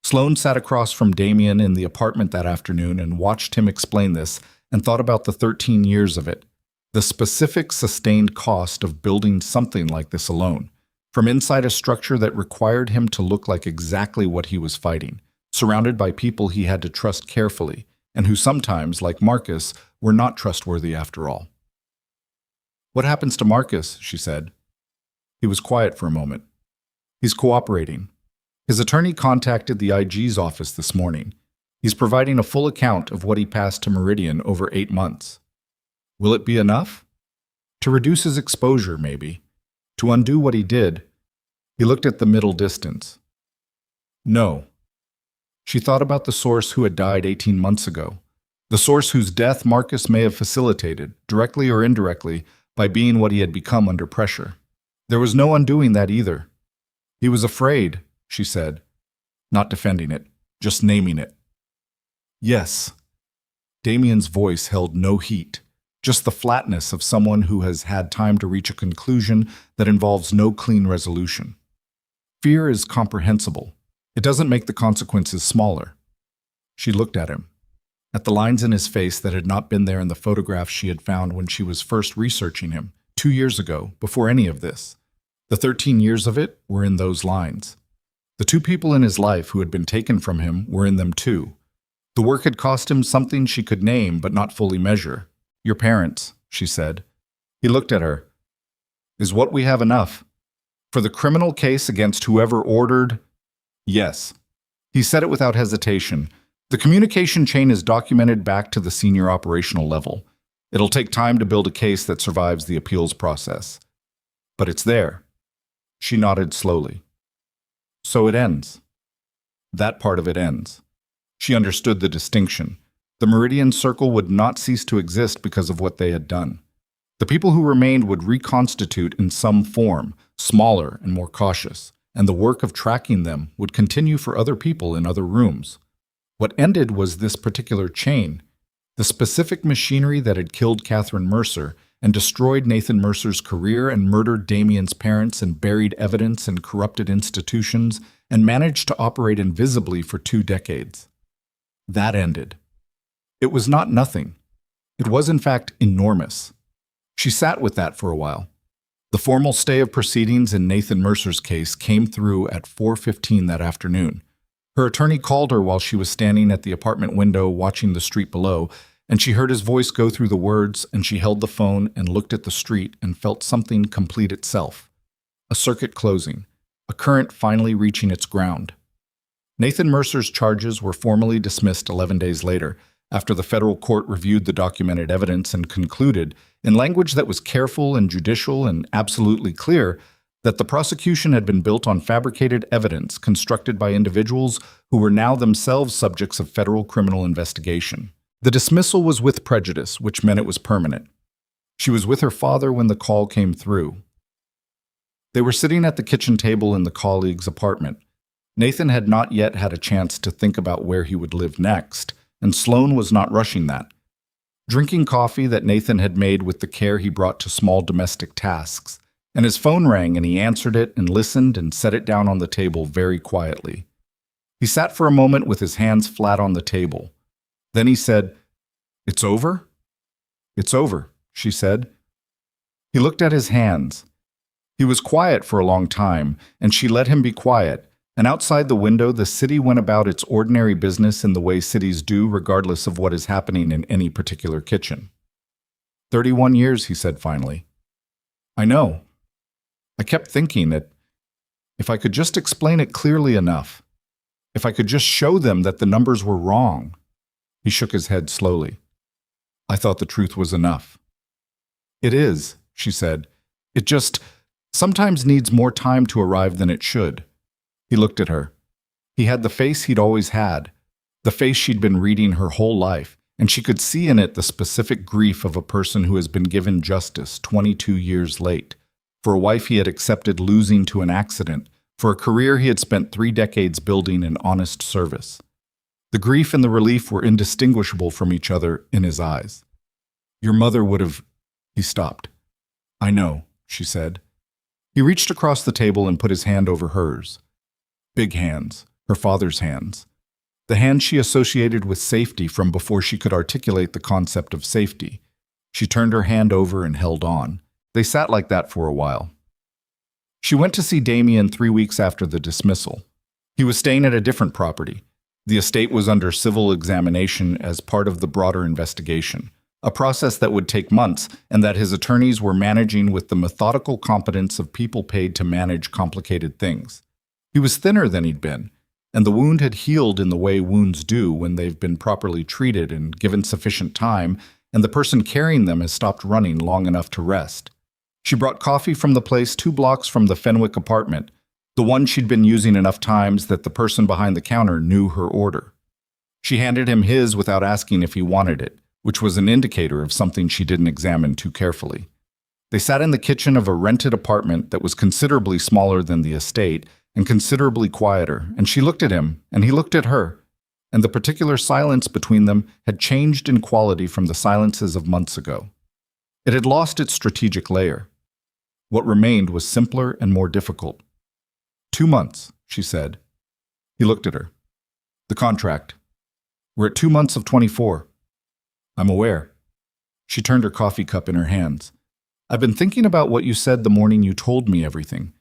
Sloane sat across from Damien in the apartment that afternoon and watched him explain this and thought about the 13 years of it, the specific sustained cost of building something like this alone, from inside a structure that required him to look like exactly what he was fighting, surrounded by people he had to trust carefully, and who sometimes, like Marcus, were not trustworthy after all. "What happens to Marcus?" she said. He was quiet for a moment. "He's cooperating. His attorney contacted the IG's office this morning. He's providing a full account of what he passed to Meridian over 8 months. Will it be enough? To reduce his exposure, maybe. To undo what he did." He looked at the middle distance. "No." She thought about the source who had died 18 months ago, the source whose death Marcus may have facilitated, directly or indirectly, by being what he had become under pressure. There was no undoing that either. "He was afraid," she said, not defending it, just naming it. "Yes." Damien's voice held no heat, just the flatness of someone who has had time to reach a conclusion that involves no clean resolution. Fear is comprehensible. It doesn't make the consequences smaller. She looked at him, at the lines in his face that had not been there in the photographs she had found when she was first researching him, 2 years ago, before any of this. The 13 years of it were in those lines. The 2 people in his life who had been taken from him were in them too. The work had cost him something she could name but not fully measure. "Your parents," she said. He looked at her. "Is what we have enough? For the criminal case against whoever ordered—" "Yes." He said it without hesitation. "The communication chain is documented back to the senior operational level. It'll take time to build a case that survives the appeals process. But it's there." She nodded slowly. "So it ends." That part of it ends. She understood the distinction. The Meridian Circle would not cease to exist because of what they had done. The people who remained would reconstitute in some form, smaller and more cautious, and the work of tracking them would continue for other people in other rooms. What ended was this particular chain, the specific machinery that had killed Catherine Mercer and destroyed Nathan Mercer's career and murdered Damien's parents and buried evidence in corrupted institutions and managed to operate invisibly for 2 decades. That ended. It was not nothing. It was, in fact, enormous. She sat with that for a while. The formal stay of proceedings in Nathan Mercer's case came through at 4:15 that afternoon. Her attorney called her while she was standing at the apartment window watching the street below, and she heard his voice go through the words, and she held the phone and looked at the street and felt something complete itself. A circuit closing, a current finally reaching its ground. Nathan Mercer's charges were formally dismissed 11 days later, after the federal court reviewed the documented evidence and concluded, in language that was careful and judicial and absolutely clear, that the prosecution had been built on fabricated evidence constructed by individuals who were now themselves subjects of federal criminal investigation. The dismissal was with prejudice, which meant it was permanent. She was with her father when the call came through. They were sitting at the kitchen table in the colleague's apartment. Nathan had not yet had a chance to think about where he would live next, and Sloane was not rushing that. drinking coffee that Nathan had made with the care he brought to small domestic tasks, and his phone rang and he answered it and listened and set it down on the table very quietly. He sat for a moment with his hands flat on the table. Then he said, "It's over?" "It's over," she said. He looked at his hands. He was quiet for a long time, and she let him be quiet, and outside the window the city went about its ordinary business in the way cities do regardless of what is happening in any particular kitchen. 31 years, he said finally. "I know. I kept thinking that if I could just explain it clearly enough, if I could just show them that the numbers were wrong." He shook his head slowly. "I thought the truth was enough." "It is," she said. "It just sometimes needs more time to arrive than it should." He looked at her. He had the face he'd always had, the face she'd been reading her whole life, and she could see in it the specific grief of a person who has been given justice 22 years late, for a wife he had accepted losing to an accident, for a career he had spent 3 decades building in honest service. The grief and the relief were indistinguishable from each other in his eyes. "Your mother would have—" He stopped. "I know," she said. He reached across the table and put his hand over hers. Big hands, her father's hands. The hands she associated with safety from before she could articulate the concept of safety. She turned her hand over and held on. They sat like that for a while. She went to see Damien 3 weeks after the dismissal. He was staying at a different property. The estate was under civil examination as part of the broader investigation, a process that would take months and that his attorneys were managing with the methodical competence of people paid to manage complicated things. He was thinner than he'd been, and the wound had healed in the way wounds do when they've been properly treated and given sufficient time, and the person carrying them has stopped running long enough to rest. She brought coffee from the place 2 blocks from the Fenwick apartment, the one she'd been using enough times that the person behind the counter knew her order. She handed him his without asking if he wanted it, which was an indicator of something she didn't examine too carefully. They sat in the kitchen of a rented apartment that was considerably smaller than the estate and considerably quieter, and she looked at him, and he looked at her, and the particular silence between them had changed in quality from the silences of months ago. It had lost its strategic layer. What remained was simpler and more difficult. 2 months, she said. He looked at her. The contract. We're at 2 months of 24. I'm aware. She turned her coffee cup in her hands. I've been thinking about what you said the morning you told me everything.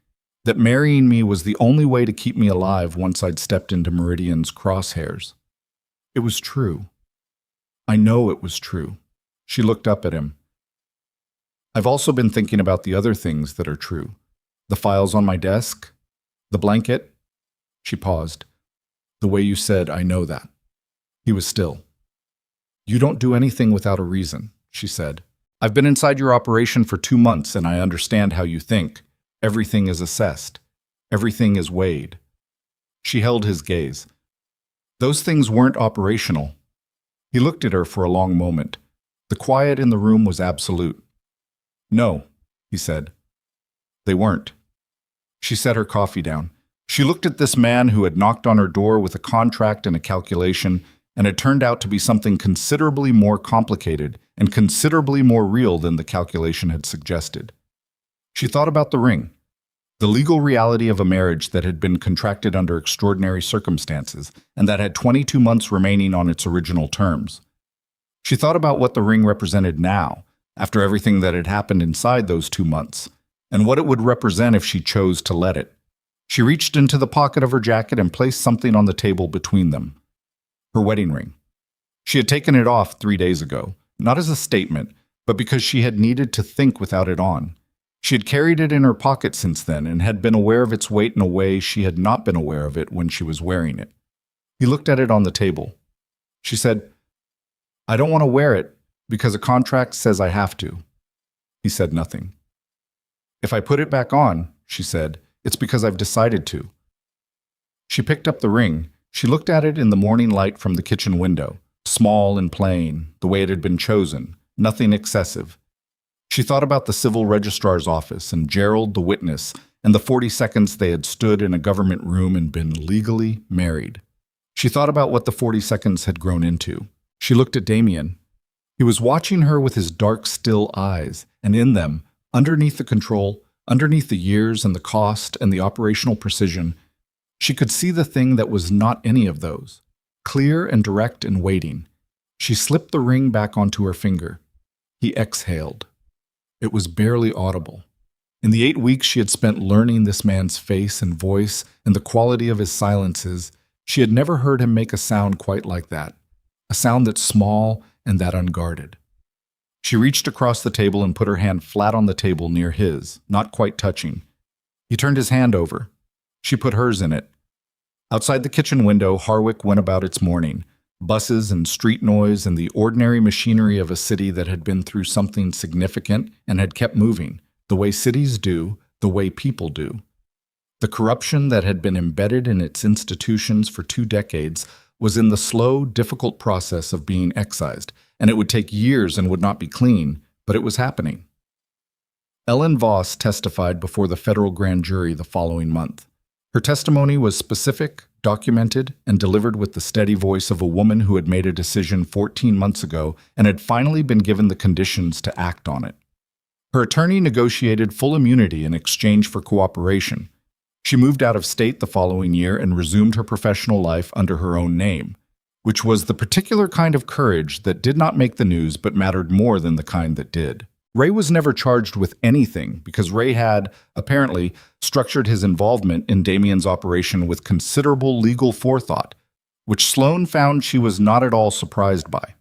That marrying me was the only way to keep me alive once I'd stepped into Meridian's crosshairs. It was true. I know it was true. She looked up at him. I've also been thinking about the other things that are true. The files on my desk, the blanket. She paused. The way you said, I know that. He was still. You don't do anything without a reason, she said. I've been inside your operation for 2 months and I understand how you think. Everything is assessed. Everything is weighed. She held his gaze. Those things weren't operational. He looked at her for a long moment. The quiet in the room was absolute. No, he said. They weren't. She set her coffee down. She looked at this man who had knocked on her door with a contract and a calculation, and it turned out to be something considerably more complicated and considerably more real than the calculation had suggested. She thought about the ring, the legal reality of a marriage that had been contracted under extraordinary circumstances and that had 22 months remaining on its original terms. She thought about what the ring represented now, after everything that had happened inside those 2 months, and what it would represent if she chose to let it. She reached into the pocket of her jacket and placed something on the table between them. Her wedding ring. She had taken it off 3 days ago, not as a statement, but because she had needed to think without it on. She had carried it in her pocket since then and had been aware of its weight in a way she had not been aware of it when she was wearing it. He looked at it on the table. She said, I don't want to wear it because a contract says I have to. He said nothing. If I put it back on, she said, it's because I've decided to. She picked up the ring. She looked at it in the morning light from the kitchen window, small and plain, the way it had been chosen, nothing excessive. She thought about the civil registrar's office and Gerald, the witness, and the 40 seconds they had stood in a government room and been legally married. She thought about what the 40 seconds had grown into. She looked at Damien. He was watching her with his dark, still eyes, and in them, underneath the control, underneath the years and the cost and the operational precision, she could see the thing that was not any of those, clear and direct and waiting. She slipped the ring back onto her finger. He exhaled. It was barely audible. In the 8 weeks she had spent learning this man's face and voice and the quality of his silences, she had never heard him make a sound quite like that, a sound that's small and that unguarded. She reached across the table and put her hand flat on the table near his, not quite touching. He turned his hand over. She put hers in it. Outside the kitchen window, Harwick went about its morning. Buses and street noise and the ordinary machinery of a city that had been through something significant and had kept moving, the way cities do, the way people do. The corruption that had been embedded in its institutions for 2 decades was in the slow, difficult process of being excised, and it would take years and would not be clean, but it was happening. Ellen Voss testified before the federal grand jury the following month. Her testimony was specific, documented, and delivered with the steady voice of a woman who had made a decision 14 months ago and had finally been given the conditions to act on it. Her attorney negotiated full immunity in exchange for cooperation. She moved out of state the following year and resumed her professional life under her own name, which was the particular kind of courage that did not make the news but mattered more than the kind that did. Ray was never charged with anything because Ray had, apparently, structured his involvement in Damien's operation with considerable legal forethought, which Sloane found she was not at all surprised by.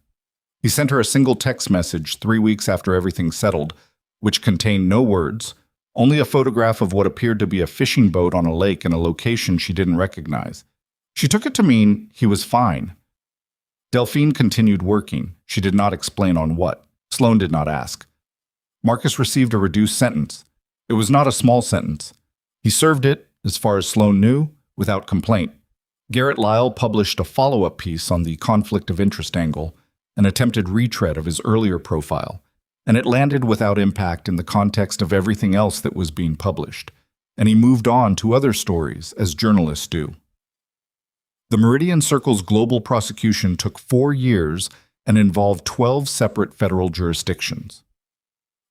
He sent her a single text message 3 weeks after everything settled, which contained no words, only a photograph of what appeared to be a fishing boat on a lake in a location she didn't recognize. She took it to mean he was fine. Delphine continued working. She did not explain on what. Sloane did not ask. Marcus received a reduced sentence. It was not a small sentence. He served it, as far as Sloane knew, without complaint. Garrett Lyle published a follow-up piece on the conflict of interest angle, an attempted retread of his earlier profile, and it landed without impact in the context of everything else that was being published, and he moved on to other stories, as journalists do. The Meridian Circle's global prosecution took 4 years and involved 12 separate federal jurisdictions.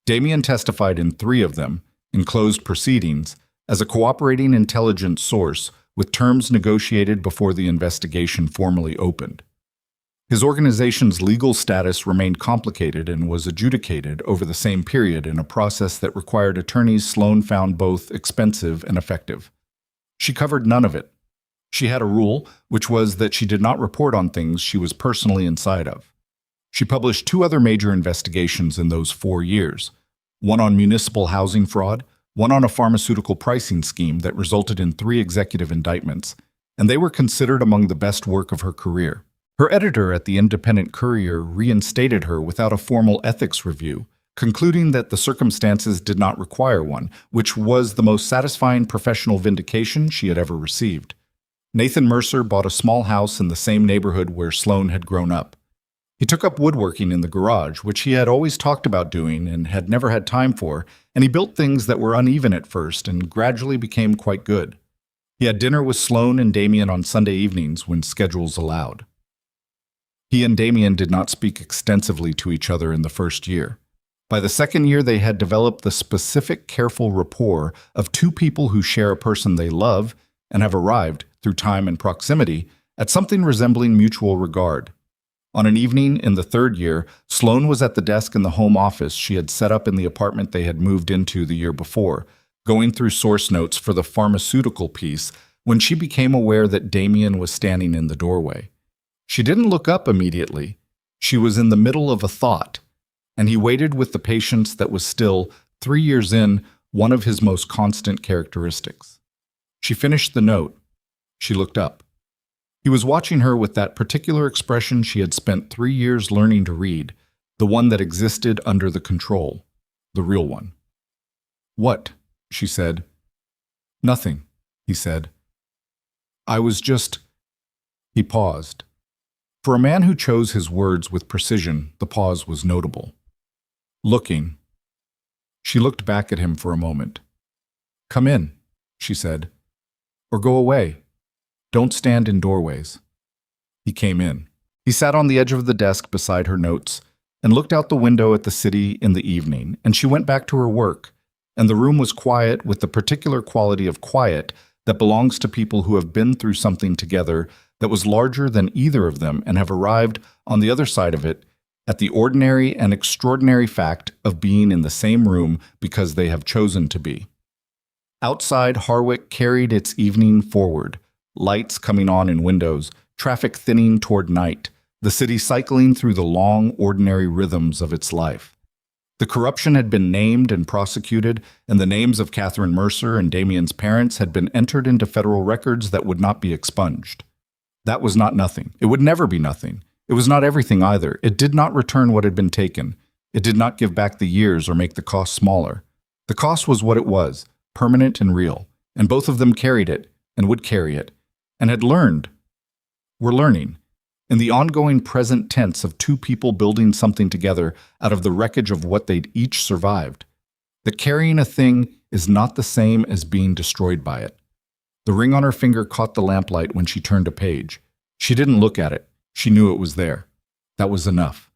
Damien testified in 3 of them, in closed proceedings, as a cooperating intelligence source with terms negotiated before the investigation formally opened. His organization's legal status remained complicated and was adjudicated over the same period in a process that required attorneys Sloane found both expensive and effective. She covered none of it. She had a rule, which was that she did not report on things she was personally inside of. She published 2 other major investigations in those 4 years, one on municipal housing fraud, one on a pharmaceutical pricing scheme that resulted in 3 executive indictments, and they were considered among the best work of her career. Her editor at the Independent Courier reinstated her without a formal ethics review, concluding that the circumstances did not require one, which was the most satisfying professional vindication she had ever received. Nathan Mercer bought a small house in the same neighborhood where Sloane had grown up. He took up woodworking in the garage, which he had always talked about doing and had never had time for, and he built things that were uneven at first and gradually became quite good. He had dinner with Sloane and Damien on Sunday evenings when schedules allowed. He and Damien did not speak extensively to each other in the first year. By the second year, they had developed the specific, careful rapport of 2 people who share a person they love and have arrived, through time and proximity, at something resembling mutual regard. On an evening in the 3rd year, Sloane was at the desk in the home office she had set up in the apartment they had moved into the year before, going through source notes for the pharmaceutical piece, when she became aware that Damien was standing in the doorway. She didn't look up immediately. She was in the middle of a thought, and he waited with the patience that was still, 3 years in, one of his most constant characteristics. She finished the note. She looked up. He was watching her with that particular expression she had spent 3 years learning to read, the one that existed under the control, the real one. "What?" she said. "Nothing," he said. "I was just—" He paused. For a man who chose his words with precision, the pause was notable. "Looking." She looked back at him for a moment. "Come in," she said. "Or go away. Don't stand in doorways." He came in. He sat on the edge of the desk beside her notes, and looked out the window at the city in the evening, and she went back to her work, and the room was quiet with the particular quality of quiet that belongs to people who have been through something together that was larger than either of them and have arrived on the other side of it at the ordinary and extraordinary fact of being in the same room because they have chosen to be. Outside, Harwick carried its evening forward, lights coming on in windows, traffic thinning toward night, the city cycling through the long, ordinary rhythms of its life. The corruption had been named and prosecuted, and the names of Catherine Mercer and Damien's parents had been entered into federal records that would not be expunged. That was not nothing. It would never be nothing. It was not everything either. It did not return what had been taken. It did not give back the years or make the cost smaller. The cost was what it was, permanent and real, and both of them carried it and would carry it, and had learned. Were learning. In the ongoing present tense of two people building something together out of the wreckage of what they'd each survived. That carrying a thing is not the same as being destroyed by it. The ring on her finger caught the lamplight when she turned a page. She didn't look at it. She knew it was there. That was enough.